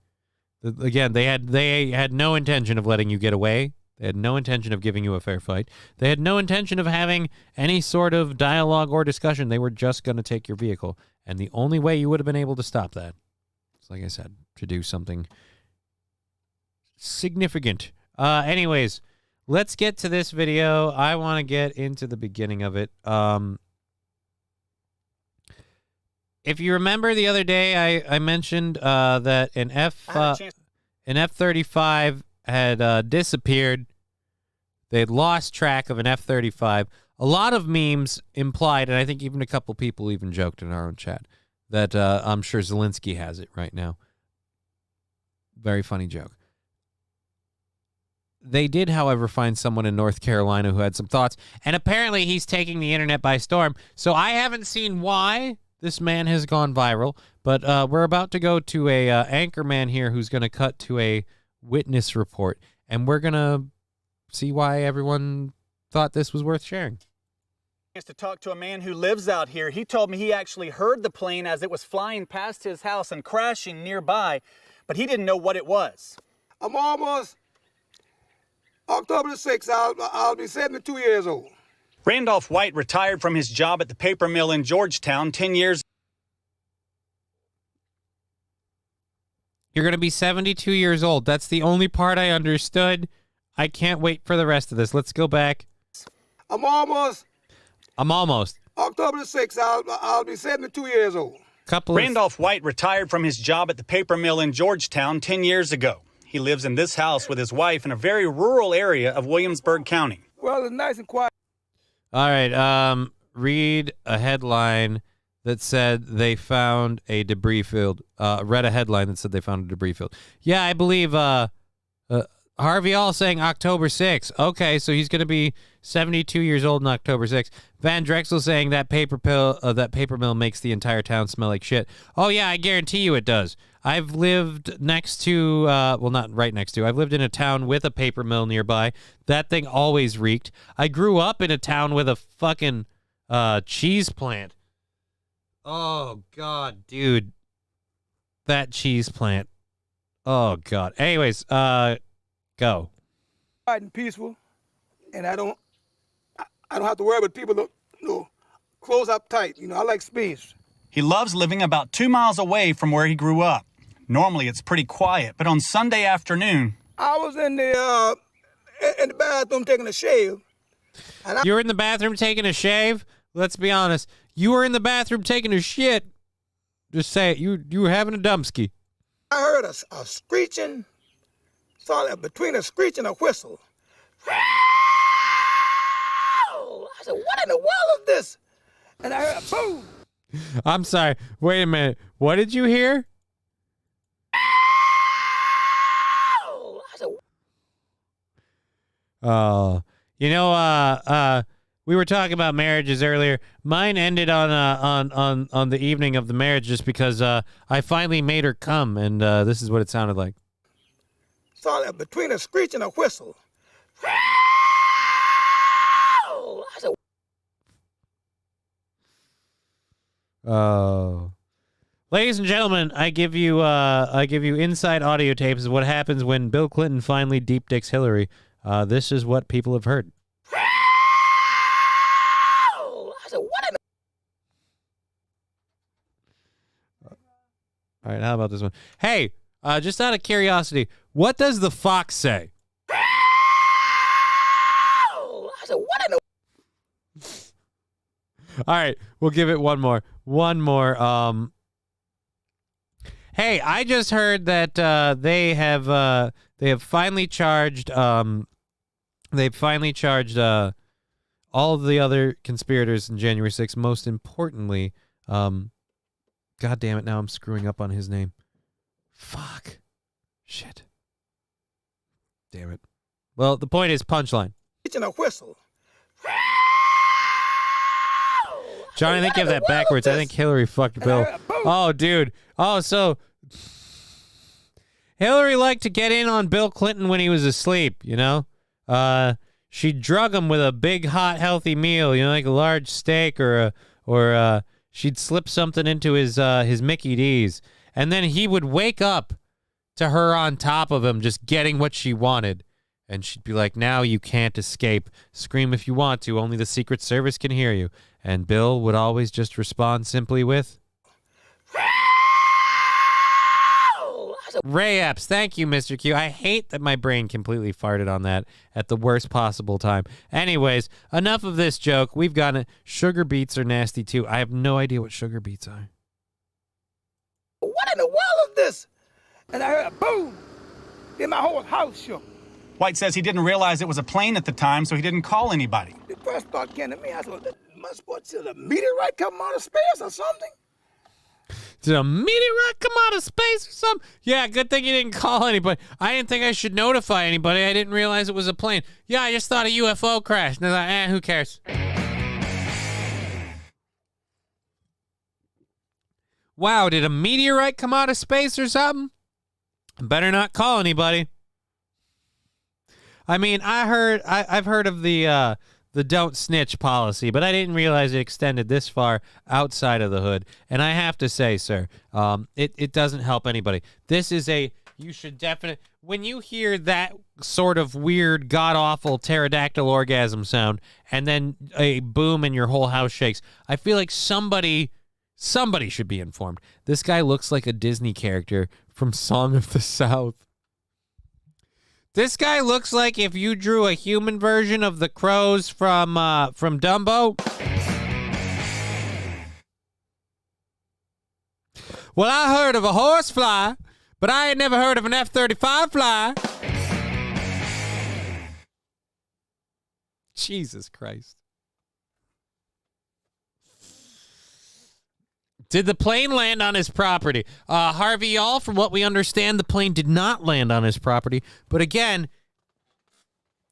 Again, they had no intention of letting you get away. They had no intention of giving you a fair fight. They had no intention of having any sort of dialogue or discussion. They were just going to take your vehicle. And the only way you would have been able to stop that is, like I said, to do something significant. Anyways, let's get to this video. I want to get into the beginning of it. If you remember the other day, I mentioned that an F-35 had disappeared. They had lost track of an F-35. A lot of memes implied, and I think even a couple people even joked in our own chat, that I'm sure Zelensky has it right now. Very funny joke. They did, however, find someone in North Carolina who had some thoughts, and apparently he's taking the internet by storm. So I haven't seen why this man has gone viral, but we're about to go to a anchor man here who's going to cut to a witness report, and we're going to see why everyone thought this was worth sharing. To talk to a man who lives out here. He told me he actually heard the plane as it was flying past his house and crashing nearby, but he didn't know what it was. I'm almost October the 6th. I'll be 72 years old. Randolph White retired from his job at the paper mill in Georgetown 10 years. You're going to be 72 years old. That's the only part I understood. I can't wait for the rest of this. Let's go back. I'm almost October the 6th. I'll be 72 years old. Randolph White retired from his job at the paper mill in Georgetown 10 years ago. He lives in this house with his wife in a very rural area of Williamsburg County. Well, it's nice and quiet. All right. Read a headline that said they found a debris field. Read a headline that said they found a debris field. Yeah, I believe Harvey All saying October 6th. Okay, so he's going to be 72 years old on October 6th. Van Drexel saying that paper mill makes the entire town smell like shit. Oh, yeah, I guarantee you it does. I've lived next to, well, not right next to. I've lived in a town with a paper mill nearby. That thing always reeked. I grew up in a town with a fucking cheese plant. Oh, God, dude. That cheese plant. Oh, God. Anyways, go. Quiet and peaceful, and I don't have to worry about people close up tight. I like space. He loves living about 2 miles away from where he grew up. Normally it's pretty quiet, but on Sunday afternoon, I was in the bathroom taking a shave. You were in the bathroom taking a shave? Let's be honest. You were in the bathroom taking a shit. Just say it. You were having a dumpski. I heard a screeching. Saw between a screech and a whistle. I said, what in the world is this? And I heard a boom. I'm sorry. Wait a minute. What did you hear? Oh, we were talking about marriages earlier. Mine ended on the evening of the marriage just because I finally made her come, and this is what it sounded like. Saw between a screech and a whistle. I said, oh. Ladies and gentlemen, I give you inside audio tapes of what happens when Bill Clinton finally deep dicks Hillary. This is what people have heard. I said, what in All right, how about this one? Hey, just out of curiosity, what does the fox say? I said, what in the All right, we'll give it one more. Hey, I just heard that they have finally charged all of the other conspirators in January 6th. Most importantly, God damn it, now I'm screwing up on his name. Fuck. Shit. Damn it. Well, the point is punchline. screech and a whistle? Johnny, I think you have that backwards. I think Hillary fucked Bill. Oh, dude. Oh, so Hillary liked to get in on Bill Clinton when he was asleep, you know? She'd drug him with a big, hot, healthy meal, you know, like a large steak or she'd slip something into his Mickey D's. And then he would wake up to her on top of him just getting what she wanted. And she'd be like, now you can't escape. Scream if you want to. Only the Secret Service can hear you. And Bill would always just respond simply with Ray Epps. Thank you, Mr. Q. I hate that my brain completely farted on that at the worst possible time. Anyways, enough of this joke. We've got it. Sugar beets are nasty, too. I have no idea what sugar beets are. What in the world is this? And I heard a boom. Then my whole house shook. White says he didn't realize it was a plane at the time, so he didn't call anybody. The first thought came to me, I said, must a meteorite come out of space or something? Did a meteorite come out of space or something? Yeah, good thing you didn't call anybody. I didn't think I should notify anybody. I didn't realize it was a plane. Yeah, I just thought a UFO crashed. And I was like, who cares? Wow, did a meteorite come out of space or something? Better not call anybody. I mean, I've heard of the don't snitch policy, but I didn't realize it extended this far outside of the hood. And I have to say, sir, it doesn't help anybody. This is you should definitely, when you hear that sort of weird, god-awful pterodactyl orgasm sound, and then a boom and your whole house shakes, I feel like somebody should be informed. This guy looks like a Disney character from Song of the South. This guy looks like if you drew a human version of the crows from Dumbo. Well, I heard of a horsefly, but I ain't never heard of an F-35 fly. Jesus Christ. Did the plane land on his property? Harvey, y'all, from what we understand, the plane did not land on his property. But again,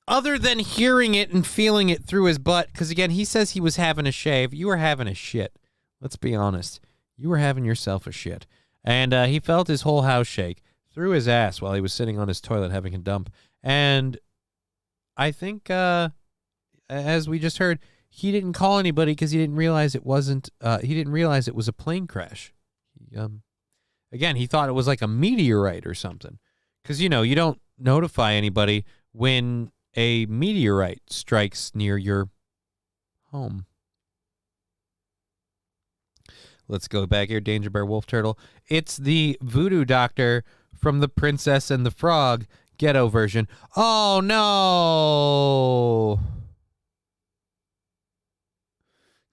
other than hearing it and feeling it through his butt, because again, he says he was having a shave. You were having a shit. Let's be honest. You were having yourself a shit. And he felt his whole house shake through his ass while he was sitting on his toilet having a dump. And I think, as we just heard, he didn't call anybody because he didn't realize it wasn't. He didn't realize it was a plane crash. Again, he thought it was like a meteorite or something. Because you don't notify anybody when a meteorite strikes near your home. Let's go back here. Danger Bear Wolf Turtle. It's the voodoo doctor from The Princess and the Frog ghetto version. Oh no.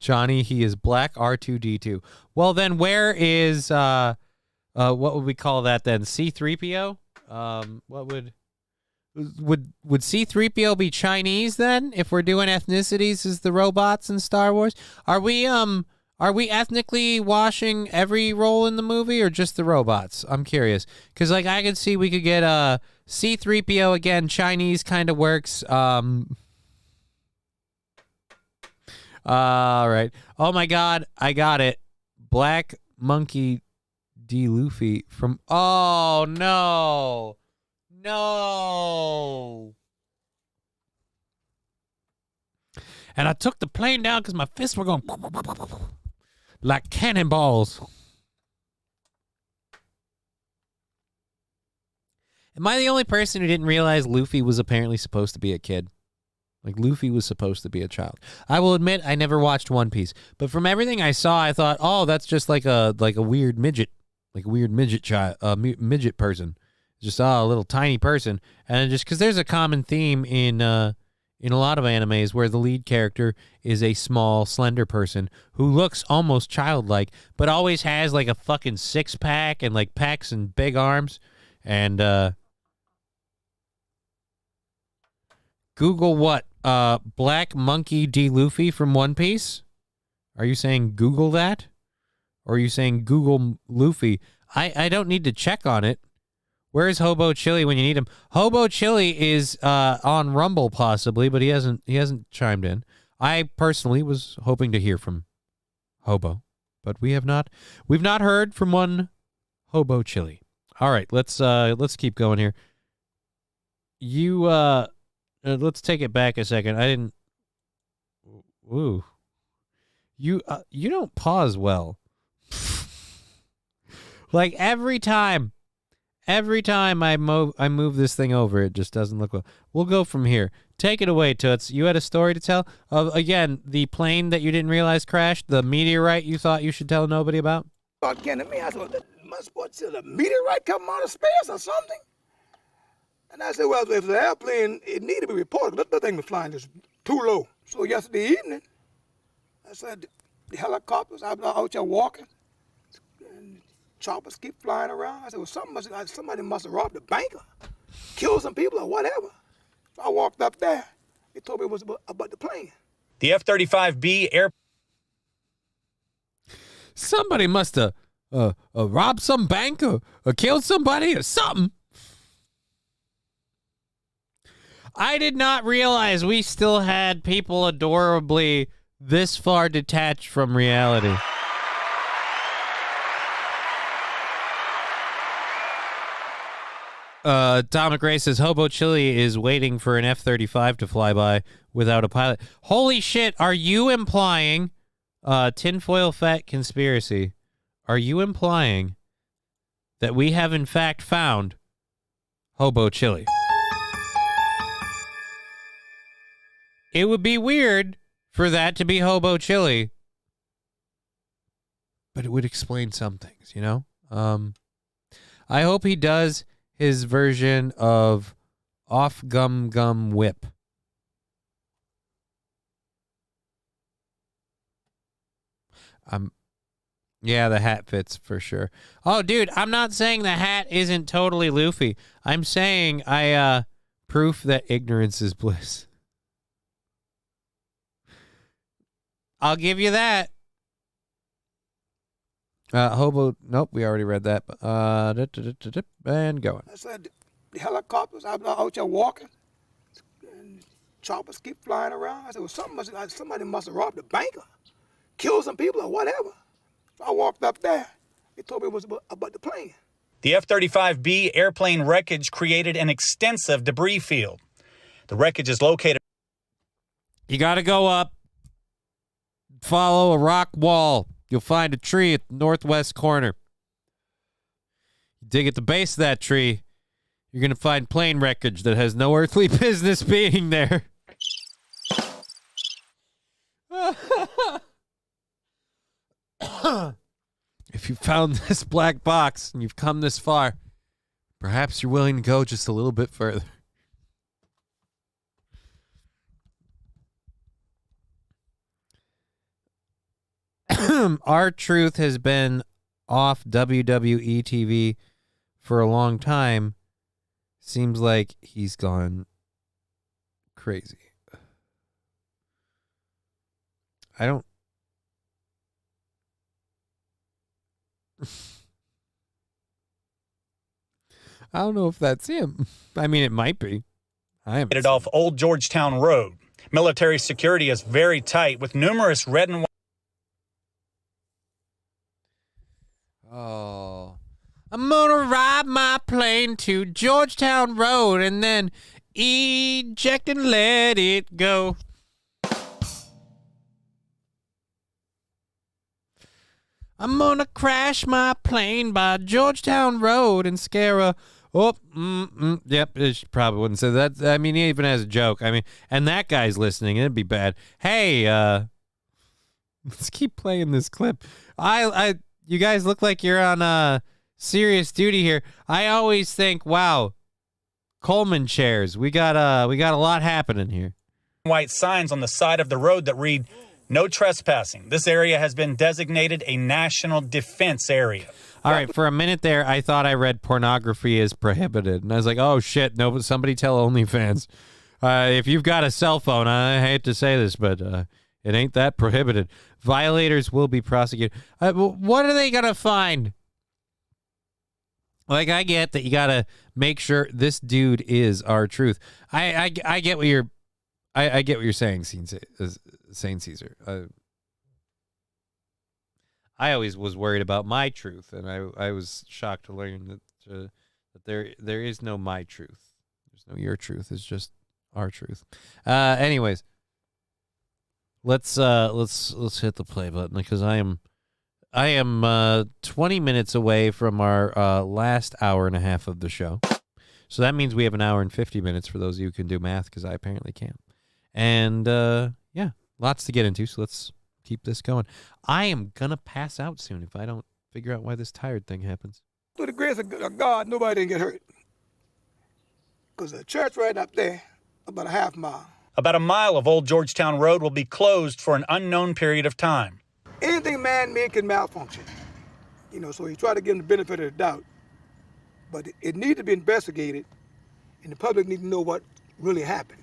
Johnny, he is black R2D2. Well, then where is, what would we call that then? C-3PO? What would C-3PO be Chinese then? If we're doing ethnicities as the robots in Star Wars? Are we ethnically washing every role in the movie or just the robots? I'm curious. Because, like, I could see we could get C-3PO again. Chinese kind of works. All right. Oh my God, I got it. Black Monkey D. Luffy from. Oh no, no. And I took the plane down because my fists were going like cannonballs. Am I the only person who didn't realize Luffy was apparently supposed to be a kid? Like, Luffy was supposed to be a child. I will admit, I never watched One Piece. But from everything I saw, I thought, oh, that's just like a weird midget. Like a weird midget child, midget person. Just a little tiny person. And just because there's a common theme in a lot of animes where the lead character is a small, slender person who looks almost childlike, but always has like a fucking six-pack and like pecs and big arms. And Google what? Black Monkey D. Luffy from One Piece? Are you saying Google that? Or are you saying Google Luffy? I don't need to check on it. Where's Hobo Chili when you need him? Hobo Chili is on Rumble possibly, but he hasn't chimed in. I personally was hoping to hear from Hobo, but we've not heard from one Hobo Chili. All right, let's keep going here. Let's take it back a second. Ooh. You don't pause well. Like every time I move this thing over, it just doesn't look well. We'll go from here. Take it away, Toots. You had a story to tell? Again, the plane that you didn't realize crashed, the meteorite you thought you should tell nobody about? Again, I said, must a meteorite come out of space or something? And I said, well, if the airplane, it needed to be reported. That thing was flying just too low. So yesterday evening, I said, the helicopters, I was out there walking, and choppers keep flying around. I said, well, somebody must have robbed a bank or killed some people or whatever. So I walked up there. They told me it was about the plane. The F-35B air. Somebody must have robbed some bank or killed somebody or something. I did not realize we still had people adorably this far detached from reality. Tom McRae says Hobo Chili is waiting for an F-35 to fly by without a pilot. Holy shit! Are you implying tinfoil fat conspiracy? Are you implying that we have in fact found Hobo Chili? It would be weird for that to be Hobo Chili, but it would explain some things, you know? I hope he does his version of Off Gum Gum Whip. Yeah, the hat fits for sure. Oh, dude, I'm not saying the hat isn't totally Luffy. I'm saying proof that ignorance is bliss. I'll give you that. Hobo, nope, we already read that. And going. I said, the helicopters, I'm out there walking, and choppers keep flying around. I said, well, somebody must have robbed a bank or killed some people or whatever. So I walked up there. They told me it was about the plane. The F-35B airplane wreckage created an extensive debris field. The wreckage is located. You got to go up, follow a rock wall. You'll find a tree at the northwest corner. You dig at the base of that tree, you're going to find plane wreckage that has no earthly business being there. If you found this black box and you've come this far, perhaps you're willing to go just a little bit further. R-Truth has been off WWE TV for a long time. Seems like he's gone crazy. I don't know if that's him. I mean, it might be. I am off Old Georgetown Road. Military security is very tight with numerous red and white. Oh. I'm gonna ride my plane to Georgetown Road and then eject and let it go. I'm gonna crash my plane by Georgetown Road and scare a... Yep, it probably wouldn't say that. I mean, he even has a joke. I mean, and that guy's listening. It'd be bad. Hey, let's keep playing this clip. You guys look like you're on serious duty here. I always think, wow, Coleman chairs. We got a lot happening here. White signs on the side of the road that read, "No trespassing. This area has been designated a national defense area." All right, for a minute there, I thought I read pornography is prohibited. And I was like, oh, shit, no, but somebody tell OnlyFans. If you've got a cell phone, I hate to say this, but it ain't that prohibited. Violators will be prosecuted. What are they going to find? Like, I get that you got to make sure this dude is R-Truth. I get what you're... I get what you're saying, Saint Caesar. I always was worried about my truth, and I was shocked to learn that there is no my truth. There's no your truth. It's just our truth. Anyways, let's hit the play button because I am 20 minutes away from our last hour and a half of the show. So that means we have an hour and 50 minutes for those of you who can do math, because I apparently can't. And yeah, lots to get into. So let's keep this going. I am going to pass out soon if I don't figure out why this tired thing happens. Through the grace of God, nobody didn't get hurt. Because the church right up there, about a half mile. About a mile of Old Georgetown Road will be closed for an unknown period of time. Anything man-made can malfunction. So you try to give them the benefit of the doubt. But it needs to be investigated, and the public need to know what really happened.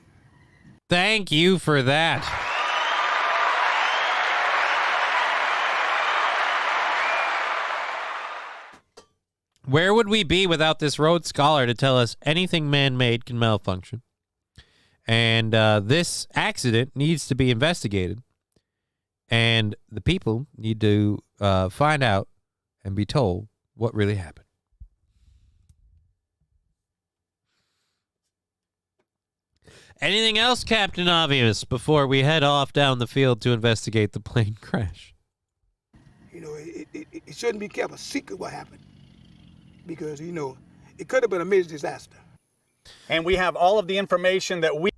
Thank you for that. Where would we be without this Rhodes Scholar to tell us anything man-made can malfunction? And this accident needs to be investigated. And the people need to find out and be told what really happened. Anything else, Captain Obvious, before we head off down the field to investigate the plane crash? You know, it shouldn't be kept a secret what happened. Because, you know, it could have been a major disaster. And we have all of the information that we...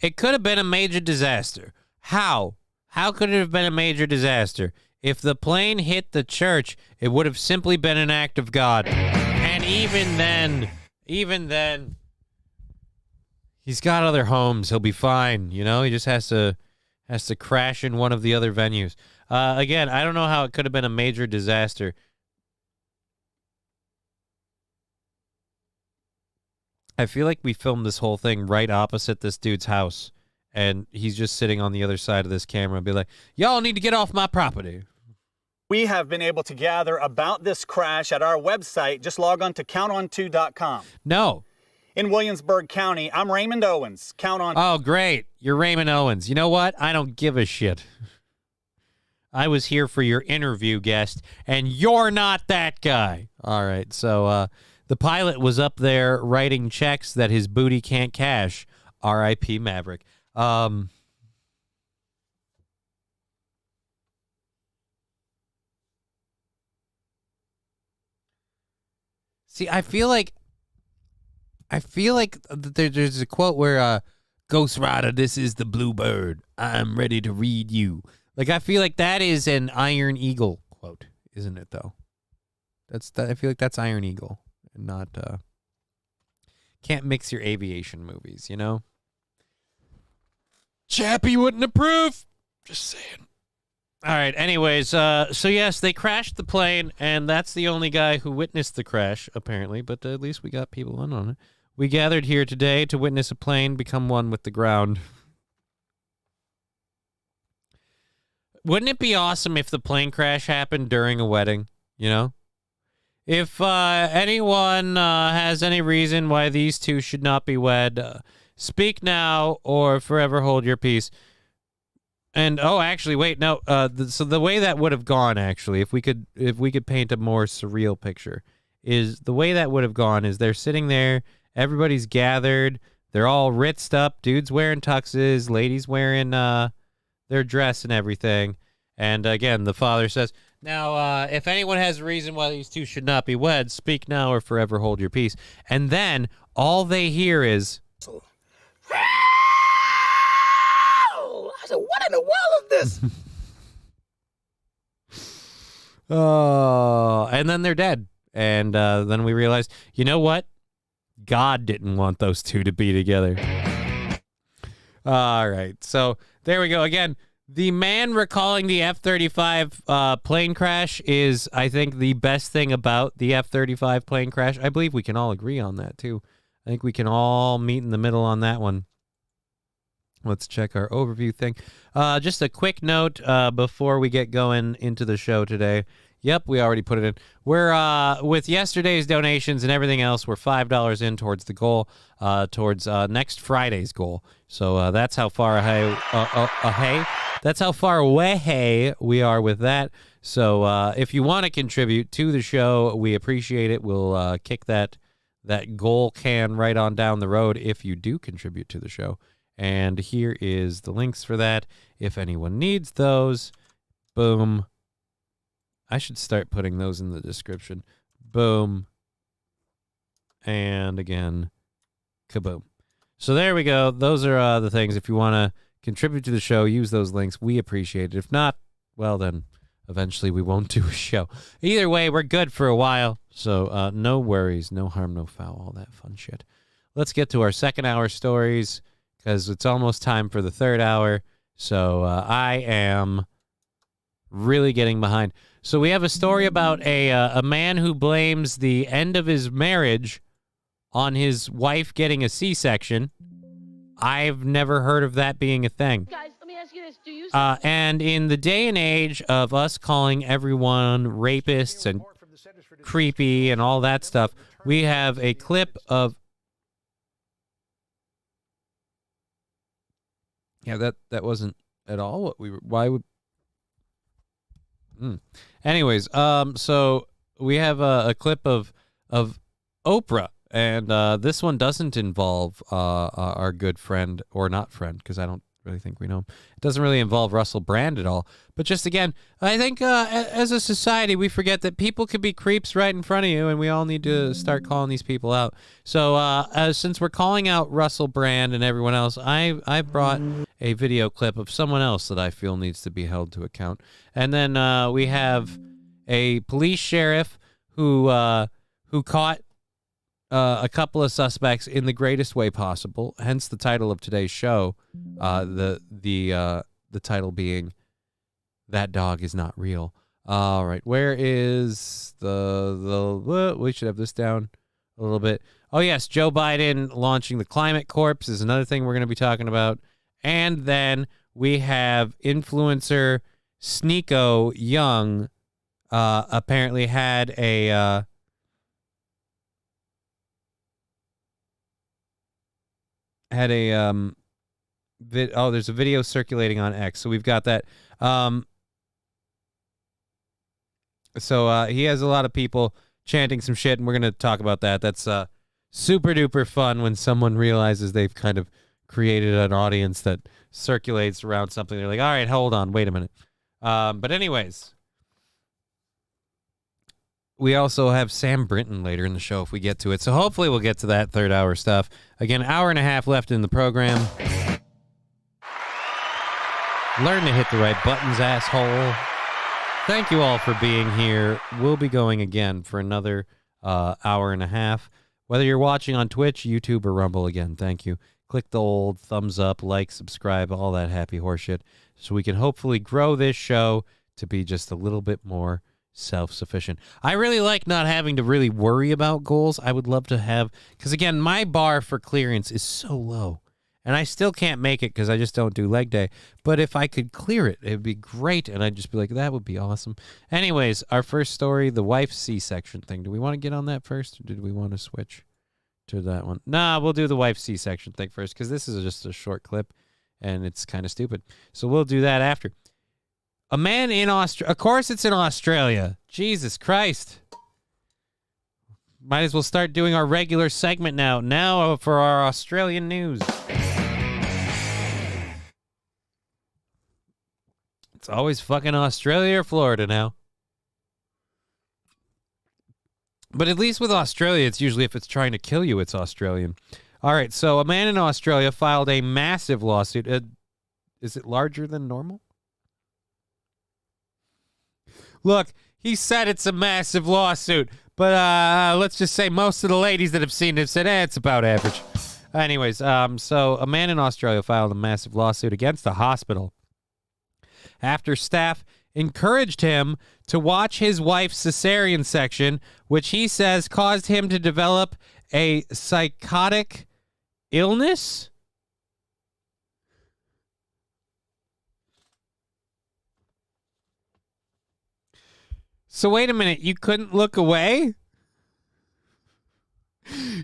It could have been a major disaster. How? How could it have been a major disaster? If the plane hit the church, it would have simply been an act of God. And even then, he's got other homes. He'll be fine. You know, he just has to crash in one of the other venues. Again, I don't know how it could have been a major disaster. I feel like we filmed this whole thing right opposite this dude's house, and he's just sitting on the other side of this camera and be like, y'all need to get off my property. We have been able to gather about this crash at our website. Just log on to counton2.com. No. In Williamsburg County, I'm Raymond Owens. Count on. Oh, great. You're Raymond Owens. You know what? I don't give a shit. I was here for your interview guest, and you're not that guy. All right, so the pilot was up there writing checks that his booty can't cash. R.I.P. Maverick. See, I feel like there's a quote where Ghost Rider, this is the blue bird. I'm ready to read you. Like, I feel like that is an Iron Eagle quote, isn't it, though? I feel like that's Iron Eagle, and not can't mix your aviation movies, you know? Chappie wouldn't approve. Just saying. All right, anyways, so yes, they crashed the plane, and that's the only guy who witnessed the crash, apparently, but at least we got people in on it. We gathered here today to witness a plane become one with the ground. Wouldn't it be awesome if the plane crash happened during a wedding, you know? If anyone has any reason why these two should not be wed, speak now or forever hold your peace. And actually, wait, no. So the way that would have gone, actually, if we could paint a more surreal picture, is the way that would have gone is they're sitting there, everybody's gathered, they're all ritzed up, dudes wearing tuxes, ladies wearing their dress and everything, and again, the father says, "Now, if anyone has a reason why these two should not be wed, speak now or forever hold your peace." And then all they hear is. I said, what in the world is this? Oh, and then they're dead. And then we realized, you know what? God didn't want those two to be together. All right. So there we go. Again, the man recalling the F-35 plane crash is, I think, the best thing about the F-35 plane crash. I believe we can all agree on that, too. I think we can all meet in the middle on that one. Let's check our overview thing. Just a quick note before we get going into the show today. Yep, we already put it in. We're, with yesterday's donations and everything else, we're $5 in towards the goal, towards next Friday's goal. So that's how far that's how far away we are with that. So if you want to contribute to the show, we appreciate it. We'll kick that goal can right on down the road if you do contribute to the show. And here is the links for that. If anyone needs those, boom. I should start putting those in the description. Boom. And again, kaboom. So there we go. Those are the things. If you want to contribute to the show, use those links. We appreciate it. If not, well, then eventually we won't do a show. Either way, we're good for a while. So no worries, no harm, no foul, all that fun shit. Let's get to our second hour stories, because it's almost time for the third hour. So I am really getting behind. So we have a story about a man who blames the end of his marriage on his wife getting a C-section. I've never heard of that being a thing. Guys, let me ask you this. Do you and in the day and age of us calling everyone rapists and creepy and all that stuff, we have a clip of... Yeah, that wasn't at all what we were... Why would... Anyways, so we have a clip of Oprah And this one doesn't involve our good friend, or not friend, because I don't really think we know him. It doesn't really involve Russell Brand at all. But just again, I think as a society, we forget that people could be creeps right in front of you, and we all need to start calling these people out. So since we're calling out Russell Brand and everyone else, I brought a video clip of someone else that I feel needs to be held to account. And then we have a police sheriff who caught a couple of suspects in the greatest way possible. Hence the title of today's show. The title being "That Dog Is Not Real." All right, where is the? We should have this down a little bit. Oh yes, Joe Biden launching the Climate Corps is another thing we're going to be talking about, and then we have influencer Sneeko Young apparently had a. There's a video circulating on X, so we've got that. So he has a lot of people chanting some shit, and we're going to talk about that. That's super duper fun when someone realizes they've kind of created an audience that circulates around something. They're like, all right, hold on, wait a minute. But anyways, we also have Sam Brinton later in the show if we get to it. So hopefully we'll get to that third hour stuff. Again, hour and a half left in the program. Learn to hit the right buttons, asshole. Thank you all for being here. We'll be going again for another hour and a half. Whether you're watching on Twitch, YouTube, or Rumble, again, thank you. Click the old thumbs up, like, subscribe, all that happy horseshit, so we can hopefully grow this show to be just a little bit more self-sufficient. I really like not having to really worry about goals. I would love to have, because again, my bar for clearance is so low, and I still can't make it because I just don't do leg day. But if I could clear it, it'd be great, and I'd just be like, that would be awesome. Anyways, our first story, the wife's C-section thing. Do we want to get on that first, or did we want to switch to that one? Nah, we'll do the wife's C-section thing first, because this is just a short clip, and it's kind of stupid. So we'll do that after. A man in Australia. Of course it's in Australia. Jesus Christ. Might as well start doing our regular segment now. Now for our Australian news. It's always fucking Australia or Florida now. But at least with Australia, it's usually if it's trying to kill you, it's Australian. All right, so a man in Australia filed a massive lawsuit. Is it larger than normal? Look, he said it's a massive lawsuit, but let's just say most of the ladies that have seen it have said, it's about average. Anyways, so a man in Australia filed a massive lawsuit against the hospital after staff encouraged him to watch his wife's cesarean section, which he says caused him to develop a psychotic illness. So wait a minute, you couldn't look away?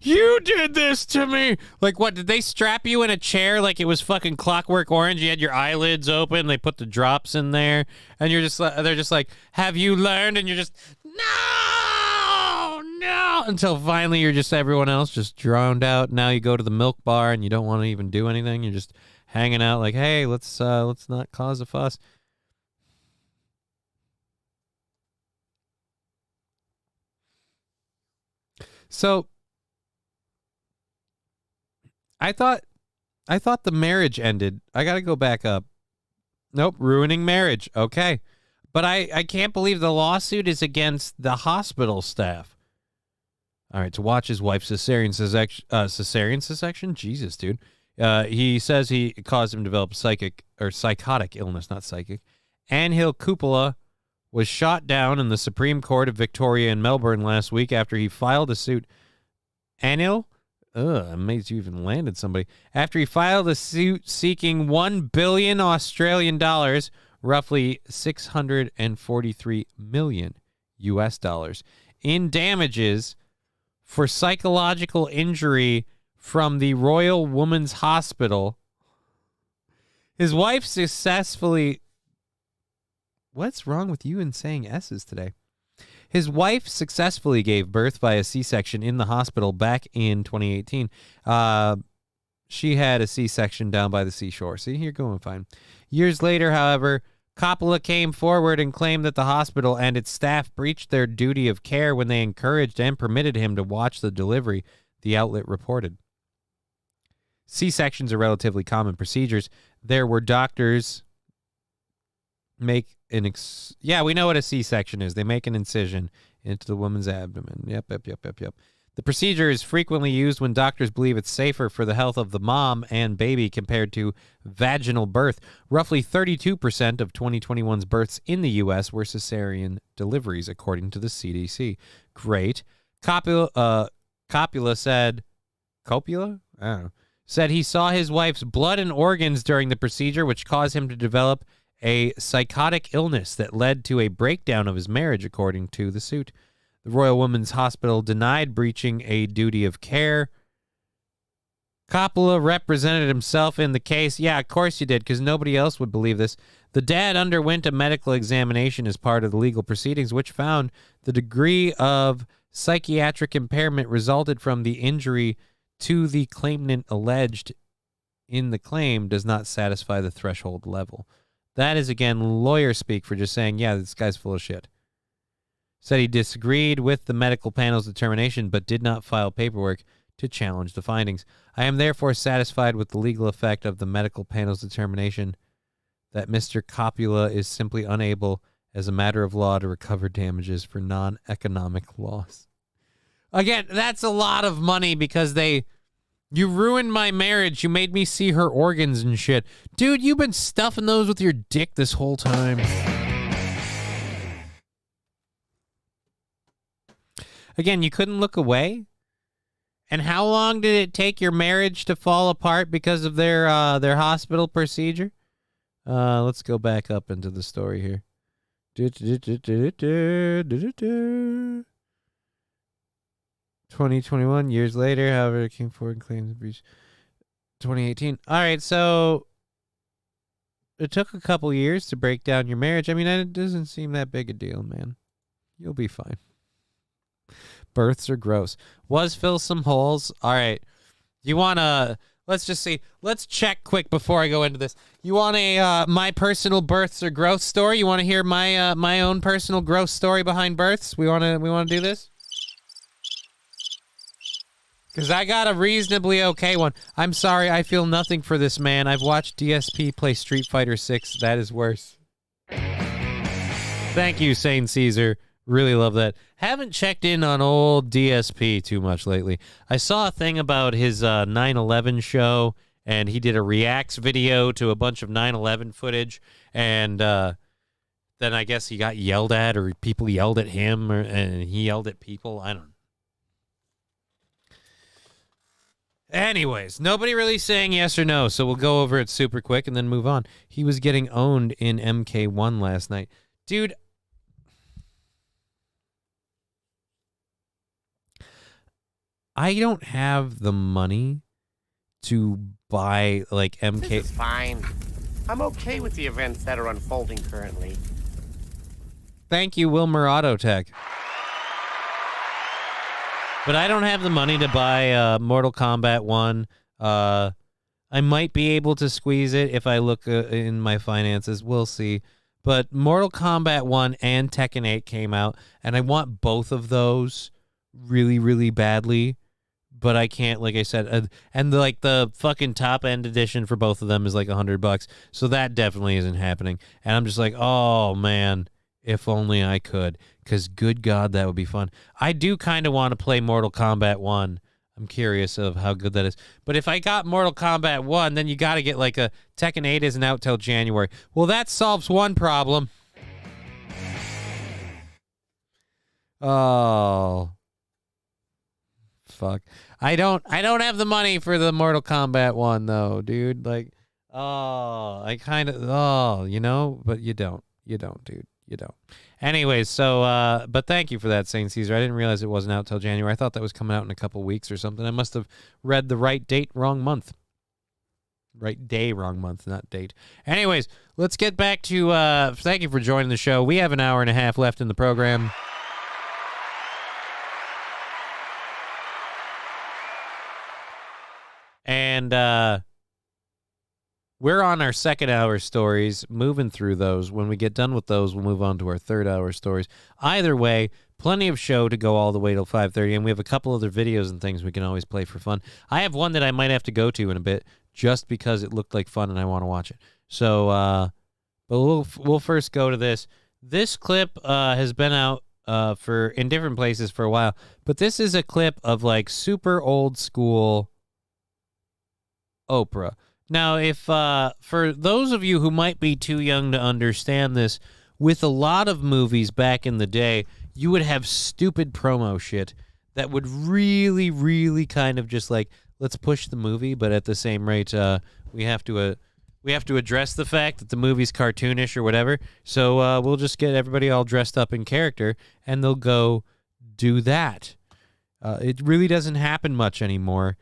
You did this to me! Like what, did they strap you in a chair like it was fucking Clockwork Orange? You had your eyelids open, they put the drops in there, and they're just like, have you learned? And you're just, no! Until finally you're just everyone else, just drowned out. Now you go to the milk bar and you don't want to even do anything. You're just hanging out like, hey, let's not cause a fuss. So I thought the marriage ended. I got to go back up. Nope, ruining marriage. Okay. But I can't believe the lawsuit is against the hospital staff. All right, to watch his wife's cesarean section? Jesus, dude. He says he caused him to develop psychotic illness, not psychic. Anhil Kupala was shot down in the Supreme Court of Victoria in Melbourne last week after he filed a suit. Anil? Amazed you even landed somebody. After he filed a suit seeking $1 billion Australian dollars, roughly $643 million US dollars, in damages for psychological injury from the Royal Women's Hospital. His wife successfully... What's wrong with you and saying S's today? His wife successfully gave birth via C-section in the hospital back in 2018. She had a C-section down by the seashore. See, you're going fine. Years later, however, Coppola came forward and claimed that the hospital and its staff breached their duty of care when they encouraged and permitted him to watch the delivery, the outlet reported. C-sections are relatively common procedures. There were doctors make an yeah, we know what a C-section is. They make an incision into the woman's abdomen. Yep. The procedure is frequently used when doctors believe it's safer for the health of the mom and baby compared to vaginal birth. Roughly 32% of 2021's births in the U.S. were cesarean deliveries, according to the CDC. Great. Coppola said, Coppola? I don't know. Said he saw his wife's blood and organs during the procedure, which caused him to develop a psychotic illness that led to a breakdown of his marriage, according to the suit. The Royal Women's Hospital denied breaching a duty of care. Coppola represented himself in the case. Yeah, of course you did, because nobody else would believe this. The dad underwent a medical examination as part of the legal proceedings, which found the degree of psychiatric impairment resulted from the injury to the claimant alleged in the claim does not satisfy the threshold level. That is, again, lawyer speak for just saying, yeah, this guy's full of shit. Said he disagreed with the medical panel's determination, but did not file paperwork to challenge the findings. I am therefore satisfied with the legal effect of the medical panel's determination that Mr. Coppola is simply unable, as a matter of law, to recover damages for non-economic loss. Again, that's a lot of money because you ruined my marriage. You made me see her organs and shit. Dude, you've been stuffing those with your dick this whole time. Again, you couldn't look away? And how long did it take your marriage to fall apart because of their hospital procedure? Let's go back up into the story here. 2021, years later, however, it came forward and claimed the breach. 2018. All right, so it took a couple years to break down your marriage. I mean, it doesn't seem that big a deal, man. You'll be fine. Births are gross. Was fill some holes. All right. You want to, let's just see. Let's check quick before I go into this. You want a my personal births or growth story? You want to hear my own personal growth story behind births? We want to do this? Because I got a reasonably okay one. I'm sorry, I feel nothing for this man. I've watched DSP play Street Fighter 6. That is worse. Thank you, Saint Caesar. Really love that. Haven't checked in on old DSP too much lately. I saw a thing about his 9/11 show, and he did a reacts video to a bunch of 9/11 footage, and then I guess he got yelled at, or people yelled at him, and he yelled at people. I don't know. Anyways, nobody really saying yes or no, so we'll go over it super quick and then move on. He was getting owned in MK1 last night. Dude, I don't have the money to buy, like, MK... This is fine. I'm okay with the events that are unfolding currently. Thank you, Wilmer Autotech. But I don't have the money to buy Mortal Kombat 1. I might be able to squeeze it if I look in my finances. We'll see. But Mortal Kombat 1 and Tekken 8 came out, and I want both of those really, really badly. But I can't, like I said, and the fucking top end edition for both of them is like $100, so that definitely isn't happening. And I'm just like, oh man, if only I could, because good God, that would be fun. I do kind of want to play Mortal Kombat 1. I'm curious of how good that is. But if I got Mortal Kombat 1, then you got to get like a Tekken 8 isn't out till January. Well, that solves one problem. Oh. Fuck. I don't have the money for the Mortal Kombat 1 though, dude. Like, you know, but you don't, dude. You don't. Anyways, so but thank you for that, Saint Caesar. I didn't realize it wasn't out till January. I thought that was coming out in a couple weeks or something. I must have read the right date, wrong month. Right day, wrong month, not date. Anyways, let's get back to thank you for joining the show. We have an hour and a half left in the program. And we're on our second hour stories, moving through those. When we get done with those, we'll move on to our third hour stories. Either way, plenty of show to go all the way till 5:30, and we have a couple other videos and things we can always play for fun. I have one that I might have to go to in a bit just because it looked like fun and I want to watch it. So, but we'll first go to this. This clip has been out in different places for a while, but this is a clip of like super old school Oprah. Now, if for those of you who might be too young to understand this, with a lot of movies back in the day, you would have stupid promo shit that would really, really kind of just like, let's push the movie, but at the same rate, we have to address the fact that the movie's cartoonish or whatever. So we'll just get everybody all dressed up in character, and they'll go do that. It really doesn't happen much anymore.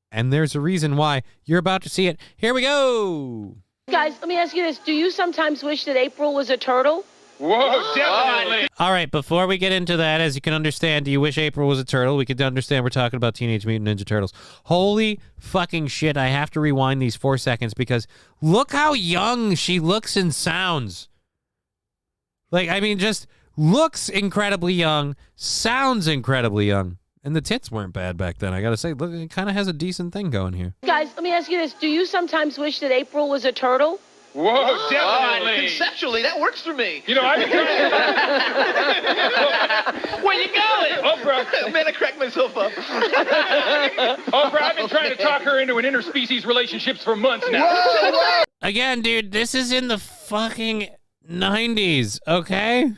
And there's a reason why. You're about to see it. Here we go. Guys, let me ask you this. Do you sometimes wish that April was a turtle? Whoa, definitely. All right, before we get into that, as you can understand, do you wish April was a turtle? We could understand we're talking about Teenage Mutant Ninja Turtles. Holy fucking shit, I have to rewind these 4 seconds because look how young she looks and sounds. Like, I mean, just looks incredibly young, sounds incredibly young. And the tits weren't bad back then, I gotta say. Look, it kind of has a decent thing going here. Guys, let me ask you this. Do you sometimes wish that April was a turtle? Whoa, definitely. Conceptually, that works for me. You know, I've been trying Where you going? Oprah. Man, I cracked myself up. Oprah, I've been trying to talk her into an interspecies relationships for months now. Whoa. Again, dude, this is in the fucking 90s, okay?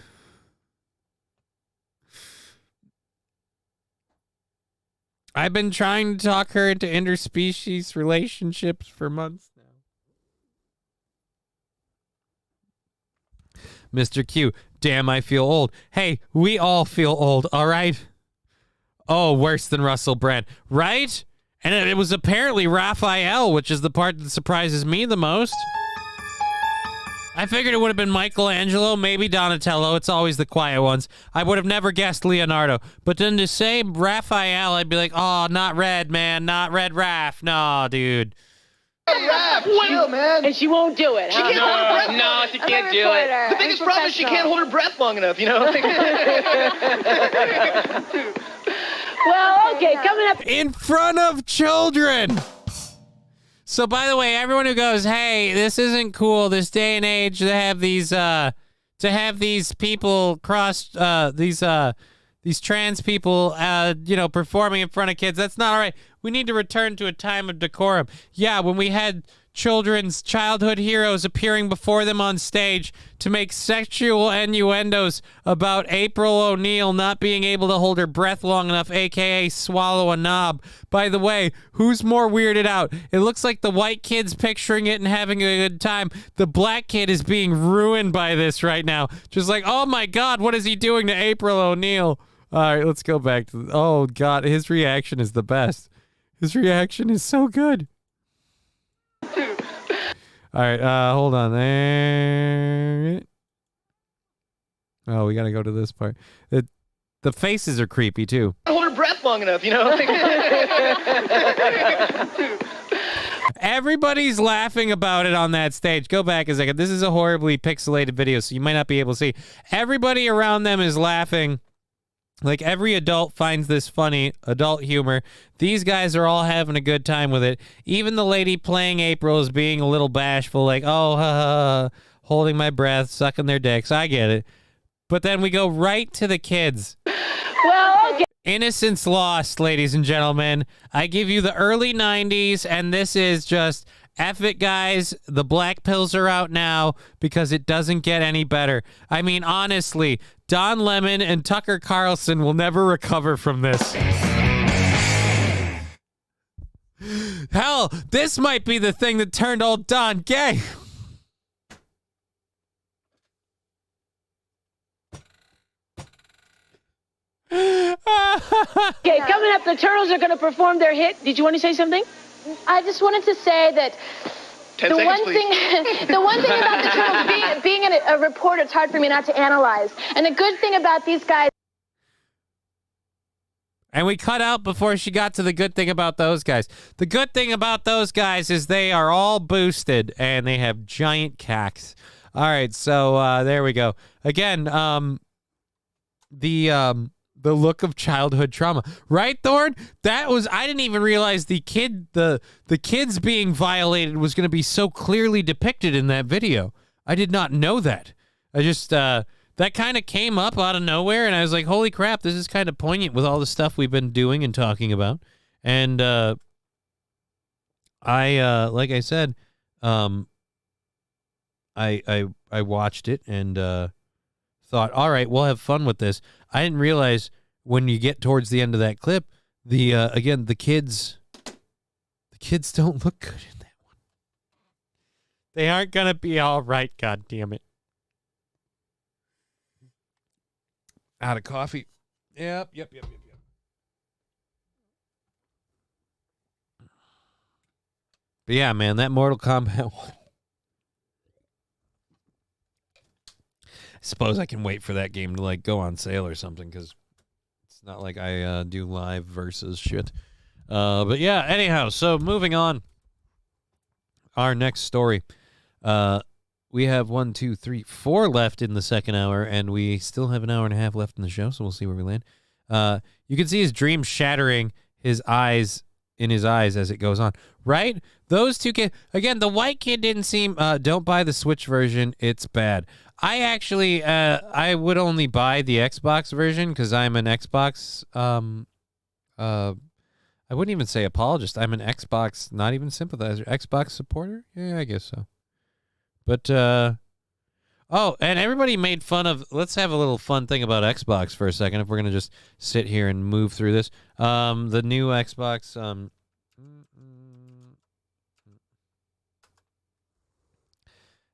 I've been trying to talk her into interspecies relationships for months now. Mr. Q, damn, I feel old. Hey, we all feel old, all right? Oh, worse than Russell Brand, right? And it was apparently Raphael, which is the part that surprises me the most. I figured it would have been Michelangelo, maybe Donatello. It's always the quiet ones. I would have never guessed Leonardo. But then to say Raphael, I'd be like, oh, not red, man. Not red Raph. No, dude. Raph, chill, man. And she won't do it, She huh? can't hold her breath. No, she can't do it. The biggest problem is she can't hold her breath long enough, you know? Well, okay, coming up. In front of children. So, by the way, everyone who goes, hey, this isn't cool, this day and age, to have these people these trans people, performing in front of kids, that's not all right. We need to return to a time of decorum. Yeah, when we had childhood heroes appearing before them on stage to make sexual innuendos about April O'Neil not being able to hold her breath long enough, a.k.a. swallow a knob. By the way, who's more weirded out? It looks like the white kid's picturing it and having a good time. The black kid is being ruined by this right now. Just like, oh my God, what is he doing to April O'Neil? All right, let's go back to... Oh, God, his reaction is the best. His reaction is so good. All right, hold on there. Oh, we got to go to this part. The faces are creepy, too. Hold her breath long enough, you know? Everybody's laughing about it on that stage. Go back a second. This is a horribly pixelated video, so you might not be able to see. Everybody around them is laughing. Like, every adult finds this funny, adult humor. These guys are all having a good time with it. Even the lady playing April is being a little bashful, like, oh, holding my breath, sucking their dicks. I get it. But then we go right to the kids. Well, okay. Innocence lost, ladies and gentlemen. I give you the early 90s, and this is just... F it, guys. The black pills are out now because it doesn't get any better. I mean, honestly, Don Lemon and Tucker Carlson will never recover from this. Hell, this might be the thing that turned old Don gay. Okay, coming up, the Turtles are going to perform their hit. Did you want to say something? I just wanted to say that the one thing about the Turtles, being a reporter, it's hard for me not to analyze. And the good thing about these guys... And we cut out before she got to the good thing about those guys. The good thing about those guys is they are all boosted, and they have giant cacks. All right, so there we go. Again, the look of childhood trauma, right, Thorne? I didn't even realize the kids being violated was going to be so clearly depicted in that video. I did not know that. I just that kind of came up out of nowhere, and I was like, holy crap, this is kind of poignant with all the stuff we've been doing and talking about. And I like I said, I watched it and thought, all right, we'll have fun with this. I didn't realize when you get towards the end of that clip, the kids don't look good in that one. They aren't gonna be all right. God damn it! Out of coffee. Yep. But yeah, man, that Mortal Kombat one. I suppose I can wait for that game to like go on sale or something, because it's not like I do live versus shit. But yeah, anyhow, so moving on. Our next story. We have 1, 2, 3, 4 left in the second hour, and we still have an hour and a half left in the show, so we'll see where we land. You can see his dream shattering in his eyes as it goes on. Right? Those two kids. Again, the white kid didn't seem... don't buy the Switch version. It's bad. I actually... I would only buy the Xbox version because I'm an Xbox... I wouldn't even say apologist. I'm an Xbox, not even sympathizer. Xbox supporter? Yeah, I guess so. But, oh, and everybody made fun of, let's have a little fun thing about Xbox for a second, if we're going to just sit here and move through this. The new Xbox,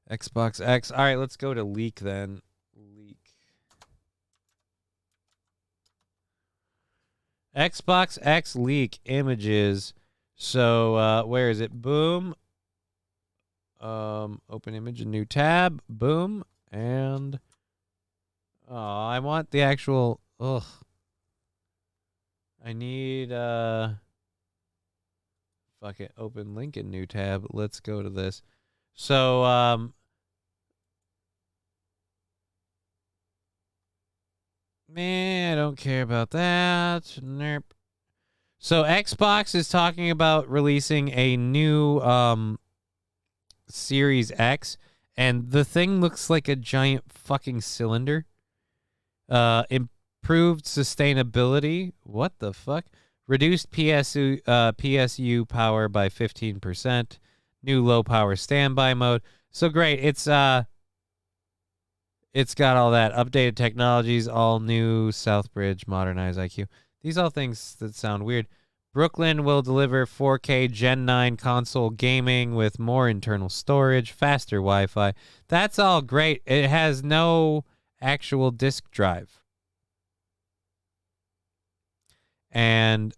Xbox X. All right, let's go to leak then. Xbox X leak images. So, where is it? Boom. Open image, a new tab, boom, and I want the actual, I need, fuck it, open link in new tab, let's go to this. So, man, I don't care about that, nope. So Xbox is talking about releasing a new, Series X, and the thing looks like a giant fucking cylinder. Improved sustainability. What the fuck? Reduced PSU power by 15%. New low power standby mode. So great. It's got all that. Updated technologies, all new Southbridge, modernized IQ. These all things that sound weird. Brooklyn will deliver 4K Gen 9 console gaming with more internal storage, faster Wi-Fi. That's all great. It has no actual disk drive. And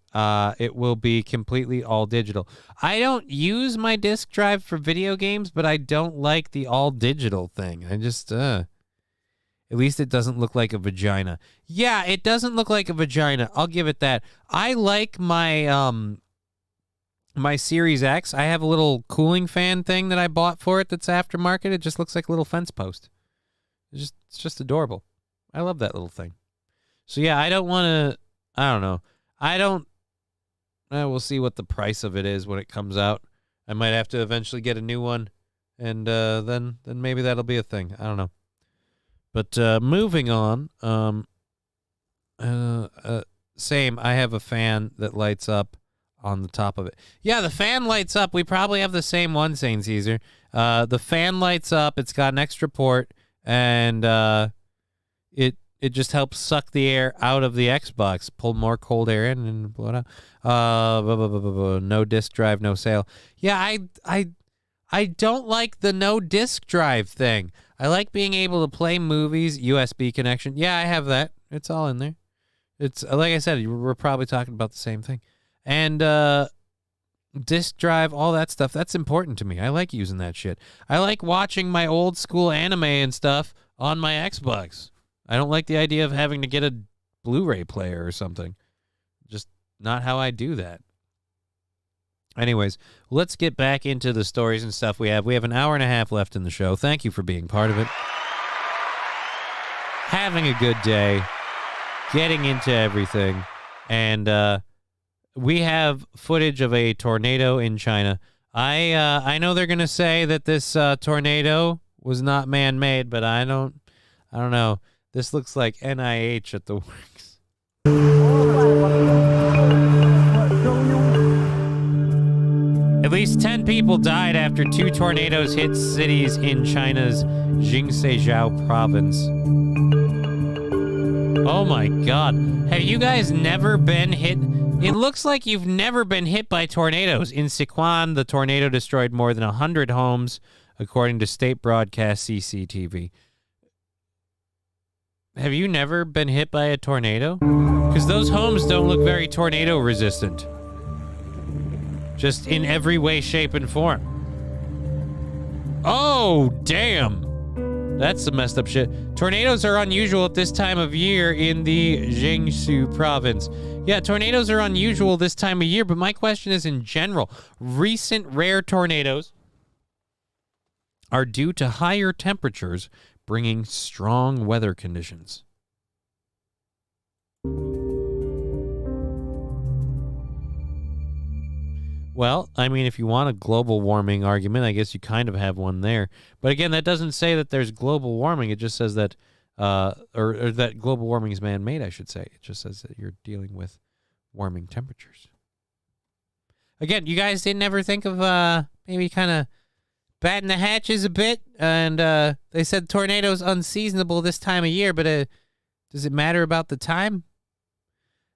it will be completely all digital. I don't use my disk drive for video games, but I don't like the all digital thing. I just, at least it doesn't look like a vagina. Yeah, it doesn't look like a vagina. I'll give it that. I like my my Series X. I have a little cooling fan thing that I bought for it that's aftermarket. It just looks like a little fence post. It's just adorable. I love that little thing. So yeah, I don't want to, I don't know. We'll see what the price of it is when it comes out. I might have to eventually get a new one, and then maybe that'll be a thing. I don't know. But moving on, same, I have a fan that lights up on the top of it. Yeah, the fan lights up. We probably have the same one, St. Caesar. The fan lights up. It's got an extra port, and it just helps suck the air out of the Xbox, pull more cold air in and blow it out. No disk drive, no sale. Yeah, I don't like the no disk drive thing. I like being able to play movies, USB connection. Yeah, I have that. It's all in there. It's like I said, we're probably talking about the same thing. And disk drive, all that stuff, that's important to me. I like using that shit. I like watching my old school anime and stuff on my Xbox. I don't like the idea of having to get a Blu-ray player or something. Just not how I do that. Anyways, let's get back into the stories and stuff we have. We have an hour and a half left in the show. Thank you for being part of it. Having a good day, getting into everything, and we have footage of a tornado in China. I know they're gonna say that this tornado was not man-made, but I don't know. This looks like NIH at the works. At least 10 people died after 2 tornadoes hit cities in China's Jiangxi province. Oh my God. Have you guys never been hit? It looks like you've never been hit by tornadoes. In Sichuan, the tornado destroyed more than 100 homes, according to state broadcast CCTV. Have you never been hit by a tornado? Because those homes don't look very tornado resistant. Just in every way, shape, and form. Oh, damn. That's some messed up shit. Tornadoes are unusual at this time of year in the Jiangsu province. Yeah, tornadoes are unusual this time of year, but my question is in general. Recent rare tornadoes are due to higher temperatures bringing strong weather conditions. Well, I mean, if you want a global warming argument, I guess you kind of have one there. But again, that doesn't say that there's global warming. It just says that, or that global warming is man-made, I should say. It just says that you're dealing with warming temperatures. Again, you guys didn't ever think of maybe kind of batting the hatches a bit? And they said tornadoes unseasonable this time of year, but does it matter about the time?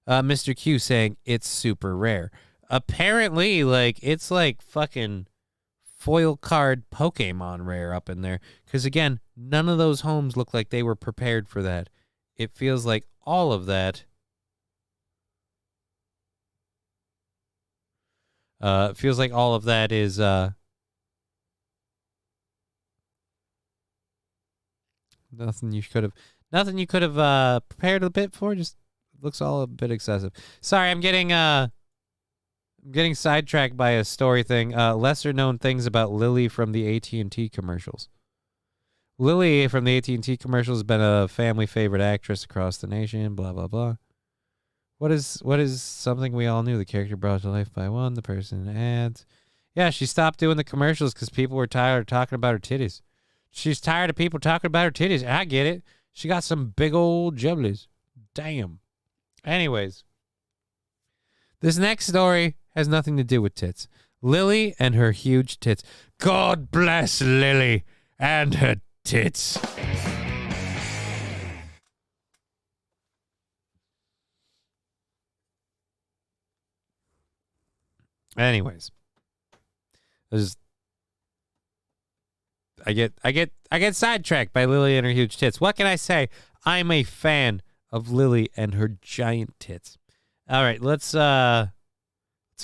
Mr. Q saying it's super rare. Apparently, like, it's like fucking foil card Pokemon rare up in there. Because, again, none of those homes look like they were prepared for that. It feels like all of that. Feels like all of that is nothing you could have prepared a bit for. Just looks all a bit excessive. Sorry, I'm getting sidetracked by a story thing. Lesser known things about Lily from the AT&T commercials. Lily from the AT&T commercials has been a family favorite actress across the nation. Blah blah blah. What is something we all knew? The character brought to life by one, the person in ads. Yeah, she stopped doing the commercials because people were tired of talking about her titties. She's tired of people talking about her titties. I get it. She got some big old jubblies. Damn. Anyways, this next story has nothing to do with tits. Lily and her huge tits. God bless Lily and her tits. Anyways, I get sidetracked by Lily and her huge tits. What can I say? I'm a fan of Lily and her giant tits. All right, let's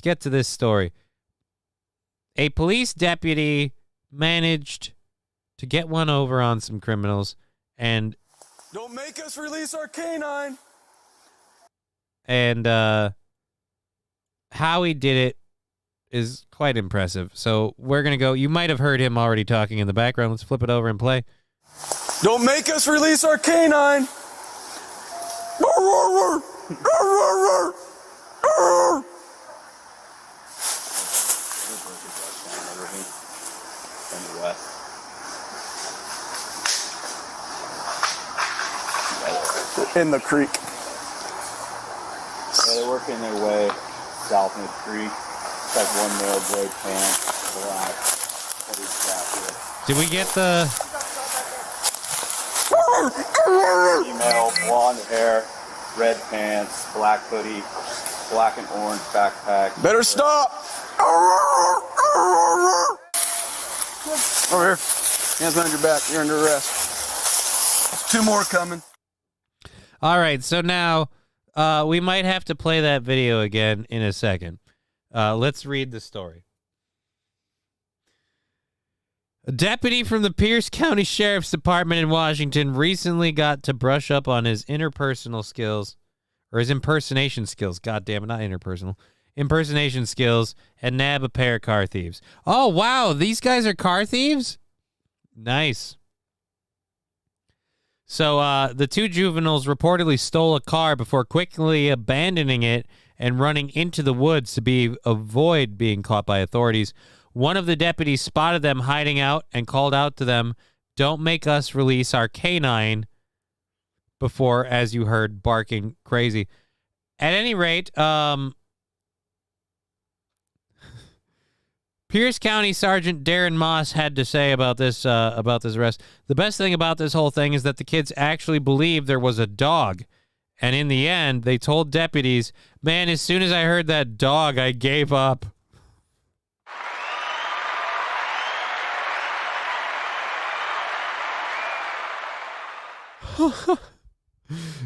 get to this story. A police deputy managed to get one over on some criminals, and don't make us release our canine. And how he did it is quite impressive. So we're gonna go. You might have heard him already talking in the background. Let's flip it over and play. Don't make us release our canine. In the creek. Yeah, they're working their way south in the creek. It's like one male, gray pants, black, hoodie jacket. Did we get the Female, blonde hair, red pants, black hoodie, black and orange backpack. Better stop! Over here. Hands behind your back. You're under arrest. 2 more coming. All right, so now we might have to play that video again in a second. Let's read the story. A deputy from the Pierce County Sheriff's Department in Washington recently got to brush up on his interpersonal skills, or his impersonation skills, god damn it, not interpersonal, impersonation skills, and nab a pair of car thieves. Oh, wow, these guys are car thieves? Nice. So the two juveniles reportedly stole a car before quickly abandoning it and running into the woods to avoid being caught by authorities. One of the deputies spotted them hiding out and called out to them, "Don't make us release our canine," before, as you heard, barking crazy. At any rate, Pierce County Sergeant Darren Moss had to say about this arrest. The best thing about this whole thing is that the kids actually believed there was a dog. And in the end, they told deputies, "Man, as soon as I heard that dog, I gave up."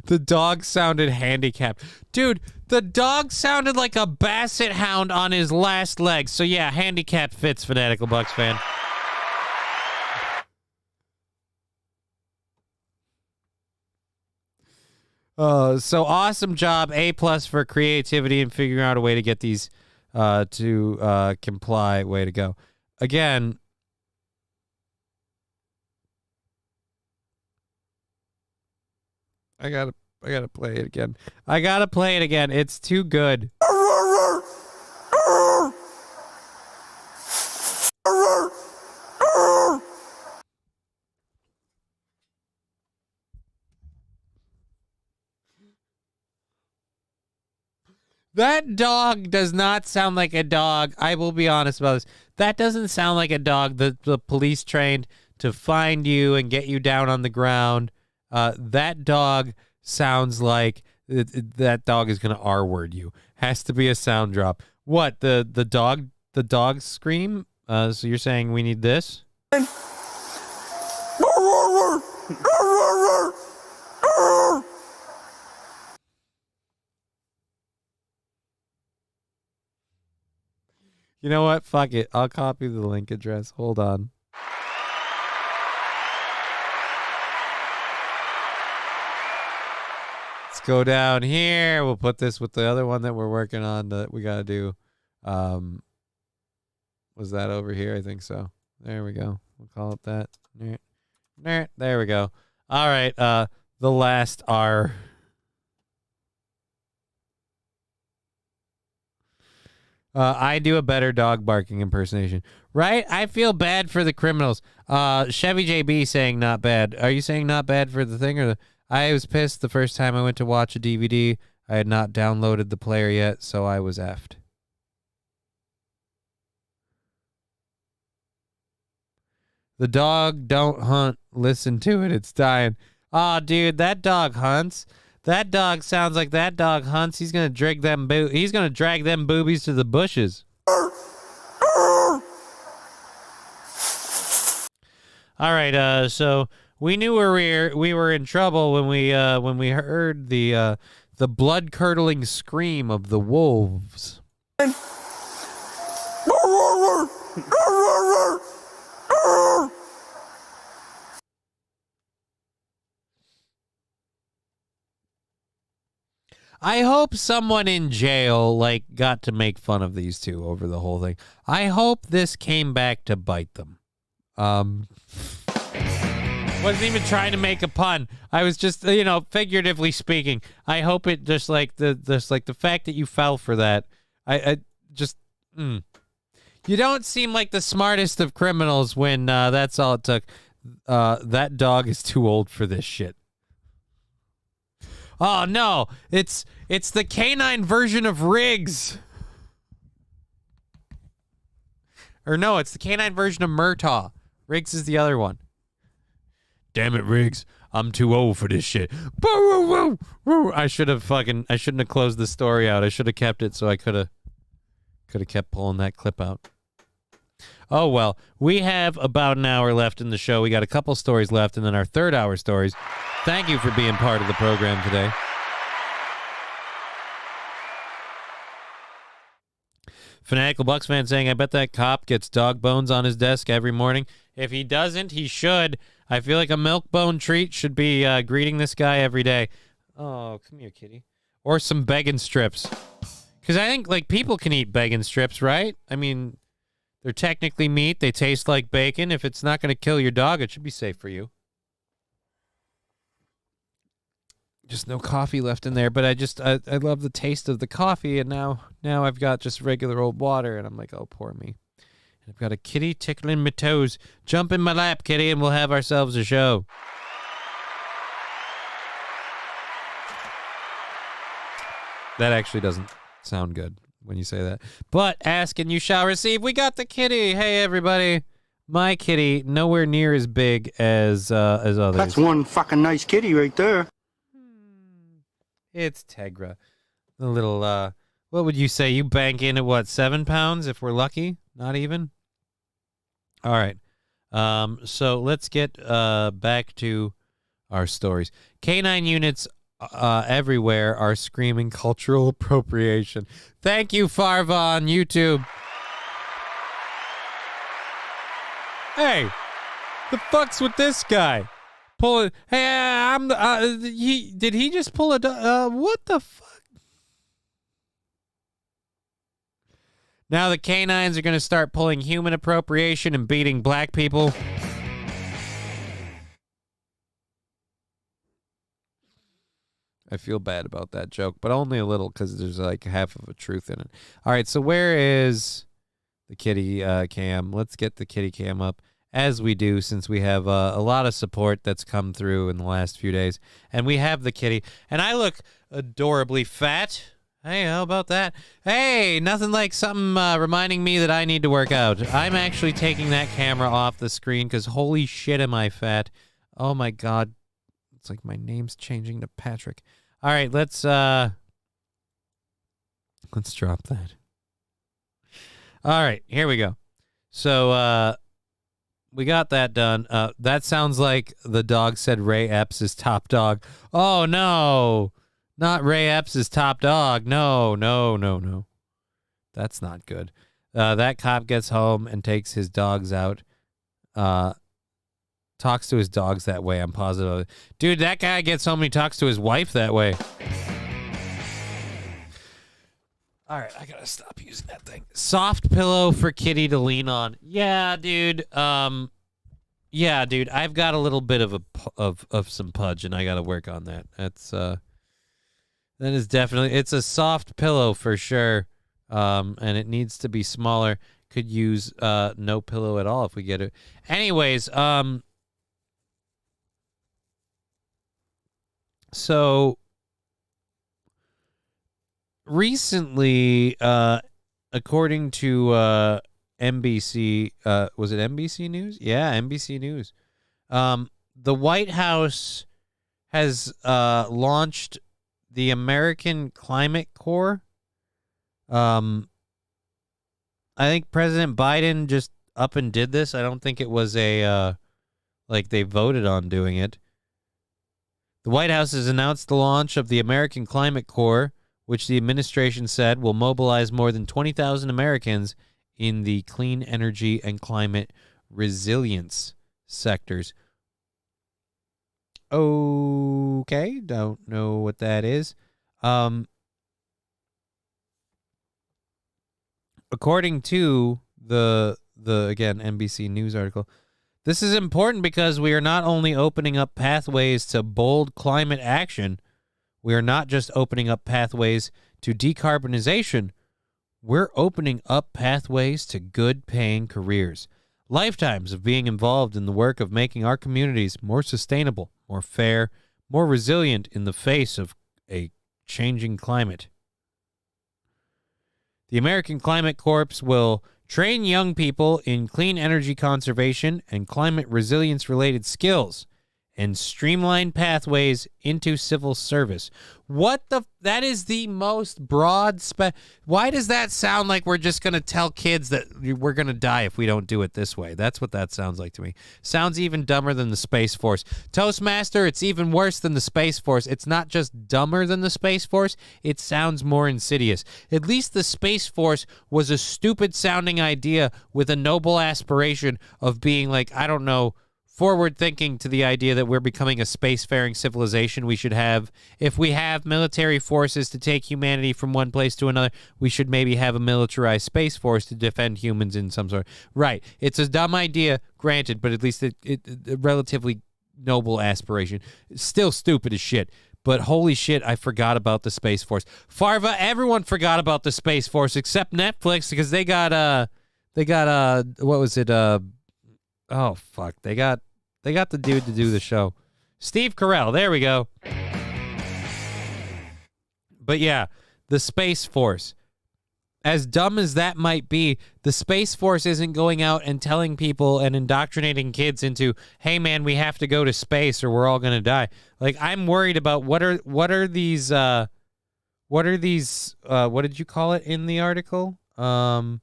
The dog sounded handicapped. Dude, the dog sounded like a basset hound on his last leg. So yeah, handicap fits, Fanatical Bucks fan. So awesome job. A+ for creativity and figuring out a way to get these to comply. Way to go. Again, I gotta play it again. I gotta play it again. It's too good. That dog does not sound like a dog. I will be honest about this. That doesn't sound like a dog that the police trained to find you and get you down on the ground. That dog sounds like that dog is going to R-word you. Has to be a sound drop. What? The dog scream? So you're saying we need this? You know what? Fuck it. I'll copy the link address. Hold on. Let's go down here. We'll put this with the other one that we're working on that we got to do. Was that over here? I think so. There we go. We'll call it that. There we go. All right. The last R. I do a better dog barking impersonation. Right? I feel bad for the criminals. Chevy JB saying not bad. Are you saying not bad for the thing or the... I was pissed the first time I went to watch a DVD. I had not downloaded the player yet, so I was effed. The dog don't hunt. Listen to it. It's dying. Oh, dude, that dog hunts. That dog sounds like that dog hunts. He's gonna drag them boobies to the bushes. All right. So we knew we were in trouble when we heard the blood curdling scream of the wolves. I hope someone in jail got to make fun of these two over the whole thing. I hope this came back to bite them. Wasn't even trying to make a pun. I was just, figuratively speaking. I hope it just the fact that you fell for that. You don't seem like the smartest of criminals when that's all it took. That dog is too old for this shit. Oh no, it's the canine version of Riggs. Or no, it's the canine version of Murtaugh. Riggs is the other one. Damn it, Riggs. I'm too old for this shit. I shouldn't have closed the story out. I should have kept it so I could have kept pulling that clip out. Oh, well, we have about an hour left in the show. We got a couple stories left, and then our third hour stories. Thank you for being part of the program today. Fanatical Bucks fan saying, I bet that cop gets dog bones on his desk every morning. If he doesn't, he should. I feel like a milk bone treat should be greeting this guy every day. Oh, come here, kitty. Or some bacon strips. Because I think, like, people can eat bacon strips, right? I mean, they're technically meat. They taste like bacon. If it's not going to kill your dog, it should be safe for you. Just no coffee left in there. But I love the taste of the coffee. And now I've got just regular old water. And I'm like, oh, poor me. And I've got a kitty tickling my toes. Jump in my lap, kitty, and we'll have ourselves a show. That actually doesn't sound good when you say that. But ask and you shall receive. We got the kitty. Hey, everybody. My kitty, nowhere near as big as others. That's one fucking nice kitty right there. It's Tegra. The little, what would you say? You bank in at what, 7 pounds if we're lucky? Not even? All right. So let's get back to our stories. Canine units everywhere are screaming cultural appropriation. Thank you, Farva on YouTube. Hey, the fuck's with this guy? Pulling. Hey, did he just pull a? What the fuck? Now the canines are going to start pulling human appropriation and beating black people. I feel bad about that joke, but only a little because there's like half of a truth in it. All right, so where is the kitty cam? Let's get the kitty cam up, as we do, since we have a lot of support that's come through in the last few days. And we have the kitty, and I look adorably fat. Hey, how about that? Hey, nothing like something reminding me that I need to work out. I'm actually taking that camera off the screen because holy shit am I fat. Oh my God. It's like my name's changing to Patrick. All right, let's drop that. All right, here we go. So we got that done. That sounds like the dog said Ray Epps is top dog. Oh no, not Ray Epps is top dog. No. That's not good. That cop gets home and takes his dogs out. Talks to his dogs that way, I'm positive. Dude, that guy gets home and he talks to his wife that way. All right, I gotta stop using that thing. Soft pillow for kitty to lean on. Yeah, dude. I've got a little bit of some pudge, and I gotta work on that. That is definitely, it's a soft pillow for sure. And it needs to be smaller. Could use no pillow at all if we get it. Anyways, so recently, according to NBC, was it NBC News? Yeah, NBC News. The White House has launched the American Climate Corps. I think President Biden just up and did this. I don't think it was like they voted on doing it. The White House has announced the launch of the American Climate Corps, which the administration said will mobilize more than 20,000 Americans in the clean energy and climate resilience sectors. Okay, don't know what that is. According to the again NBC News article, this is important because we are not only opening up pathways to bold climate action, we are not just opening up pathways to decarbonization, we're opening up pathways to good-paying careers, lifetimes of being involved in the work of making our communities more sustainable, more fair, more resilient in the face of a changing climate. The American Climate Corps will train young people in clean energy conservation and climate resilience-related skills and streamline pathways into civil service. That is the most broad why does that sound like we're just going to tell kids that we're going to die if we don't do it this way? That's what that sounds like to me. Sounds even dumber than the Space Force. Toastmaster, it's even worse than the Space Force. It's not just dumber than the Space Force, it sounds more insidious. At least the Space Force was a stupid sounding idea with a noble aspiration of being like, I don't know, forward thinking to the idea that we're becoming a spacefaring civilization. We should have, if we have military forces to take humanity from one place to another, we should maybe have a militarized space force to defend humans in some sort. Right. It's a dumb idea, granted, but at least a relatively noble aspiration. It's still stupid as shit. But holy shit, I forgot about the Space Force. Farva, everyone forgot about the Space Force except Netflix because they got what was it? Oh fuck. They got the dude to do the show. Steve Carell. There we go. But yeah, the Space Force. As dumb as that might be, the Space Force isn't going out and telling people and indoctrinating kids into, hey man, we have to go to space or we're all going to die. Like, I'm worried about what are these what did you call it in the article? We'll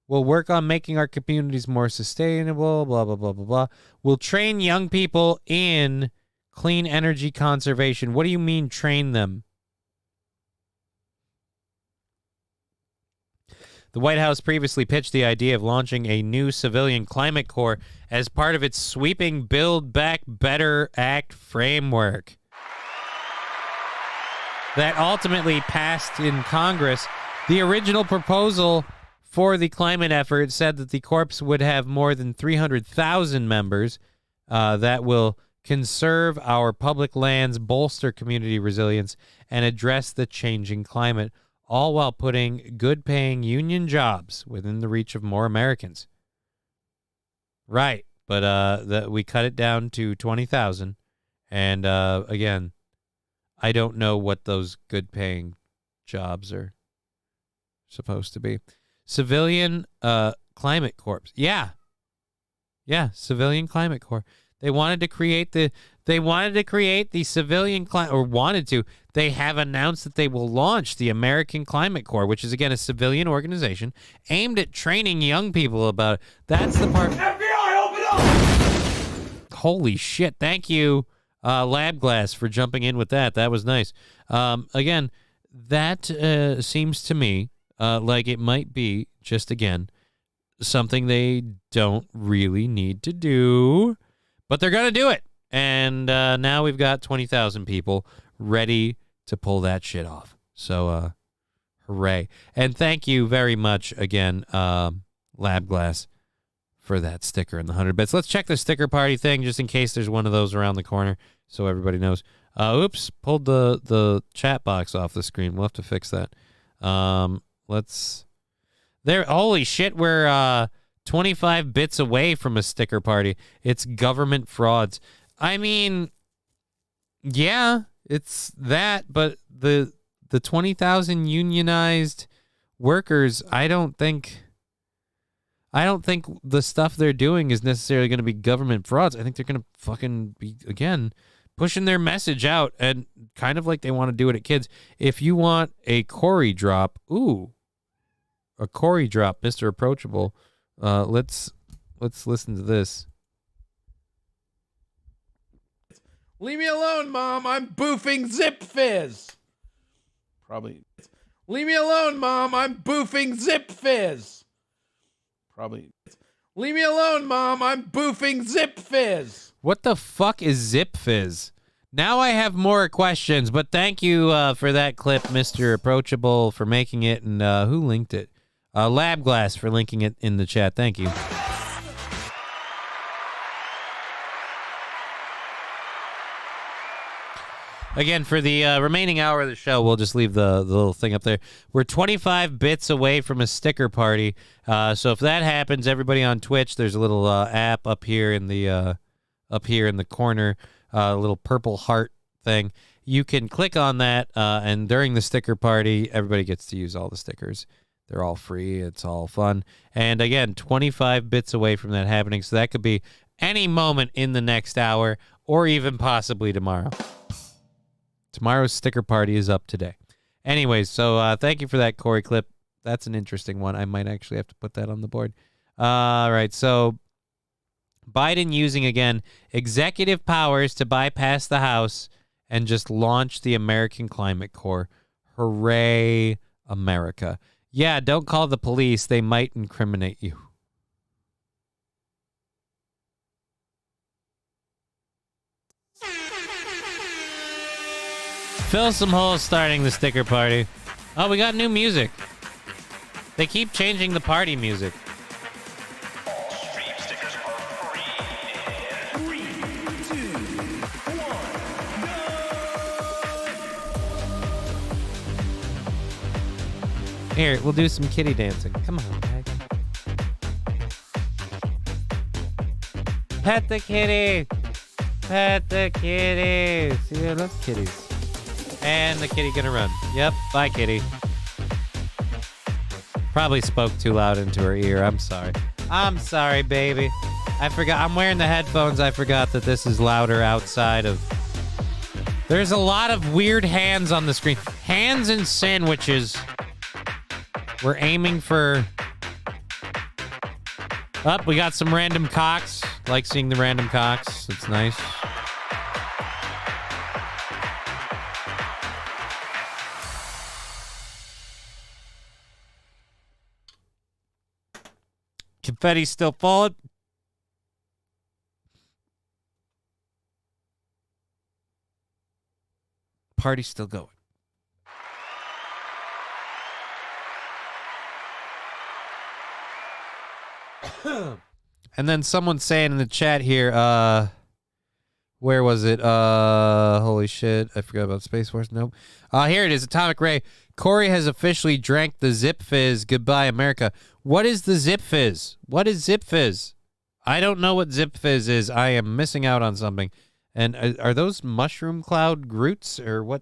work on making our communities more sustainable, blah, blah, blah, blah, blah. We'll train young people in clean energy conservation. What do you mean train them? The White House previously pitched the idea of launching a new civilian climate corps as part of its sweeping Build Back Better Act framework that ultimately passed in Congress. The original proposal for the climate effort said that the corps would have more than 300,000 members that will conserve our public lands, bolster community resilience, and address the changing climate, all while putting good-paying union jobs within the reach of more Americans. Right, but we cut it down to 20,000, and again, I don't know what those good-paying jobs are supposed to be. Civilian Climate Corps. Yeah, Civilian Climate Corps. They wanted to create the civilian climate, or wanted to. They have announced that they will launch the American Climate Corps, which is, again, a civilian organization aimed at training young people about it. That's the part. FBI, open up! Holy shit. Thank you, Lab Glass, for jumping in with that. That was nice. Again, that seems to me like it might be, just again, something they don't really need to do, but they're going to do it. And now we've got 20,000 people ready to pull that shit off. So, hooray. And thank you very much again, Lab Glass, for that sticker and the 100 bits. Let's check the sticker party thing just in case there's one of those around the corner so everybody knows. Oops, pulled the chat box off the screen. We'll have to fix that. Holy shit, we're 25 bits away from a sticker party. It's government frauds. I mean, yeah, it's that, but the 20,000 unionized workers, I don't think the stuff they're doing is necessarily going to be government frauds. I think they're going to fucking be, again, pushing their message out, and kind of like they want to do it at kids. If you want a Corey drop, a Corey drop, Mr. Approachable, let's listen to this. Leave me alone, Mom. I'm boofing Zip Fizz. Probably. Leave me alone, Mom. I'm boofing Zip Fizz. Probably. Leave me alone, Mom. I'm boofing Zip Fizz. What the fuck is Zip Fizz? Now I have more questions, but thank you for that clip, Mr. Approachable, for making it, and who linked it? Lab Glass for linking it in the chat. Thank you. Again, for the remaining hour of the show, we'll just leave the little thing up there. We're 25 bits away from a sticker party. So if that happens, everybody on Twitch, there's a little app up here in the corner, a little purple heart thing. You can click on that, and during the sticker party, everybody gets to use all the stickers. They're all free. It's all fun. And again, 25 bits away from that happening. So that could be any moment in the next hour, or even possibly tomorrow. Tomorrow's sticker party is up today. Anyways, so thank you for that Corey clip. That's an interesting one. I might actually have to put that on the board. All right, so Biden using, again, executive powers to bypass the House and just launch the American Climate Corps. Hooray, America. Yeah, don't call the police. They might incriminate you. Fill some holes starting the sticker party. Oh, we got new music. They keep changing the party music. Here, we'll do some kitty dancing. Come on, guys. Pet the kitty. Pet the kitty. See, I love kitties. And the kitty gonna run. Yep, bye, kitty. Probably spoke too loud into her ear. I'm sorry. I'm sorry, baby. I forgot. I'm wearing the headphones. I forgot that this is louder outside of... There's a lot of weird hands on the screen. Hands and sandwiches. We're aiming for... Up, we got some random cocks. Like seeing the random cocks. It's nice. Confetti's still falling. Party's still going. And then someone saying in the chat here, where was it? Holy shit. I forgot about Space Force. Nope. Here it is. Atomic Ray. Corey has officially drank the Zip Fizz. Goodbye, America. What is the Zip Fizz? What is Zip Fizz? I don't know what Zip Fizz is. I am missing out on something. And are those mushroom cloud Groots or what?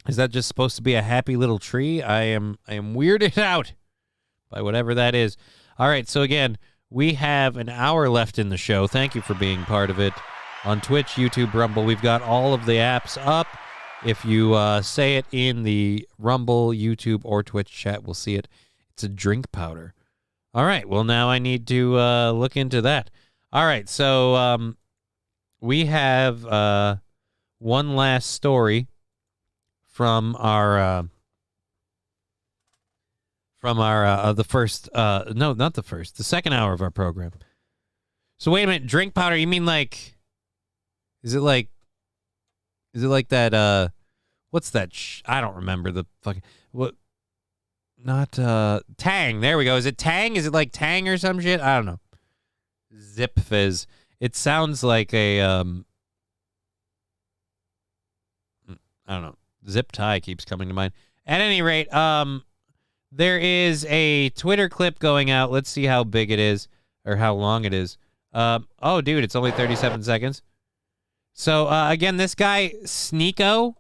Is that just supposed to be a happy little tree? I am weirded out by whatever that is. All right, so again, we have an hour left in the show. Thank you for being part of it. On Twitch, YouTube, Rumble, we've got all of the apps up. If you say it in the Rumble, YouTube, or Twitch chat, we'll see it. It's a drink powder. All right, well, now I need to look into that. All right, so we have one last story from our the first no, not the first, the second hour of our program. So wait a minute, drink powder, you mean like is it like that what's that I don't remember the fucking what, not Tang, there we go. Is it Tang? Is it like Tang or some shit? I don't know. Zip Fizz. It sounds like a I don't know. Zip tie keeps coming to mind. At any rate, there is a Twitter clip going out. Let's see how big it is or how long it is. Oh, dude, it's only 37 seconds. So, again, this guy, Sneeko,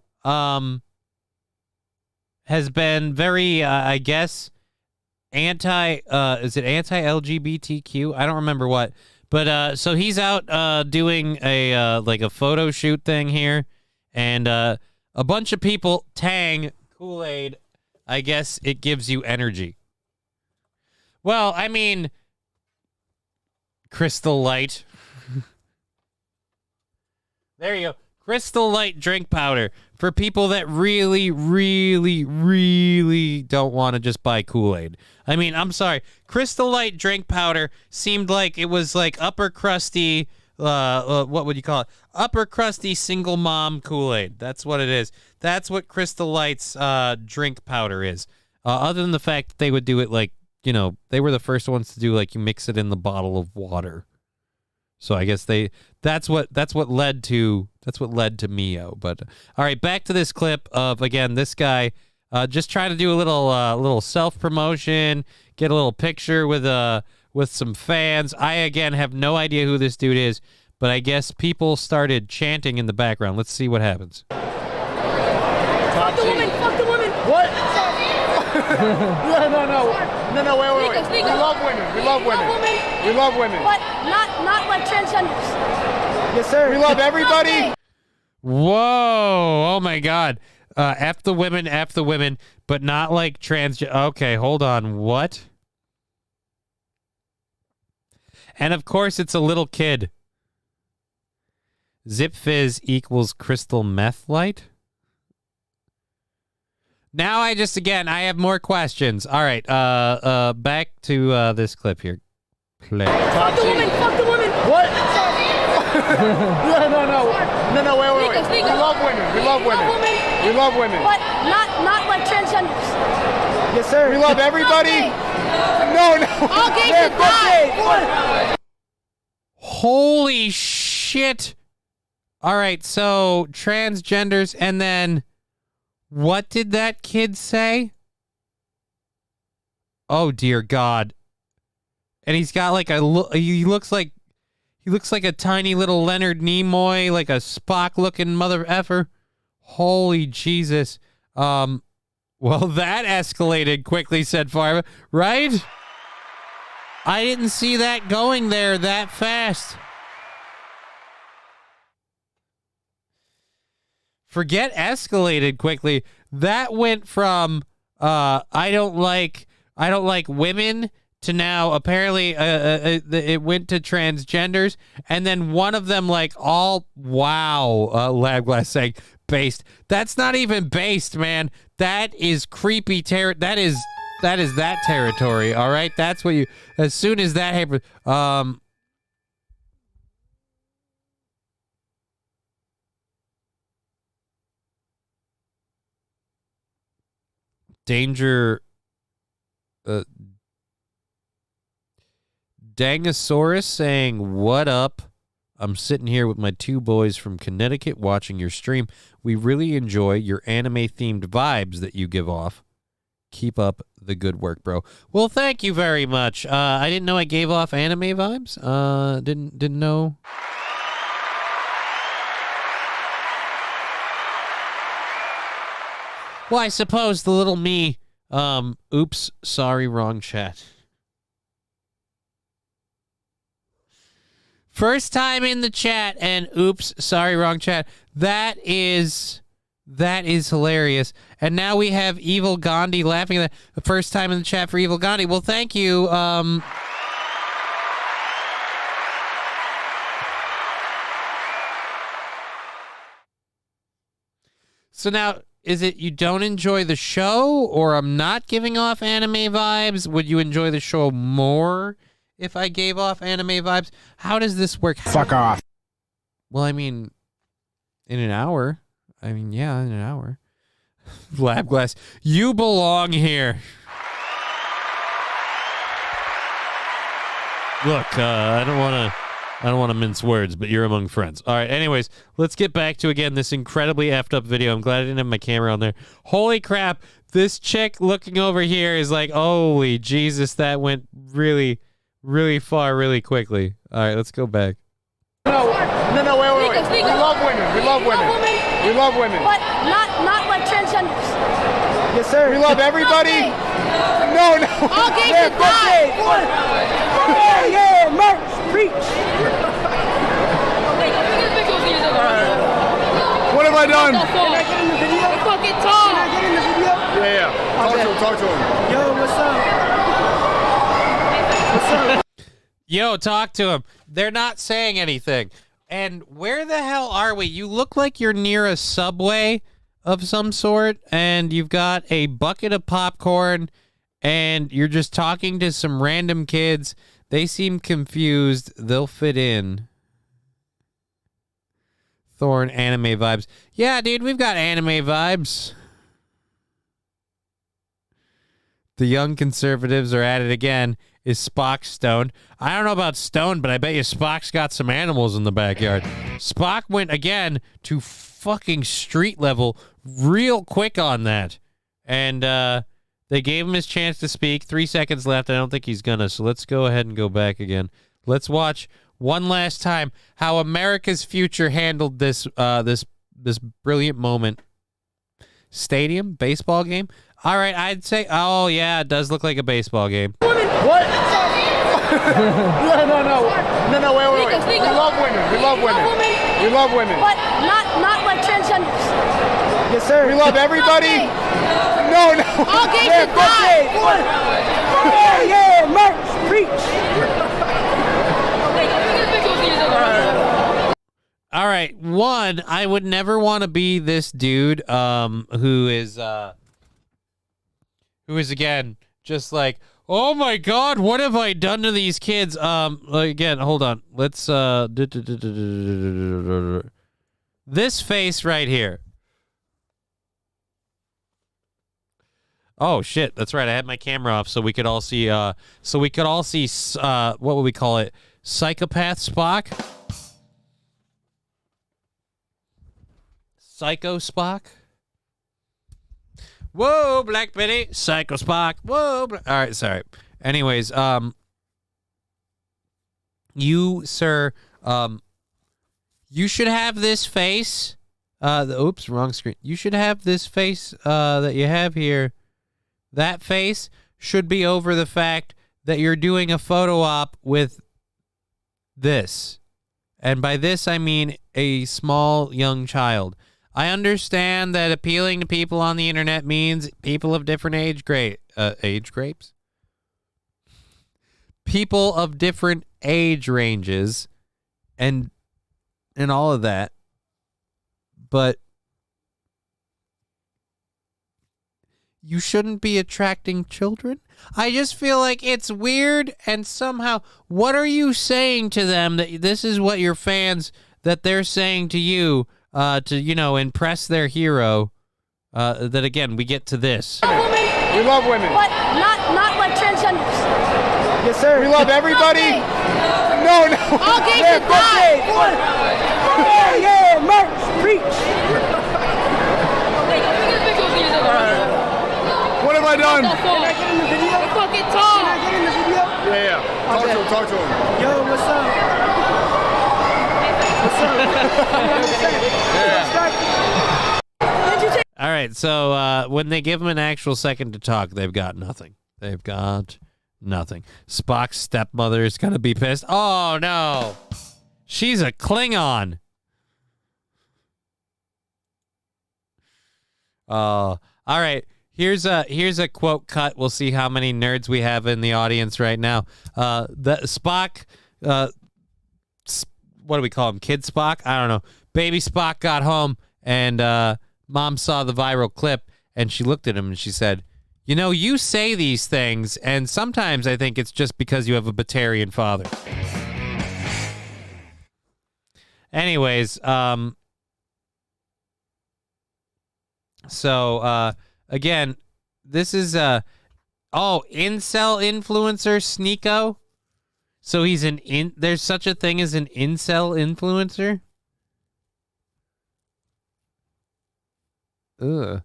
has been very, I guess, is it anti-LGBTQ? I don't remember what. But, so he's out doing a, like a photo shoot thing here. And a bunch of people, Tang, Kool-Aid, I guess it gives you energy. Well, I mean, Crystal Light. There you go. Crystal Light drink powder for people that really, really, really don't want to just buy Kool-Aid. I mean, I'm sorry. Crystal Light drink powder seemed like it was like upper crusty, what would you call it? Upper crusty single mom Kool-Aid. That's what it is. That's what Crystal Light's drink powder is. Other than the fact that they would do it like, you know, they were the first ones to do like you mix it in the bottle of water. So I guess that's what led to Mio. But all right, back to this clip of again this guy just trying to do a little self promotion, get a little picture with some fans. I again have no idea who this dude is, but I guess people started chanting in the background. Let's see what happens. Fuck the woman! Fuck the woman! What? No, wait. We love women. We love women. But not like transgenders. Yes, sir. We love everybody. Whoa! Oh my God! F the women, but not like trans. Okay, hold on. What? And of course, it's a little kid. Zip Fizz equals crystal meth light. Now I have more questions. All right, back to this clip here. Play. Fuck the woman! What? No, wait. We love women. We love women. We love women. But not like transgenders. Yes, sir. We love everybody. No. All gays should die. Holy shit. All right, so transgenders, and then what did that kid say? Oh dear God. And he's got like he looks like a tiny little Leonard Nimoy, like a Spock looking mother effer. Holy Jesus. Well, that escalated quickly, said Farva. Right? I didn't see that going there that fast. Forget escalated quickly. That went from I don't like women to now apparently it went to transgenders, and then one of them like all Lab Glass saying based. That's not even based, man. That is creepy that is that territory. All right, that's what you. As soon as that happens, Danger. Dangosaurus saying, "What up? I'm sitting here with my two boys from Connecticut watching your stream. We really enjoy your anime-themed vibes that you give off. Keep up the good work, bro." Well, thank you very much. I didn't know I gave off anime vibes. Didn't know. Well, I suppose the little me. Oops, sorry, wrong chat. First time in the chat, and oops, sorry, wrong chat. That is hilarious. And now we have Evil Gandhi laughing at that. The first time in the chat for Evil Gandhi. Well, thank you. So now, is it you don't enjoy the show, or I'm not giving off anime vibes? Would you enjoy the show more if I gave off anime vibes? How does this work? Fuck off. Well, I mean, in an hour. I mean, yeah, in an hour. Lab Glass, you belong here. Look, I don't want to mince words, but you're among friends. All right, anyways, let's get back to, again, this incredibly effed up video. I'm glad I didn't have my camera on there. Holy crap, this chick looking over here is like, holy Jesus, that went really, really far really quickly. All right, let's go back. No, wait. We love women. We love women. We love women. But not like transgenders. Yes, sir. We love everybody. No. All gays should die. Yeah, merch, preach. What have I done? Can I get in the video? Fucking talk. Can I get in the video? Yeah. Talk to him. Yo, what's up? Yo, talk to him. They're not saying anything. And where the hell are we? You look like you're near a Subway of some sort, and you've got a bucket of popcorn, and you're just talking to some random kids. They seem confused. They'll fit in. Thorn anime vibes. Yeah, dude, we've got anime vibes. The young conservatives are at it again. Is Spock stoned? I don't know about stoned, but I bet you Spock's got some animals in the backyard. Spock went again to fucking street level real quick on that. And they gave him his chance to speak. 3 seconds left. I don't think he's gonna, so let's go ahead and go back again. Let's watch one last time how America's future handled this this brilliant moment. Stadium? Baseball game? All right, I'd say, oh, yeah, it does look like a baseball game. What? No, wait. We love women. We love women. We love women. But not like transgenders. Yes, sir. We love everybody. No. All gays should die. Yeah, merch, preach. All right, one, I would never want to be this dude who is again just like, oh my God, what have I done to these kids? Again, hold on. Let's This face right here. Oh shit, that's right. I had my camera off so we could all see what would we call it? Psychopath Spock? Psycho Spock? Whoa, Black Betty, Psycho Spock. Whoa. All right, sorry. Anyways, you, sir, you should have this face. Oops, wrong screen. You should have this face that you have here. That face should be over the fact that you're doing a photo op with this. And by this, I mean a small young child. I understand that appealing to people on the internet means people of different age grapes? People of different age ranges and all of that. But you shouldn't be attracting children? I just feel like it's weird, and somehow, what are you saying to them that this is what your fans, that they're saying to you to, impress their hero, that again, we get to this. We love women. But not like transgenders. Yes, sir. We love everybody. No. All gays should die. Yeah, merch, preach. What have I done? Can I get in the video? Fucking talk. Can I get in the video? Yeah. Talk to him. Yo, what's up? All right, so when they give them an actual second to talk, they've got nothing. Spock's stepmother is going to be pissed. Oh, no. She's a Klingon. All right. Here's a quote cut. We'll see how many nerds we have in the audience right now. The Spock, what do we call him? Kid Spock? I don't know. Baby Spock got home, and Mom saw the viral clip, and she looked at him and she said, you say these things, and sometimes I think it's just because you have a Batarian father. Anyways, so again, this is incel influencer Sneeko. So he's there's such a thing as an incel influencer? Ugh.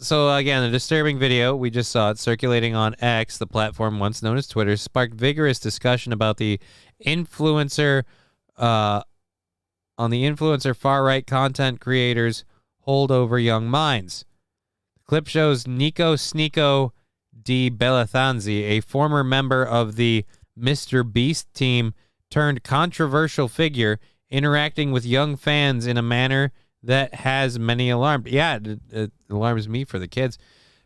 So again, a disturbing video, we just saw it circulating on X, the platform once known as Twitter, sparked vigorous discussion about the influencer far-right content creators hold over young minds. The clip shows Nico Sneeko Di Bellathanzi, a former member of the Mr. Beast team turned controversial figure, interacting with young fans in a manner that has many alarmed. Yeah, it alarms me for the kids.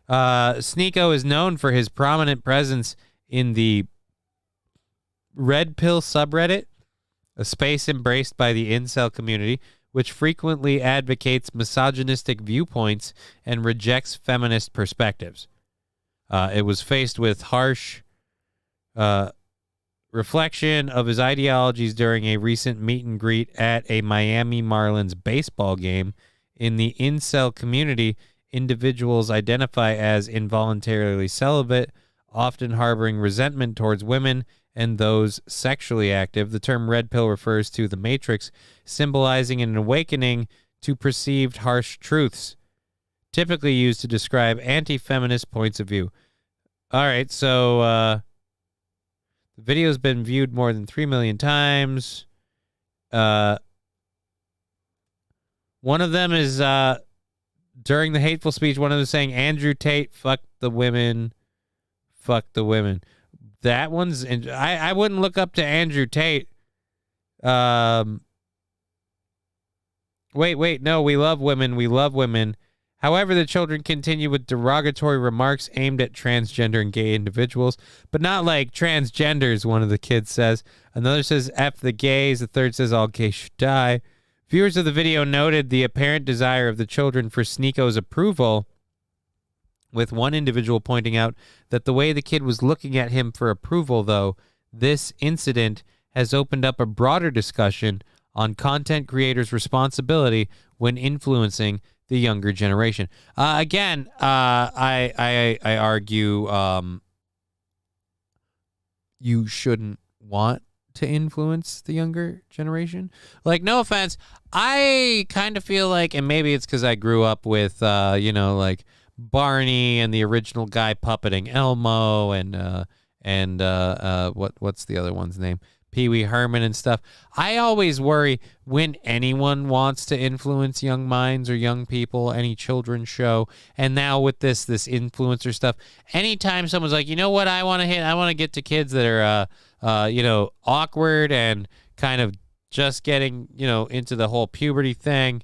Sneeko is known for his prominent presence in the Red Pill subreddit, a space embraced by the incel community, which frequently advocates misogynistic viewpoints and rejects feminist perspectives. It was faced with harsh reflection of his ideologies during a recent meet and greet at a Miami Marlins baseball game. In the incel community, individuals identify as involuntarily celibate, often harboring resentment towards women and those sexually active. The term red pill refers to the matrix, symbolizing an awakening to perceived harsh truths, typically used to describe anti-feminist points of view. All right, so the video's been viewed more than 3 million times. One of them is during the hateful speech, one of them is saying, Andrew Tate, fuck the women. That one's... I wouldn't look up to Andrew Tate. Wait, no, we love women. However, the children continue with derogatory remarks aimed at transgender and gay individuals, but not like transgenders, one of the kids says. Another says, F the gays. The third says, all gays should die. Viewers of the video noted the apparent desire of the children for Sneeko's approval, with one individual pointing out that the way the kid was looking at him for approval, though, this incident has opened up a broader discussion on content creators' responsibility when influencing the younger generation. Again, I argue you shouldn't want to influence the younger generation. Like, no offense, I kind of feel like, and maybe it's because I grew up with, like Barney and the original guy puppeting Elmo and what's the other one's name? Pee Wee Herman and stuff. I always worry when anyone wants to influence young minds or young people, any children's show. And now with this influencer stuff, anytime someone's like, you know what, I want to get to kids that are, awkward and kind of just getting, into the whole puberty thing.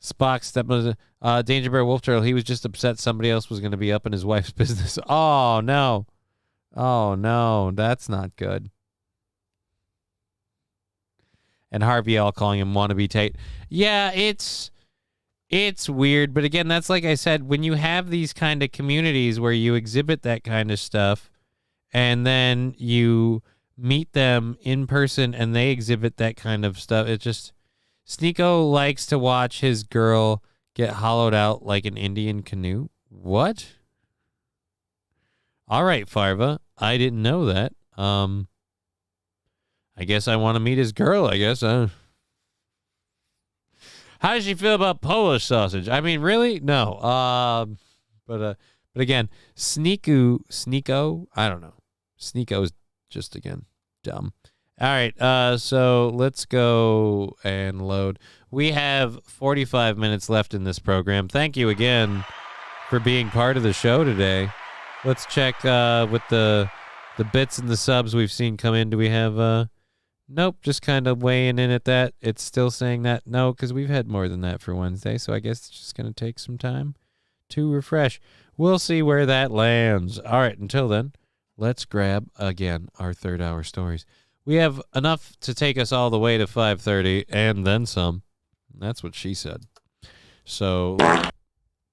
Spock stepmother, Danger Bear Wolf Turtle, he was just upset somebody else was going to be up in his wife's business. Oh, no. Oh, no. That's not good. And Harvey L. calling him wannabe Tate. Yeah, it's weird. But again, that's like I said, when you have these kind of communities where you exhibit that kind of stuff and then you meet them in person and they exhibit that kind of stuff, it just... Sneeko likes to watch his girl get hollowed out like an Indian canoe. What? All right, Farva. I didn't know that. I guess I want to meet his girl, I guess. How does she feel about Polish sausage? I mean, really? No. But again, Sneeko, I don't know. Sneeko is just, again, dumb. All right, so let's go and load. We have 45 minutes left in this program. Thank you again for being part of the show today. Let's check with the bits and the subs we've seen come in. Do we have... Nope, just kind of weighing in at that. It's still saying that. No, because we've had more than that for Wednesday, so I guess it's just going to take some time to refresh. We'll see where that lands. All right, until then, let's grab, again, our third-hour stories. We have enough to take us all the way to 5:30 and then some. That's what she said. So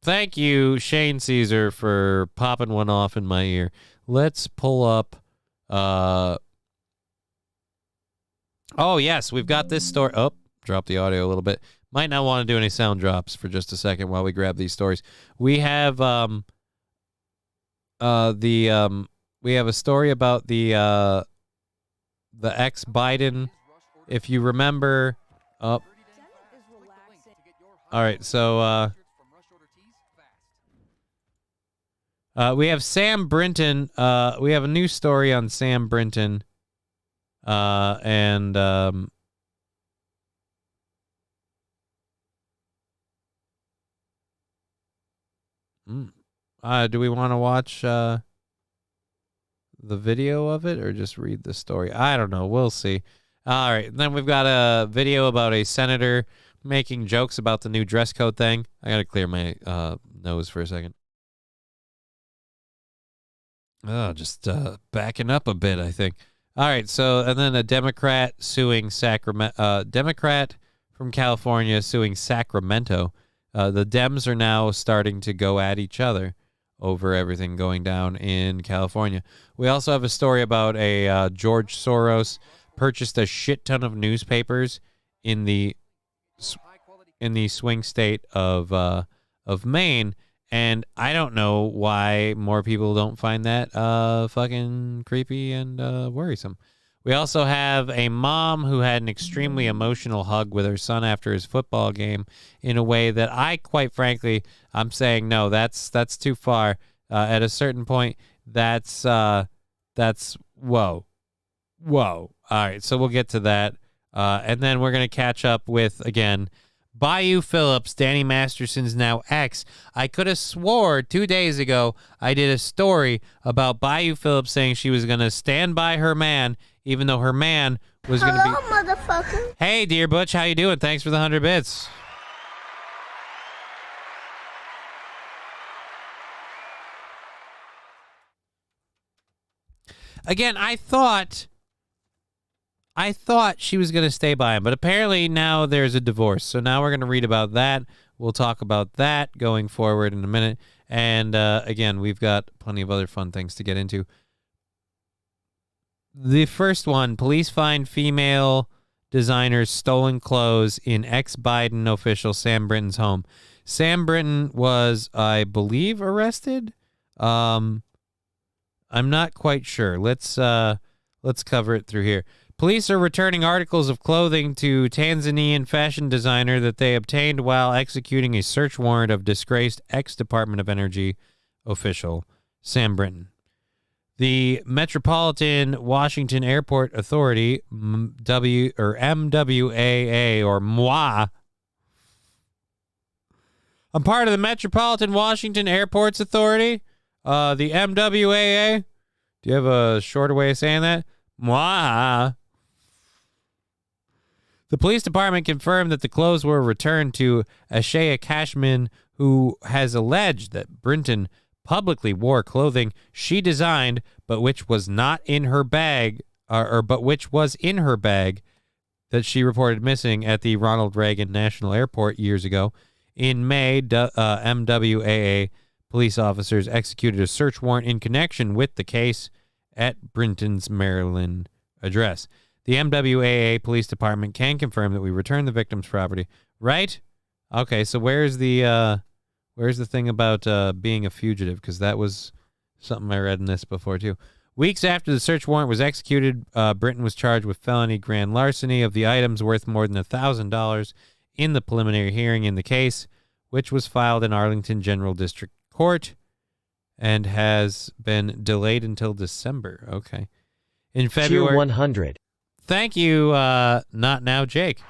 thank you, Shane Caesar, for popping one off in my ear. Let's pull up. Oh, yes, we've got this story. Oh, drop the audio a little bit. Might not want to do any sound drops for just a second while we grab these stories. We have we have a story about the ex-Biden, if you remember. All right, so we have Sam Brinton. We have a new story on Sam Brinton. Do we want to watch the video of it or just read the story? I don't know. We'll see. All right. Then we've got a video about a senator making jokes about the new dress code thing. I got to clear my nose for a second. Oh, just backing up a bit, I think. All right. So, and then a Democrat suing Democrat from California suing Sacramento. The Dems are now starting to go at each other over everything going down in California. We also have a story about a George Soros purchased a shit ton of newspapers in the swing state of Maine, and I don't know why more people don't find that fucking creepy and worrisome. We also have a mom who had an extremely emotional hug with her son after his football game in a way that I, quite frankly, I'm saying, no, that's too far. At a certain point, that's whoa. All right, so we'll get to that. And then we're going to catch up with, again, Bayou Phillips, Danny Masterson's now ex. I could have swore 2 days ago I did a story about Bayou Phillips saying she was going to stand by her man, even though her man was going to be... Hello, motherfucker. Hey, dear Butch, how you doing? Thanks for the 100 bits. Again, I thought she was going to stay by him, but apparently now there's a divorce. So now we're going to read about that. we'll talk about that going forward in a minute. And again, we've got plenty of other fun things to get into. The first one, police find female designer's stolen clothes in ex-Biden official Sam Brinton's home. Sam Brinton was, I believe, arrested. I'm not quite sure. Let's cover it through here. Police are returning articles of clothing to Tanzanian fashion designer that they obtained while executing a search warrant of disgraced ex-Department of Energy official Sam Brinton. The Metropolitan Washington Airport Authority, MWAA or MWA. I'm part of the Metropolitan Washington Airports Authority, the MWAA. Do you have a shorter way of saying that? MWA. The police department confirmed that the clothes were returned to Ashaya Cashman, who has alleged that Brinton publicly wore clothing she designed, but which was not in her bag, but which was in her bag that she reported missing at the Ronald Reagan National Airport years ago. In May, MWAA police officers executed a search warrant in connection with the case at Brinton's Maryland address. The MWAA police department can confirm that we returned the victim's property. Right? Okay, so where's the thing about being a fugitive? Because that was something I read in this before, too. Weeks after the search warrant was executed, Brinton was charged with felony grand larceny of the items worth more than $1,000 in the preliminary hearing in the case, which was filed in Arlington General District Court and has been delayed until December. Okay. In February. Tier 100. Thank you, Not Now, Jake.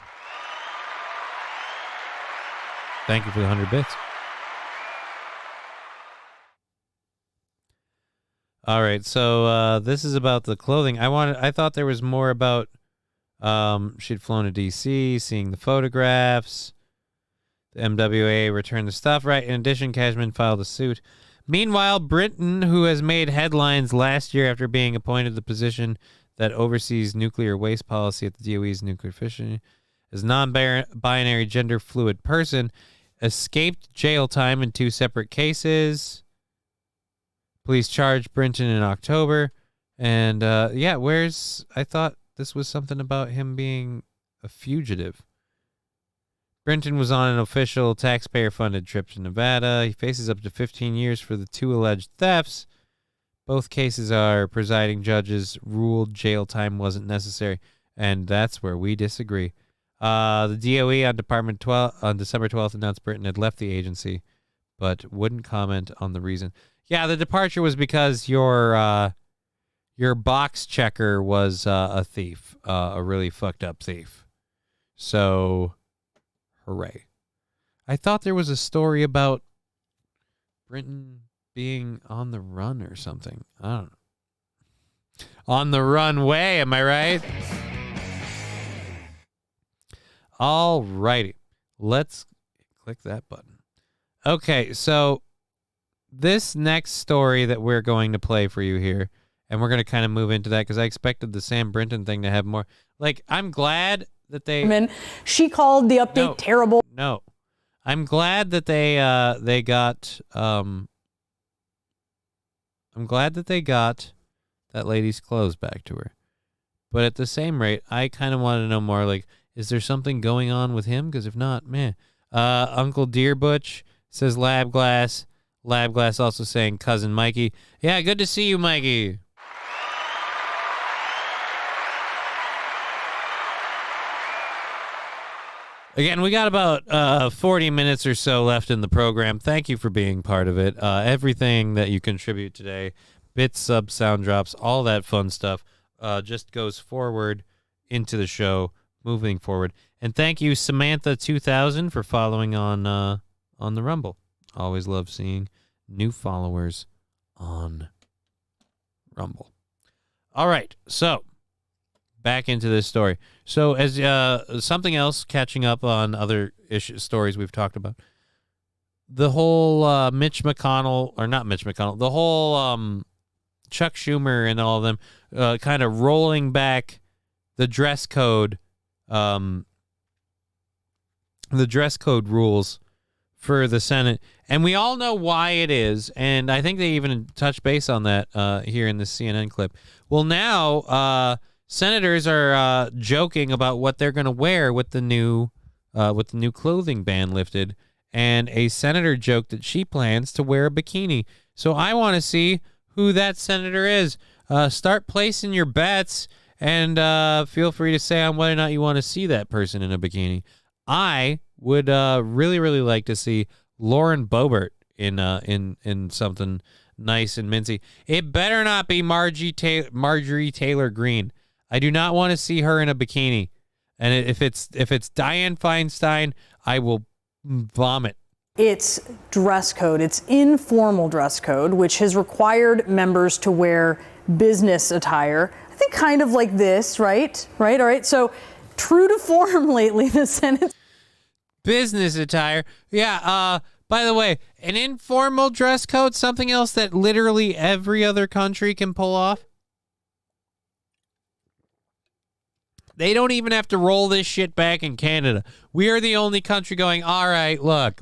Thank you for the 100 bits. All right, so this is about the clothing. I thought there was more about she'd flown to D.C., seeing the photographs. The MWA returned the stuff. Right. In addition, Cashman filed a suit. Meanwhile, Brinton, who has made headlines last year after being appointed the position that oversees nuclear waste policy at the DOE's nuclear fission, as non-binary gender fluid person, escaped jail time in 2 separate cases. Police charged Brinton in October. And, I thought this was something about him being a fugitive. Brinton was on an official taxpayer-funded trip to Nevada. He faces up to 15 years for the 2 alleged thefts. Both cases are presiding judges ruled jail time wasn't necessary, and that's where we disagree. The DOE on December 12th announced Brinton had left the agency, but wouldn't comment on the reason. Yeah, the departure was because your box checker was a thief, a really fucked up thief. So, hooray. I thought there was a story about Brinton being on the run or something. I don't know. On the runway, am I right? All righty. Let's click that button. Okay, so this next story that we're going to play for you here, and we're going to kind of move into that because I expected the Sam Brinton thing to have more. Like, I'm glad that they... She called the update terrible. No. I'm glad that they got... I'm glad that they got that lady's clothes back to her. But at the same rate, I kind of want to know more, like, is there something going on with him? Because if not, man. Uncle Deer Butch says Lab Glass. Lab Glass also saying Cousin Mikey. Yeah, good to see you, Mikey. Again, we got about 40 minutes or so left in the program. Thank you for being part of it. Everything that you contribute today, bits, subs, sound drops, all that fun stuff, just goes forward into the show, moving forward. And thank you, Samantha2000, for following on the Rumble. Always love seeing new followers on Rumble. All right, so back into this story. So as something else, catching up on other stories we've talked about, the whole the whole Chuck Schumer and all of them kind of rolling back the dress code rules for the Senate, and we all know why it is, and I think they even touched base on that here in this CNN clip. Well, now senators are joking about what they're going to wear with the new clothing ban lifted, and a senator joked that she plans to wear a bikini. So I want to see who that senator is. Start placing your bets, and feel free to say on whether or not you want to see that person in a bikini. I would really, really like to see Lauren Boebert in something nice and mincy. It better not be Marjorie Taylor Greene. I do not want to see her in a bikini. And if it's Dianne Feinstein, I will vomit. It's dress code. It's informal dress code, which has required members to wear business attire. I think kind of like this, right? Right. All right. So true to form lately, the Senate. Business attire. Yeah. By the way, an informal dress code, something else that literally every other country can pull off. They don't even have to roll this shit back in Canada. We are the only country going, all right, look.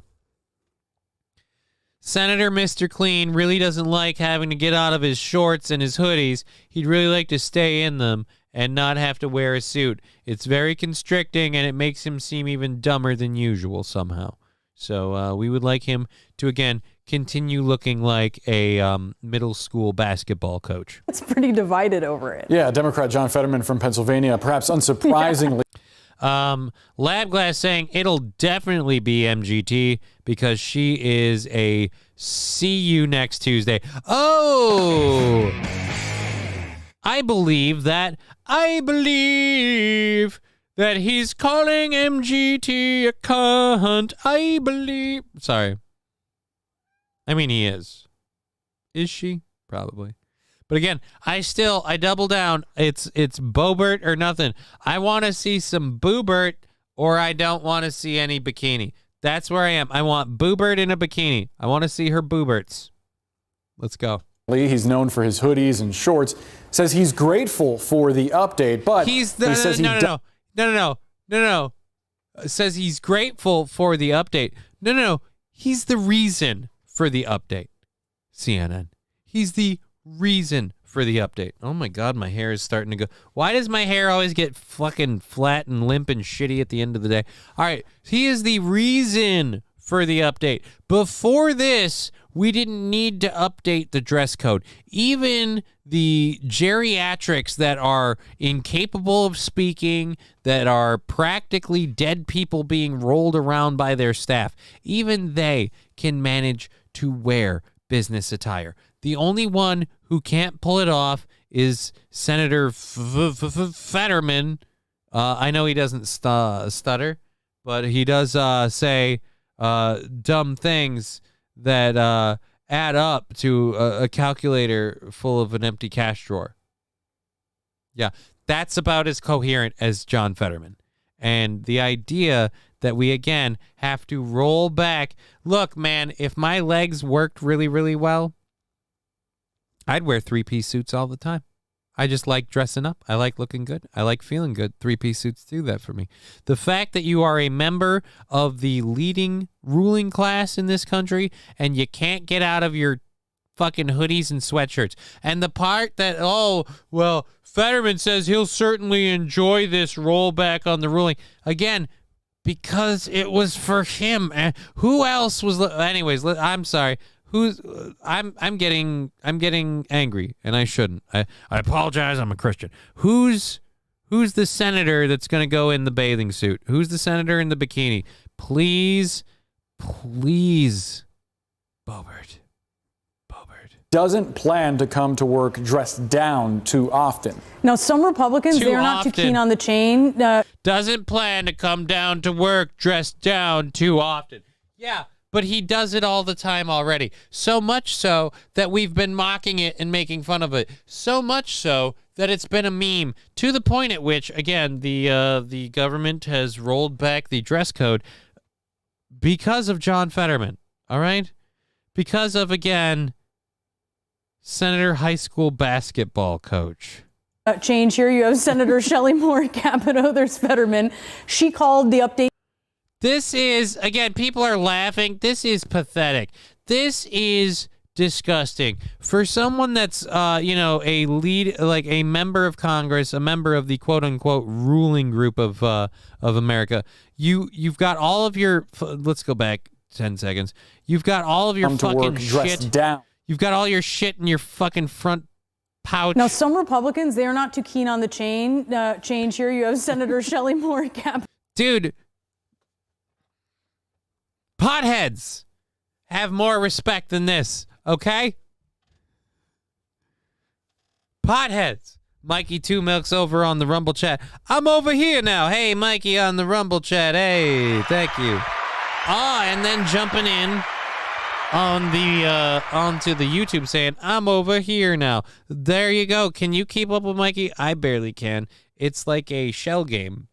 Senator Mr. Clean really doesn't like having to get out of his shorts and his hoodies. He'd really like to stay in them and not have to wear a suit. It's very constricting, and it makes him seem even dumber than usual somehow. So we would like him to, again, continue looking like a middle school basketball coach. It's pretty divided over it. Yeah, Democrat John Fetterman from Pennsylvania, perhaps unsurprisingly. Labglass saying it'll definitely be MGT because she is a see you next Tuesday. Oh! I believe that he's calling MGT a cunt. I believe. Sorry. I mean, he is. Is she? Probably. But again, I double down. It's Boebert or nothing. I want to see some Boobert, or I don't want to see any bikini. That's where I am. I want Boobert in a bikini. I want to see her Booberts. Let's go. He's known for his hoodies and shorts. Says he's grateful for the update, but no. Says he's grateful for the update. No. He's the reason for the update. CNN. He's the reason for the update. Oh my God, my hair is starting to go. Why does my hair always get fucking flat and limp and shitty at the end of the day? All right, he is the reason for the update. Before this, we didn't need to update the dress code. Even the geriatrics that are incapable of speaking, that are practically dead people being rolled around by their staff, even they can manage to wear business attire. The only one who can't pull it off is Senator Fetterman. I know he doesn't stutter, but he does say dumb things that add up to a calculator full of an empty cash drawer. Yeah, that's about as coherent as John Fetterman. And the idea that we, again, have to roll back. Look, man, if my legs worked really, really well, I'd wear three-piece suits all the time. I just like dressing up. I like looking good. I like feeling good. Three-piece suits do that for me. The fact that you are a member of the leading ruling class in this country and you can't get out of your fucking hoodies and sweatshirts. And the part that, oh, well, Fetterman says he'll certainly enjoy this rollback on the ruling. Again, because it was for him. Who else was... Anyways, I'm sorry. I'm getting angry, and I shouldn't. I apologize. I'm a Christian. Who's the senator that's going to go in the bathing suit? Who's the senator in the bikini? Please, Boebert. Doesn't plan to come to work dressed down too often. Now, some Republicans, they're not too keen on the chain. Doesn't plan to come down to work dressed down too often. Yeah. But he does it all the time already. So much so that we've been mocking it and making fun of it. So much so that it's been a meme, to the point at which, again, the government has rolled back the dress code because of John Fetterman, all right? Because of, again, Senator high school basketball coach. Change here. You have Senator Shelley Moore Capito. There's Fetterman. She called the update. This is, again, people are laughing. This is pathetic. This is disgusting. For someone that's, a lead, like a member of Congress, a member of the quote-unquote ruling group of America, you've got all of your, let's go back 10 seconds. You've got all of your fucking shit. Down. You've got all your shit in your fucking front pouch. Now, some Republicans, they are not too keen on the change here. You have Senator Shelley Moore Cap. Dude, potheads have more respect than this, okay? Potheads. Mikey Two Milks over on the Rumble chat. I'm over here now. Hey, Mikey on the Rumble chat. Hey, thank you. And then jumping in on the onto the YouTube saying, I'm over here now. There you go. Can you keep up with Mikey? I barely can. It's like a shell game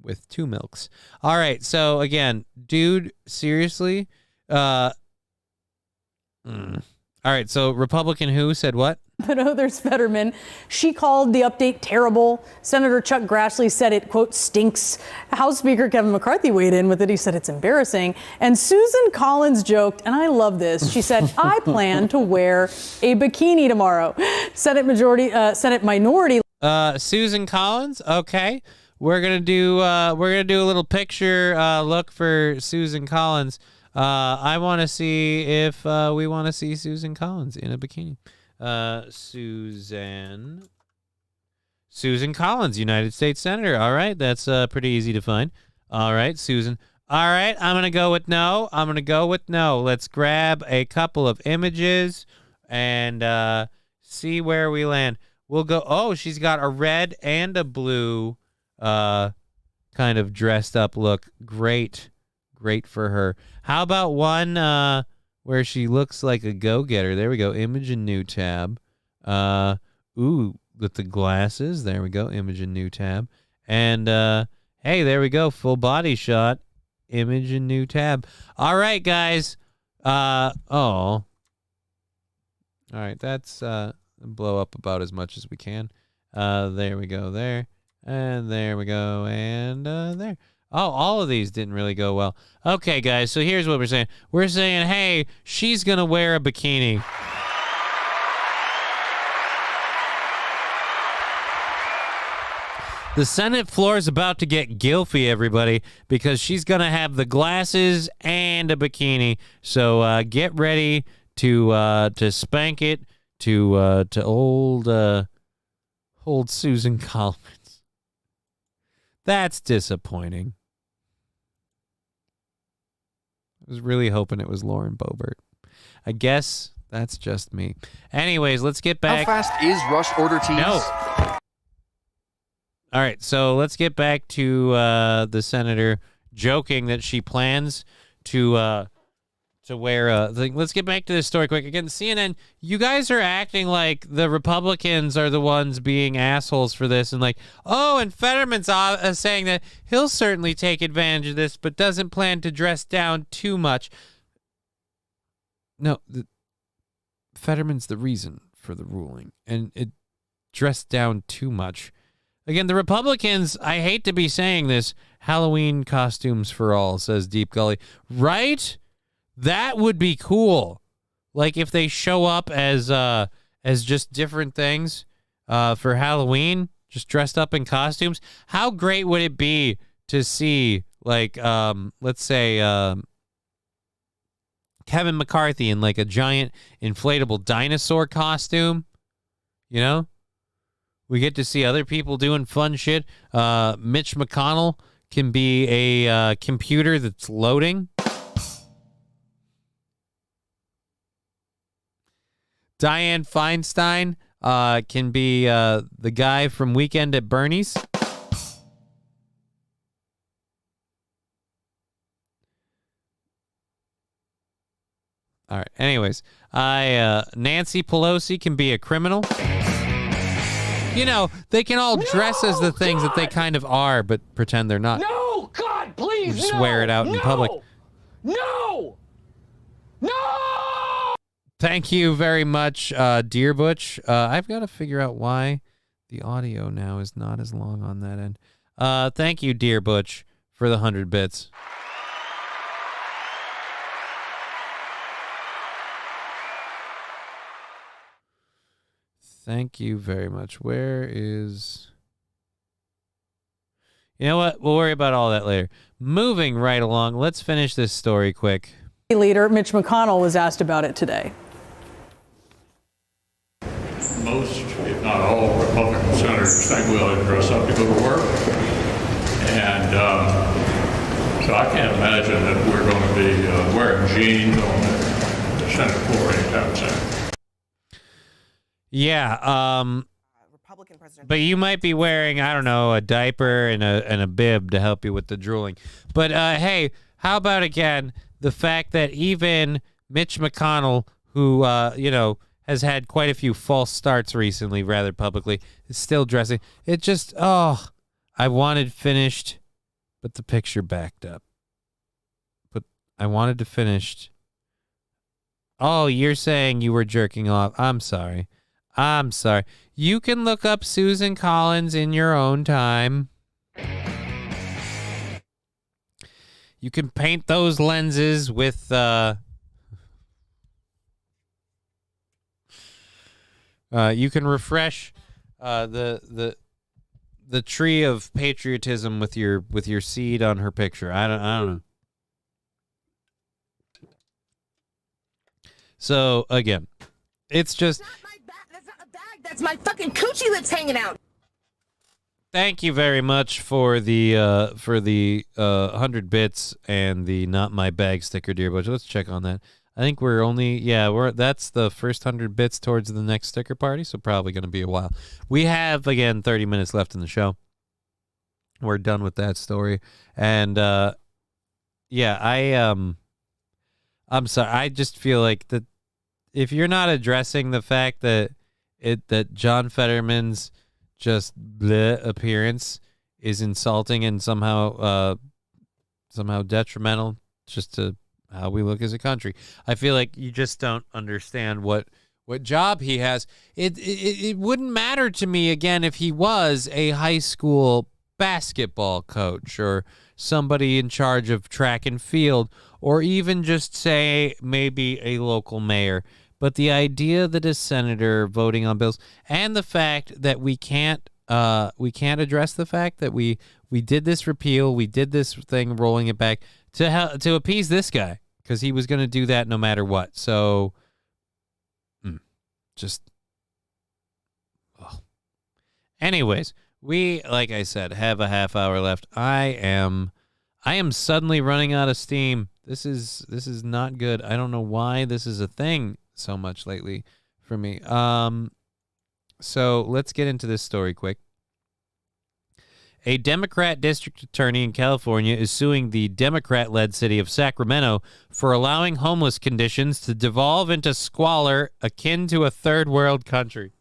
with two milks. All right, so again, dude, seriously? All right, so Republican who said what? But there's Fetterman. She called the update terrible. Senator Chuck Grassley said it, quote, stinks. House Speaker Kevin McCarthy weighed in with it. He said it's embarrassing. And Susan Collins joked, and I love this. She said, I plan to wear a bikini tomorrow. Senate minority. Susan Collins, okay. We're gonna do a little picture look for Susan Collins. I want to see if we want to see Susan Collins in a bikini. Susan Collins, United States Senator. All right, that's pretty easy to find. All right, Susan. All right, I'm gonna go with no. Let's grab a couple of images and see where we land. We'll go. Oh, she's got a red and a blue kind of dressed up look. Great for her. How about one where she looks like a go-getter? There we go. Image and new tab. With the glasses. There we go. Image and new tab. And hey, there we go. Full body shot. Image and new tab. All right, guys. All right, that's blow up about as much as we can. There we go. There. And there we go. And there. Oh, all of these didn't really go well. Okay, guys, so here's what we're saying. We're saying, hey, she's going to wear a bikini. The Senate floor is about to get gilfy, everybody, because she's going to have the glasses and a bikini. So get ready to spank it to old Susan Collins. That's disappointing. I was really hoping it was Lauren Boebert. I guess that's just me. Anyways, let's get back. How fast is rush order teas? No. All right, so let's get back to the senator joking that she plans to wear a thing. Let's get back to this story quick. Again, CNN, you guys are acting like the Republicans are the ones being assholes for this, and like, oh, and Fetterman's saying that he'll certainly take advantage of this, but doesn't plan to dress down too much. No, Fetterman's the reason for the ruling, and it dressed down too much. Again, the Republicans, I hate to be saying this, Halloween costumes for all, says Deep Gully. Right? That would be cool. Like if they show up as just different things for Halloween, just dressed up in costumes. How great would it be to see, like, let's say Kevin McCarthy in like a giant inflatable dinosaur costume? You know? We get to see other people doing fun shit. Mitch McConnell can be a computer that's loading. Dianne Feinstein can be the guy from Weekend at Bernie's. All right. Anyways, Nancy Pelosi can be a criminal. You know, they can all dress as the things that they kind of are, but pretend they're not. No, God, please, just wear it out in public. No! Thank you very much, Dear Butch. I've got to figure out why the audio now is not as long on that end. Thank you, Dear Butch, for the 100 bits. Thank you very much. Where is... You know what? We'll worry about all that later. Moving right along, let's finish this story quick. Leader Mitch McConnell was asked about it today. Most, if not all, Republican senators think we ought to dress up to go to work. And so I can't imagine that we're going to be wearing jeans on the Senate floor anytime soon. Yeah, but you might be wearing, I don't know, a diaper and a bib to help you with the drooling. But hey, how about again the fact that even Mitch McConnell, who has had quite a few false starts recently, rather publicly, is still dressing. It just I wanted finished, but the picture backed up. But I wanted to finished. Oh, you're saying you were jerking off. I'm sorry. You can look up Susan Collins in your own time. You can paint those lenses with you can refresh the tree of patriotism with your seed on her picture. I don't know. So again, it's just that's my fucking coochie lips hanging out. Thank you very much for the 100 bits and the not my bag sticker, dear Butch. Let's check on that. I think that's the first 100 bits towards the next sticker party, so probably going to be a while. We have again 30 minutes left in the show. We're done with that story, and I'm sorry. I just feel like that if you're not addressing the fact that John Fetterman's just bleh appearance is insulting and somehow detrimental just to how we look as a country, I feel like you just don't understand what job he has. It wouldn't matter to me again if he was a high school basketball coach or somebody in charge of track and field, or even just say maybe a local mayor. But the idea that a senator voting on bills, and the fact that we can't address the fact that we did this repeal, we did this thing, rolling it back to appease this guy, because he was going to do that no matter what. So, anyways, we, like I said, have a half hour left. I am suddenly running out of steam. This is not good. I don't know why this is a thing so much lately for me. So let's get into this story quick. A Democrat district attorney in California is suing the Democrat-led city of Sacramento for allowing homeless conditions to devolve into squalor akin to a third world country.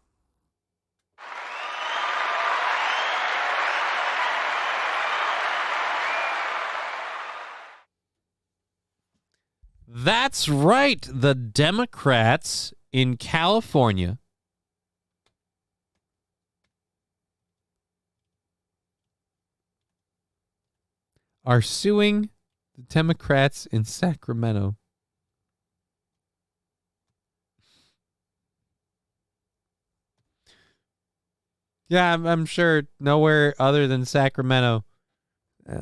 That's right. The Democrats in California are suing the Democrats in Sacramento. Yeah, I'm sure nowhere other than Sacramento.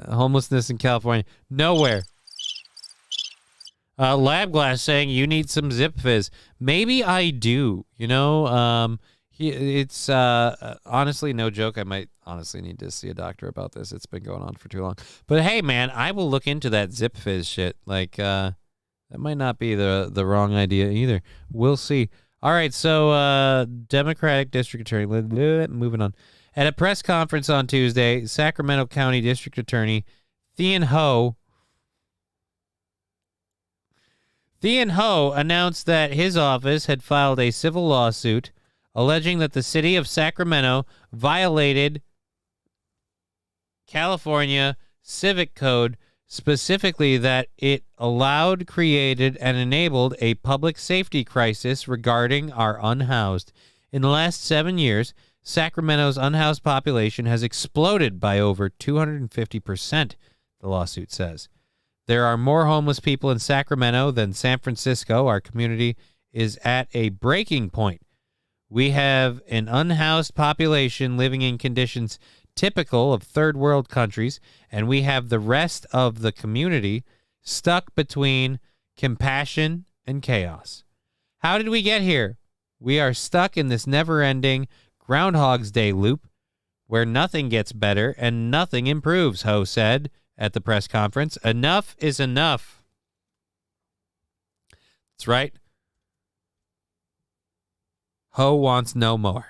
Homelessness in California. Nowhere. Lab Glass saying you need some Zip Fizz. Maybe I do. It's honestly no joke. I might honestly need to see a doctor about this. It's been going on for too long. But hey, man, I will look into that Zip Fizz shit. That might not be the wrong idea either. We'll see. All right, so Democratic District Attorney, moving on. At a press conference on Tuesday, Sacramento County District Attorney Thean Ho announced that his office had filed a civil lawsuit alleging that the city of Sacramento violated California Civic Code, specifically that it allowed, created, and enabled a public safety crisis regarding our unhoused. In the last 7 years, Sacramento's unhoused population has exploded by over 250%, the lawsuit says. There are more homeless people in Sacramento than San Francisco. Our community is at a breaking point. We have an unhoused population living in conditions typical of third world countries, and we have the rest of the community stuck between compassion and chaos. How did we get here? We are stuck in this never-ending Groundhog's Day loop where nothing gets better and nothing improves, Ho said at the press conference. Enough is enough. That's right. Ho wants no more.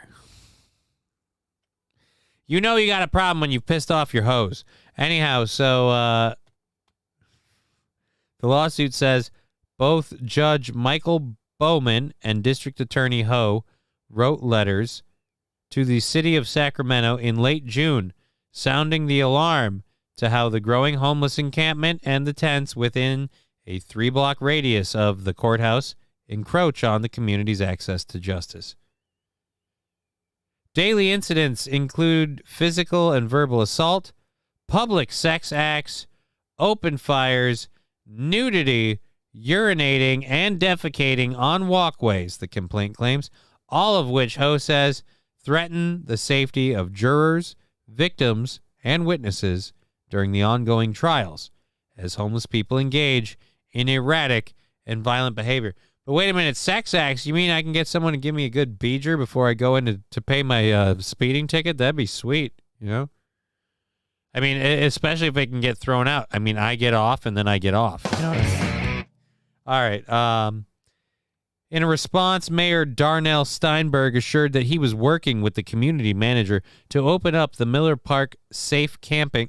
You know you got a problem when you've pissed off your hoes. Anyhow, so the lawsuit says both Judge Michael Bowman and District Attorney Ho wrote letters to the city of Sacramento in late June, sounding the alarm to how the growing homeless encampment and the tents within a 3-block radius of the courthouse encroach on the community's access to justice. Daily incidents include physical and verbal assault, public sex acts, open fires, nudity, urinating, and defecating on walkways, the complaint claims, all of which Ho says threaten the safety of jurors, victims, and witnesses during the ongoing trials as homeless people engage in erratic and violent behavior. But wait a minute, sex acts? You mean I can get someone to give me a good beeger before I go in to pay my speeding ticket? That'd be sweet, you know? I mean, especially if it can get thrown out. I mean, I get off and then I get off. You know what I mean? All right. In a response, Mayor Darnell Steinberg assured that he was working with the community manager to open up the Miller Park safe camping.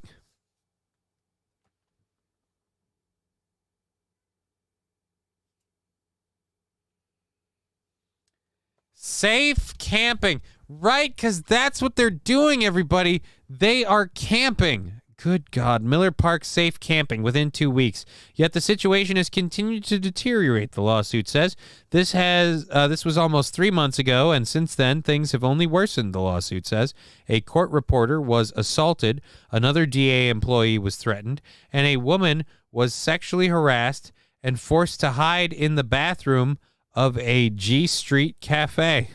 Safe camping. Right, because that's what they're doing, everybody. They are camping. Good God. Miller Park safe camping within 2 weeks. Yet the situation has continued to deteriorate, the lawsuit says. This was almost 3 months ago, and since then, things have only worsened, the lawsuit says. A court reporter was assaulted, another DA employee was threatened, and a woman was sexually harassed and forced to hide in the bathroom of a G Street cafe.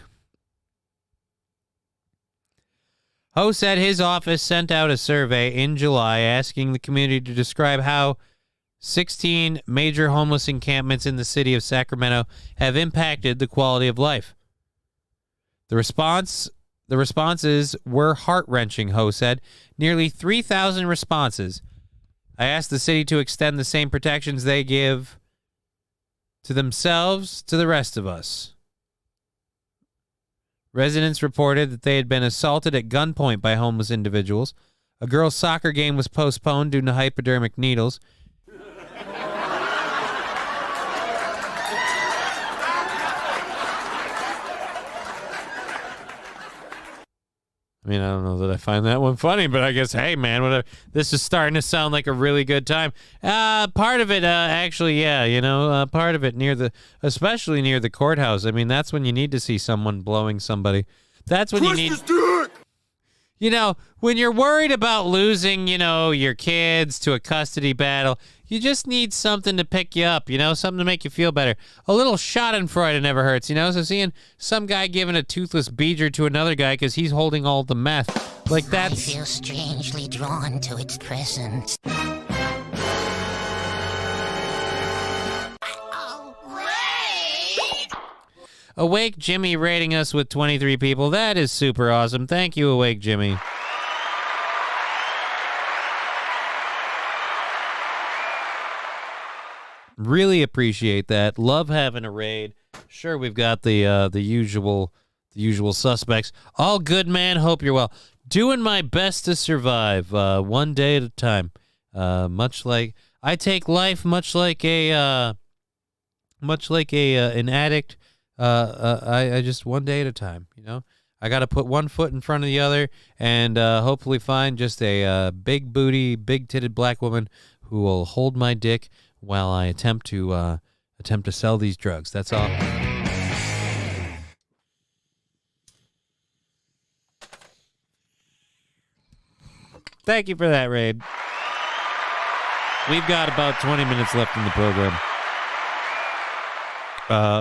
Ho said his office sent out a survey in July asking the community to describe how 16 major homeless encampments in the city of Sacramento have impacted the quality of life. The responses were heart-wrenching, Ho said. Nearly 3,000 responses. I asked the city to extend the same protections they give to themselves to the rest of us. Residents reported that they had been assaulted at gunpoint by homeless individuals. A girls' soccer game was postponed due to hypodermic needles. I mean, I don't know that I find that one funny, but I guess, hey, man, whatever. This is starting to sound like a really good time. Part of it, actually, yeah, part of it especially near the courthouse. I mean, that's when you need to see someone blowing somebody. That's when you need. When you're worried about losing, your kids to a custody battle, you just need something to pick you up, something to make you feel better. A little schadenfreude never hurts, So seeing some guy giving a toothless beeger to another guy because he's holding all the meth, like that's... I feel strangely drawn to its presence. Awake Jimmy rating us with 23 people. That is super awesome. Thank you, Awake Jimmy. Really appreciate that. Love having a raid. Sure, we've got the usual suspects. All good, man. Hope you're well. Doing my best to survive, one day at a time. Much like I take life, much like an addict. I just one day at a time. I got to put one foot in front of the other, and hopefully find just a big booty, big titted black woman who will hold my dick while I attempt to sell these drugs. That's all. Thank you for that, Raid. We've got about 20 minutes left in the program.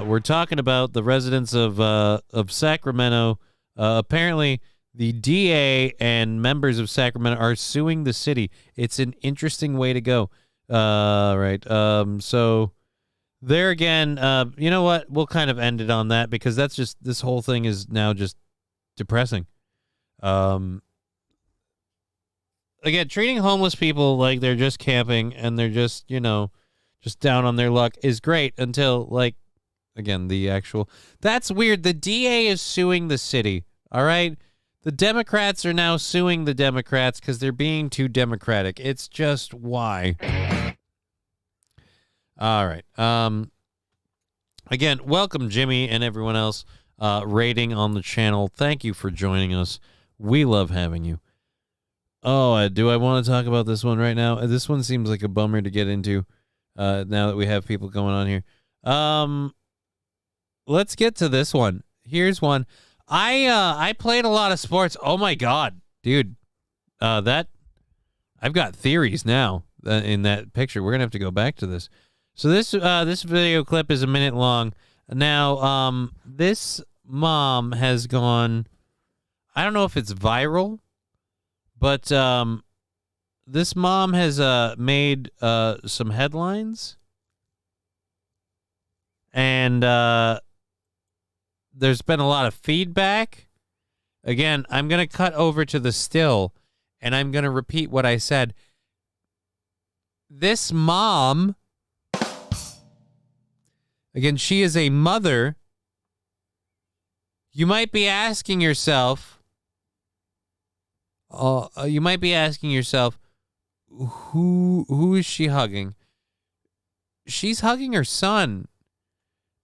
We're talking about the residents of Sacramento. Apparently, the DA and members of Sacramento are suing the city. It's an interesting way to go. Right. So there again, you know what? We'll kind of end it on that because that's just, this whole thing is now just depressing. Again, treating homeless people like they're just camping and they're just, just down on their luck is great until, like, again, that's weird. The DA is suing the city. All right. The Democrats are now suing the Democrats because they're being too democratic. It's just why. All right. Again, welcome, Jimmy, and everyone else rating on the channel. Thank you for joining us. We love having you. Oh, do I want to talk about this one right now? This one seems like a bummer to get into now that we have people going on here. Let's get to this one. Here's one. I played a lot of sports. Oh my God, dude. I've got theories now in that picture. We're gonna have to go back to this. So this video clip is a minute long. Now, this mom has gone, I don't know if it's viral, but this mom has made some headlines. And there's been a lot of feedback. Again, I'm going to cut over to the still, and I'm going to repeat what I said. This mom, again, she is a mother. You might be asking yourself, who is she hugging? She's hugging her son.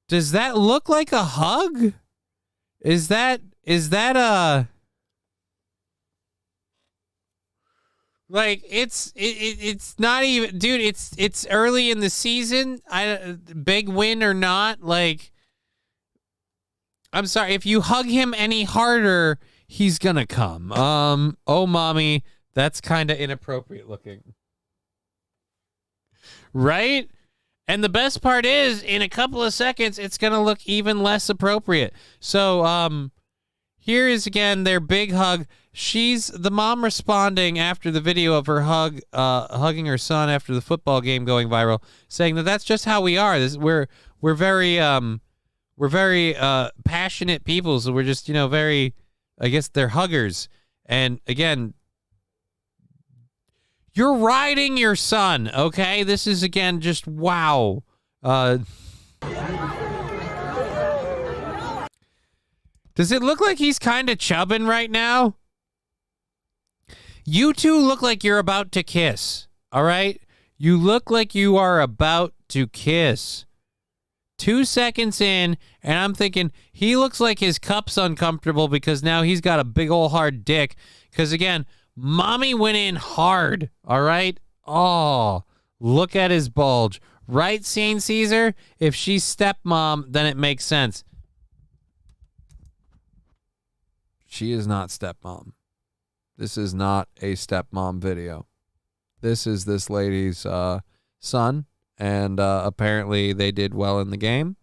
Does that look like a hug? Is that a, like, it's not even, dude, it's early in the season. Big win or not, like, I'm sorry, if you hug him any harder, he's gonna come. Oh, mommy, that's kind of inappropriate looking. Right? And the best part is, in a couple of seconds, it's going to look even less appropriate. So, here is, again, their big hug. She's the mom responding after the video of her hugging her son after the football game going viral, saying that that's just how we are. We're very passionate people, so we're just, very, I guess they're huggers. And, again, you're riding your son, okay? This is, again, just wow. Does it look like he's kind of chubbing right now? You two look like you're about to kiss, all right? You look like you are about to kiss. 2 seconds in, and I'm thinking, he looks like his cup's uncomfortable because now he's got a big old hard dick. Because, again, mommy went in hard, all right? Oh, look at his bulge. Right, St. Caesar? If she's stepmom, then it makes sense. She is not stepmom. This is not a stepmom video. This is this lady's son, and apparently they did well in the game,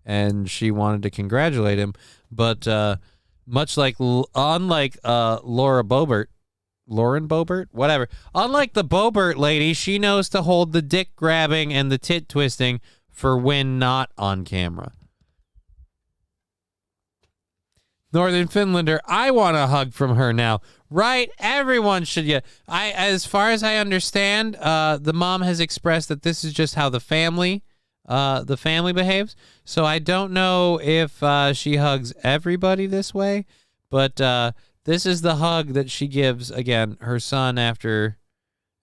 and she wanted to congratulate him. But much like, unlike Lauren Boebert, whatever. Unlike the Boebert lady, she knows to hold the dick grabbing and the tit twisting for when not on camera. Northern Finlander, I want a hug from her now. Right? Everyone should get. As far as I understand, the mom has expressed that this is just how the family behaves. So I don't know if she hugs everybody this way, but this is the hug that she gives, again, her son after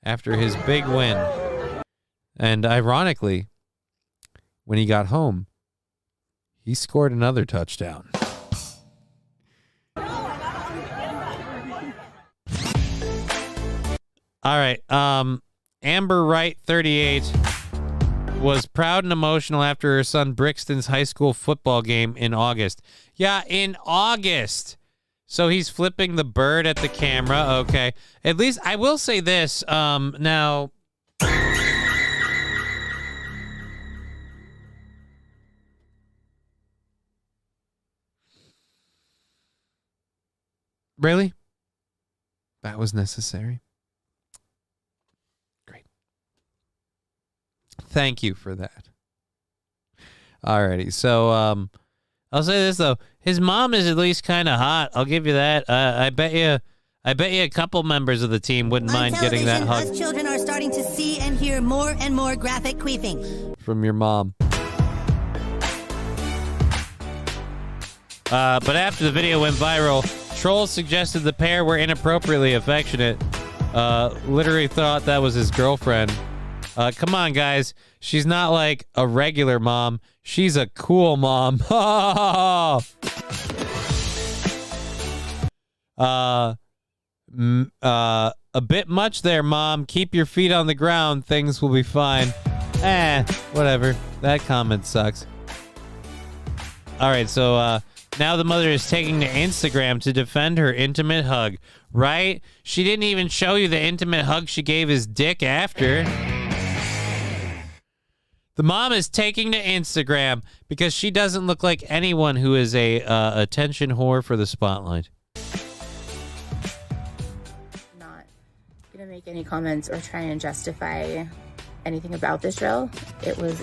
his big win. And ironically, when he got home, he scored another touchdown. All right. Amber Wright, 38, was proud and emotional after her son Brixton's high school football game in August. Yeah, in August. So he's flipping the bird at the camera. Okay. At least I will say this. Now, Really? That was necessary. Great. Thank you for that. Alrighty, so I'll say this though, his mom is at least kind of hot. I'll give you that. I bet you a couple members of the team wouldn't mind getting that hug. Us children are starting to see and hear more and more graphic queefing from your mom. But after the video went viral, trolls suggested the pair were inappropriately affectionate. Literally thought that was his girlfriend. Come on, guys. She's not like a regular mom. She's a cool mom. A bit much there, Mom. Keep your feet on the ground. Things will be fine. Whatever. That comment sucks. All right, so now the mother is taking to Instagram to defend her intimate hug. Right? She didn't even show you the intimate hug she gave his dick after. The mom is taking to Instagram because she doesn't look like anyone who is a attention whore for the spotlight. Not going to make any comments or try and justify anything about this drill. It was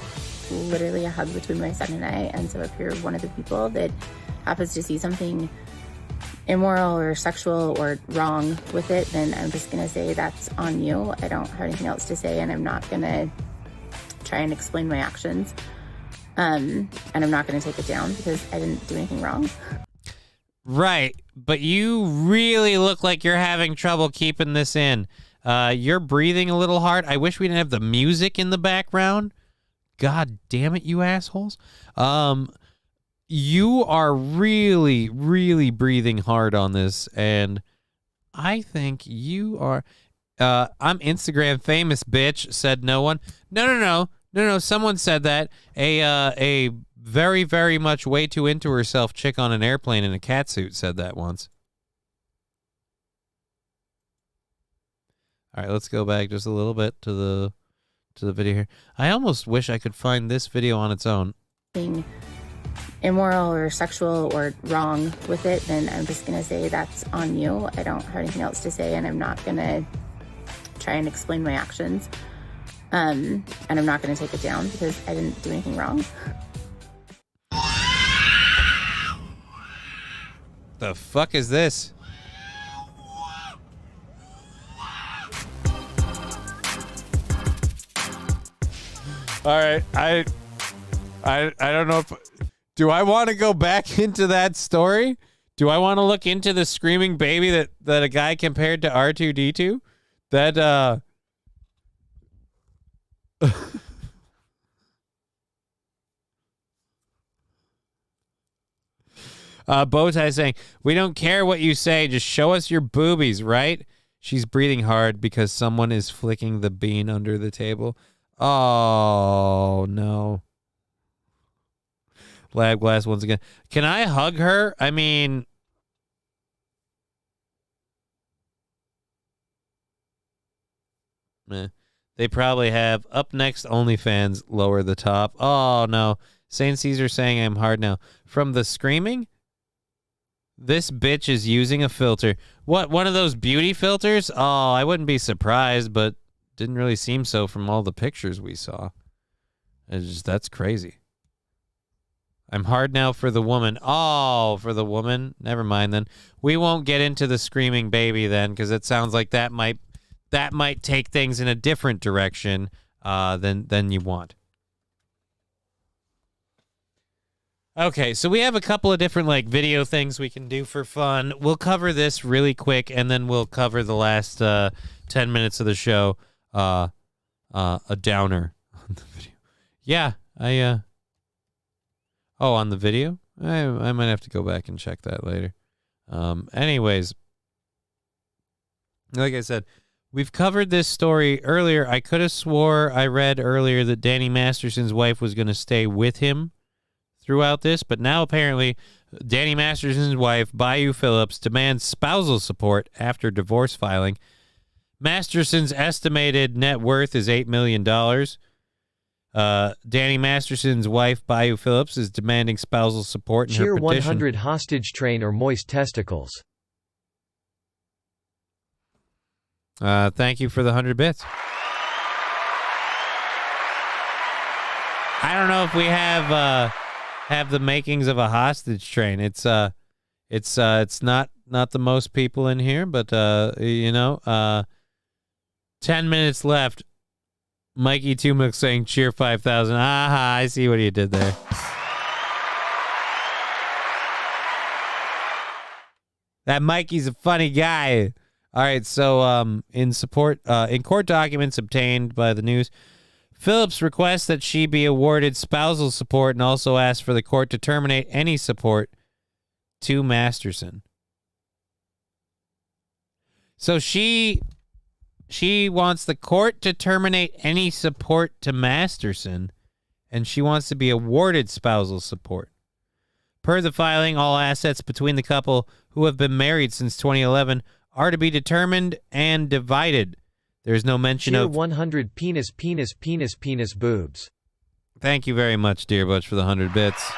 literally a hug between my son and I, and so if you're one of the people that happens to see something immoral or sexual or wrong with it, then I'm just going to say that's on you. I don't have anything else to say, and I'm not going to try and explain my actions. And I'm not going to take it down because I didn't do anything wrong. Right, but you really look like you're having trouble keeping this in. You're breathing a little hard. I wish we didn't have the music in the background. God damn it, you assholes. You are really, really breathing hard on this, and I think you are... I'm Instagram famous, bitch, said no one. No, someone said that. A very, very much way too into herself chick on an airplane in a catsuit said that once. All right, let's go back just a little bit to the video here. I almost wish I could find this video on its own. Being immoral or sexual or wrong with it, then I'm just going to say that's on you. I don't have anything else to say, and I'm not going to try and explain my actions. And I'm not going to take it down because I didn't do anything wrong. The fuck is this? All right, I don't know if... Do I want to go back into that story? Do I want to look into the screaming baby that a guy compared to R2-D2? That, Bowtie saying, we don't care what you say, just show us your boobies, right? She's breathing hard because someone is flicking the bean under the table. Oh, no. Lab glass once again. Can I hug her? I mean... They probably have. Up next, OnlyFans, lower the top. Oh, no. St. Caesar saying I'm hard now. From the screaming? This bitch is using a filter. What, one of those beauty filters? Oh, I wouldn't be surprised, but didn't really seem so from all the pictures we saw. That's crazy. I'm hard now for the woman. Oh, for the woman? Never mind then. We won't get into the screaming baby then, because it sounds like that might take things in a different direction than you want. Okay, so we have a couple of different video things we can do for fun. We'll cover this really quick, and then we'll cover the last 10 minutes of the show. A downer on the video. Yeah, on the video? I might have to go back and check that later. Anyways, like I said, we've covered this story earlier. I could have swore I read earlier that Danny Masterson's wife was going to stay with him throughout this, but now apparently Danny Masterson's wife, Bayou Phillips, demands spousal support after divorce filing. Masterson's estimated net worth is $8 million. Danny Masterson's wife, Bayou Phillips, is demanding spousal support in her petition. Tier 100 hostage train or moist testicles. Thank you for the 100 bits. I don't know if we have the makings of a hostage train. It's not the most people in here, but 10 minutes left. Mikey Tumuk saying cheer 5,000. Aha, I see what you did there. That Mikey's a funny guy. All right, so in court documents obtained by the news, Phillips requests that she be awarded spousal support and also asks for the court to terminate any support to Masterson. So she wants the court to terminate any support to Masterson, and she wants to be awarded spousal support. Per the filing, all assets between the couple who have been married since 2011 are to be determined and divided. There's no mention Cheer of 100 penis boobs. Thank you very much, Dear Butch, for the 100 bits.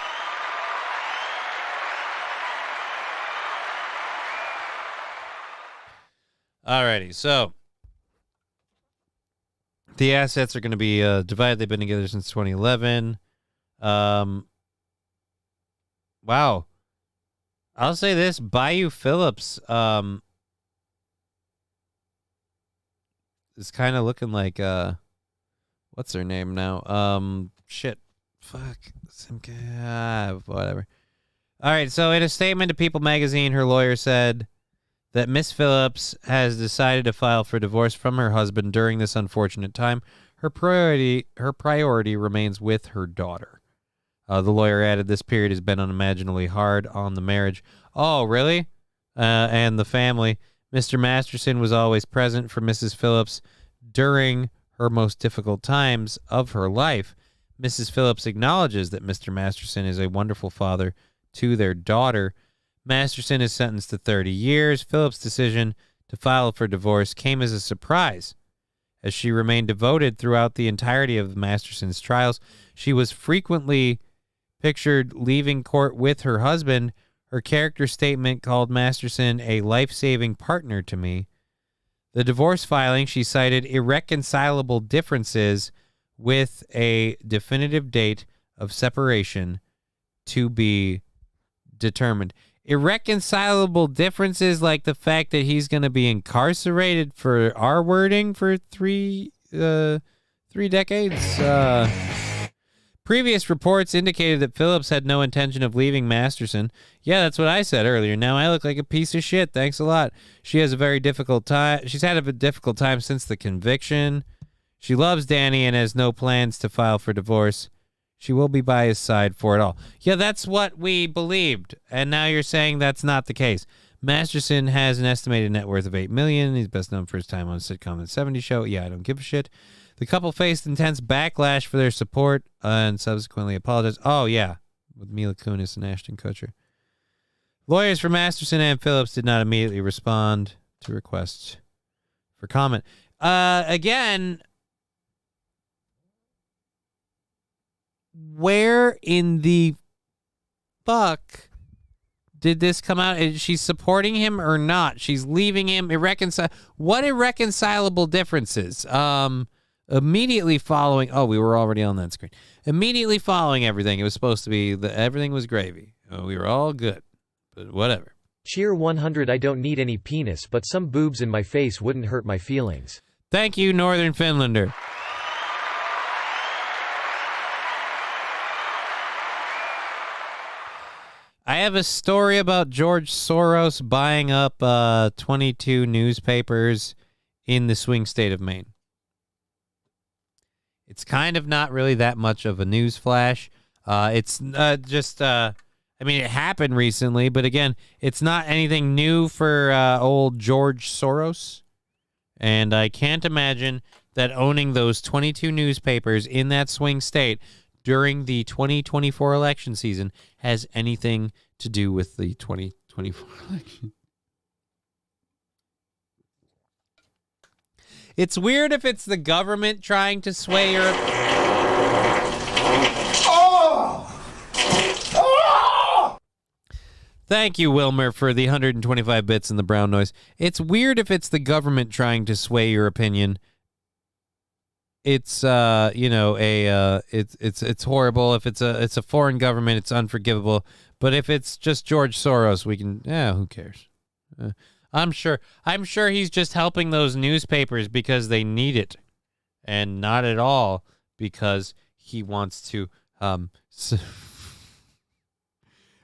Alrighty, so the assets are going to be divided. They've been together since 2011. Wow. I'll say this, Bayou Phillips is kind of looking like what's her name now? Whatever. All right, so in a statement to People magazine, her lawyer said that Miss Phillips has decided to file for divorce from her husband during this unfortunate time. Her priority remains with her daughter. The lawyer added this period has been unimaginably hard on the marriage. Oh, really? And the family. Mr. Masterson was always present for Mrs. Phillips during her most difficult times of her life. Mrs. Phillips acknowledges that Mr. Masterson is a wonderful father to their daughter. Masterson is sentenced to 30 years. Phillips' decision to file for divorce came as a surprise, as she remained devoted throughout the entirety of Masterson's trials. She was frequently pictured leaving court with her husband. Her character statement called Masterson a life-saving partner to me. The divorce filing, she cited irreconcilable differences with a definitive date of separation to be determined. Irreconcilable differences like the fact that he's going to be incarcerated for our wording for three decades. Previous reports indicated that Phillips had no intention of leaving Masterson. Yeah, that's what I said earlier. Now I look like a piece of shit. Thanks a lot. She has a very difficult time. She's had a difficult time since the conviction. She loves Danny and has no plans to file for divorce. She will be by his side for it all. Yeah, that's what we believed. And now you're saying that's not the case. Masterson has an estimated net worth of $8 million. He's best known for his time on sitcom The 70s Show. Yeah, I don't give a shit. The couple faced intense backlash for their support and subsequently apologized. Oh, yeah, with Mila Kunis and Ashton Kutcher. Lawyers for Masterson and Phillips did not immediately respond to requests for comment. Again, where in the fuck did this come out? Is she supporting him or not? She's leaving him. What irreconcilable differences? Immediately following, we were already on that screen. Immediately following everything, it was supposed to be everything was gravy. We were all good, but whatever. Cheer 100. I don't need any penis, but some boobs in my face wouldn't hurt my feelings. Thank you, Northern Finlander. I have a story about George Soros buying up 22 newspapers in the swing state of Maine. It's kind of not really that much of a news flash. It's just, it happened recently, but again, it's not anything new for old George Soros. And I can't imagine that owning those 22 newspapers in that swing state during the 2024 election season has anything to do with the 2024 election. It's weird if it's the government trying to sway your... Thank you, Wilmer, for the 125 bits and the brown noise. It's weird if it's the government trying to sway your opinion. It's it's horrible. If it's a foreign government, it's unforgivable. But if it's just George Soros, we can who cares? I'm sure he's just helping those newspapers because they need it, and not at all because he wants to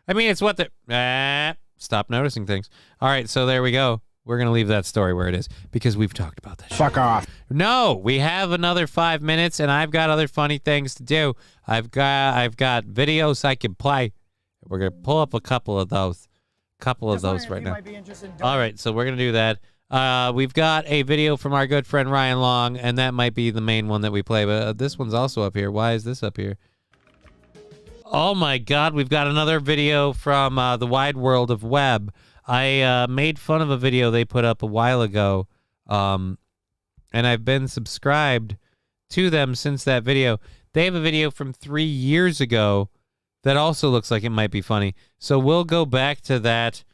I mean, it's what the stop noticing things. All right, so there we go. We're going to leave that story where it is because we've talked about that. Fuck off. No, we have another 5 minutes, and I've got other funny things to do. I've got videos I can play. We're going to pull up a couple of those right now. All right, so we're going to do that. We've got a video from our good friend Ryan Long, and that might be the main one that we play, but this one's also up here. Why is this up here? Oh my God, we've got another video from the wide world of web. I made fun of a video they put up a while ago, and I've been subscribed to them since that video. They have a video from 3 years ago that also looks like it might be funny. So we'll go back to that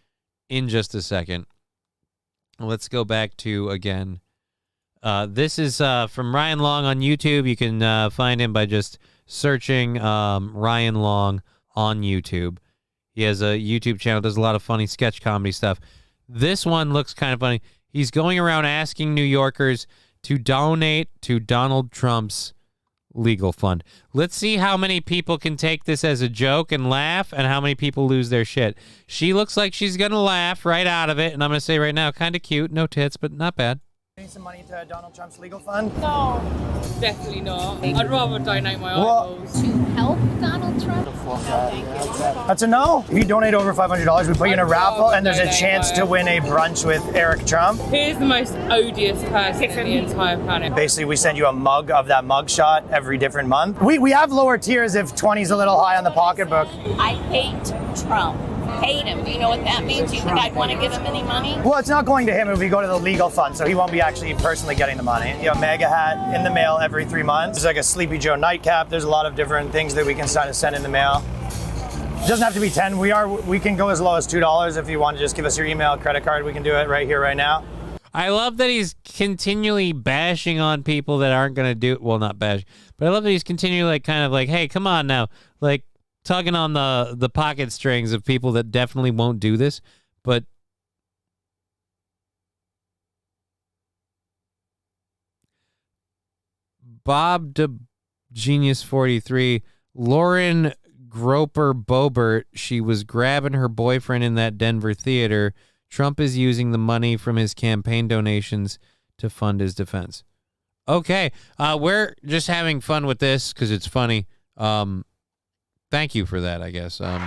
in just a second. Let's go back to, again, this is from Ryan Long on YouTube. You can find him by just searching Ryan Long on YouTube. He has a YouTube channel, does a lot of funny sketch comedy stuff. This one looks kind of funny. He's going around asking New Yorkers to donate to Donald Trump's legal fund. Let's see how many people can take this as a joke and laugh and how many people lose their shit. She looks like she's going to laugh right out of it, and I'm going to say right now, kind of cute, no tits, but not bad. Need some money to Donald Trump's legal fund? No, definitely not. I'd rather donate my eyeballs. To help Donald Trump? That's a no. If you donate over $500, we put you in a raffle, and there's a chance to win a brunch with Eric Trump. Here's the most odious person in the entire planet. Basically, we send you a mug of that mug shot every different month. We have lower tiers if 20's a little high on the pocketbook. I hate Trump. Hate him. Do you know what that means? Do you think I'd want to give him any money? Well, it's not going to him if we go to the legal fund, so he won't be actually personally getting the money. You know, mega hat in the mail every 3 months. There's like a Sleepy Joe nightcap. There's a lot of different things that we can start to send in the mail. It doesn't have to be 10. We can go as low as $2 if you want to just give us your email, credit card. We can do it right here, right now. I love that he's continually bashing on people that aren't going to do it. Well, not bash, but I love that he's continually kind of like, hey, come on now. Like, tugging on the pocket strings of people that definitely won't do this, but Bob de Genius 43, Lauren Groper Bobert, she was grabbing her boyfriend in that Denver theater. Trump is using the money from his campaign donations to fund his defense. Okay, we're just having fun with this because it's funny. Thank you for that, I guess. All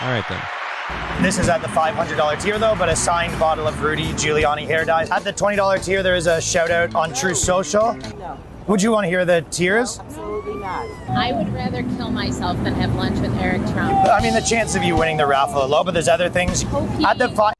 right, then. This is at the $500 tier, though, but a signed bottle of Rudy Giuliani hair dye. At the $20 tier, there is a shout-out on True Social. No. Would you want to hear the tiers? Absolutely not. I would rather kill myself than have lunch with Eric Trump. I mean, the chance of you winning the raffle are low, but there's other things. At the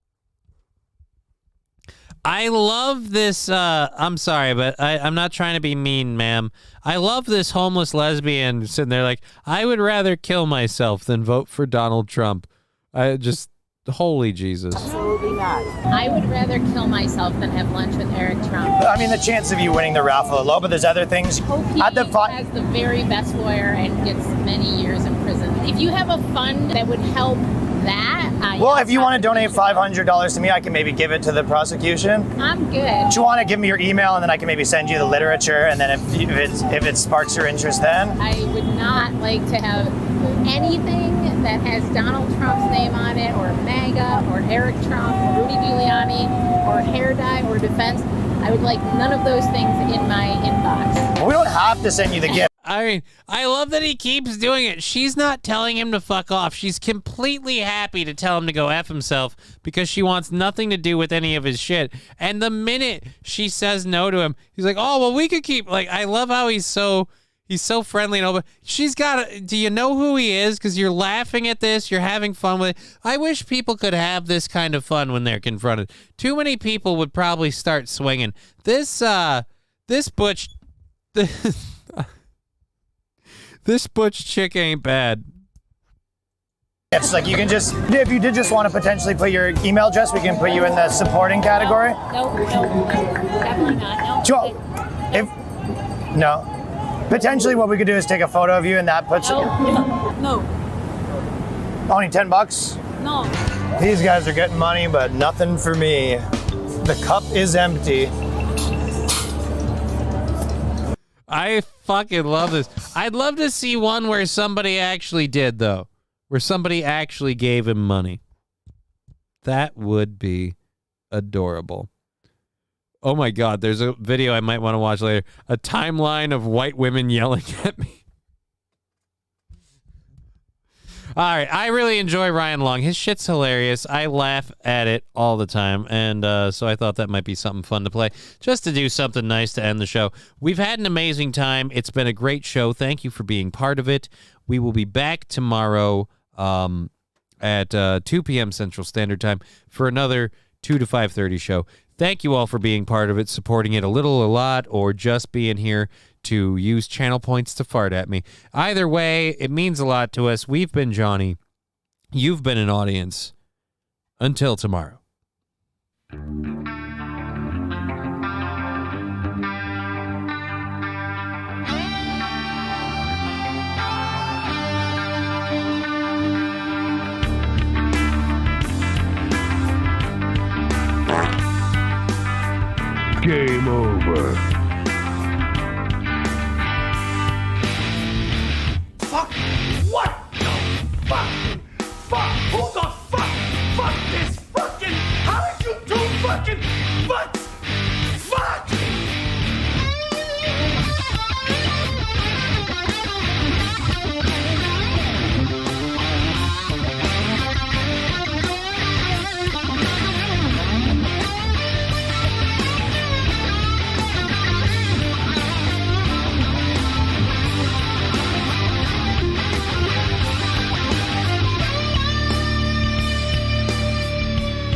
I love this. I'm sorry, but I'm not trying to be mean, ma'am. I love this homeless lesbian sitting there like, I would rather kill myself than vote for Donald Trump. I just, holy Jesus. Absolutely not. I would rather kill myself than have lunch with Eric Trump. I mean, the chance of you winning the raffle are low, but there's other things. At the has the very best lawyer and gets many years in prison. If you have a fund that would help that. Well, if you want to donate $500 to me, I can maybe give it to the prosecution. I'm good. Do you want to give me your email, and then I can maybe send you the literature, and then if it sparks your interest then? I would not like to have anything that has Donald Trump's name on it, or MAGA, or Eric Trump, or Rudy Giuliani, or hair dye, or defense. I would like none of those things in my inbox. Well, we don't have to send you the gift. I mean, I love that he keeps doing it. She's not telling him to fuck off. She's completely happy to tell him to go F himself because she wants nothing to do with any of his shit. And the minute she says no to him, he's like, oh, well, we could keep, like, I love how he's so friendly and all, but she's got to, do you know who he is? Because you're laughing at this, you're having fun with it. I wish people could have this kind of fun when they're confronted. Too many people would probably start swinging. This butch... This butch chick ain't bad. It's like you can just, if you did just want to potentially put your email address, we can put you in the supporting category. No, definitely not. No. No. Potentially what we could do is take a photo of you and that puts... No. Only $10? No. These guys are getting money, but nothing for me. The cup is empty. I fucking love this. I'd love to see one where somebody actually did, though. Where somebody actually gave him money. That would be adorable. Oh my God, there's a video I might want to watch later. A timeline of white women yelling at me. All right, I really enjoy Ryan Long. His shit's hilarious. I laugh at it all the time, and so I thought that might be something fun to play, just to do something nice to end the show. We've had an amazing time. It's been a great show. Thank you for being part of it. We will be back tomorrow at 2 p.m. Central Standard Time for another 2 to 5:30 show. Thank you all for being part of it, supporting it a little, a lot, or just being here to use channel points to fart at me. Either way, it means a lot to us. We've been Johnny. You've been an audience. Until tomorrow. Game over. Fuck! What the fucking fuck? Who the fuck? Fuck this fucking! How did you do fucking fuck? Fuck!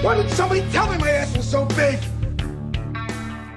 Why didn't somebody tell me my ass was so big?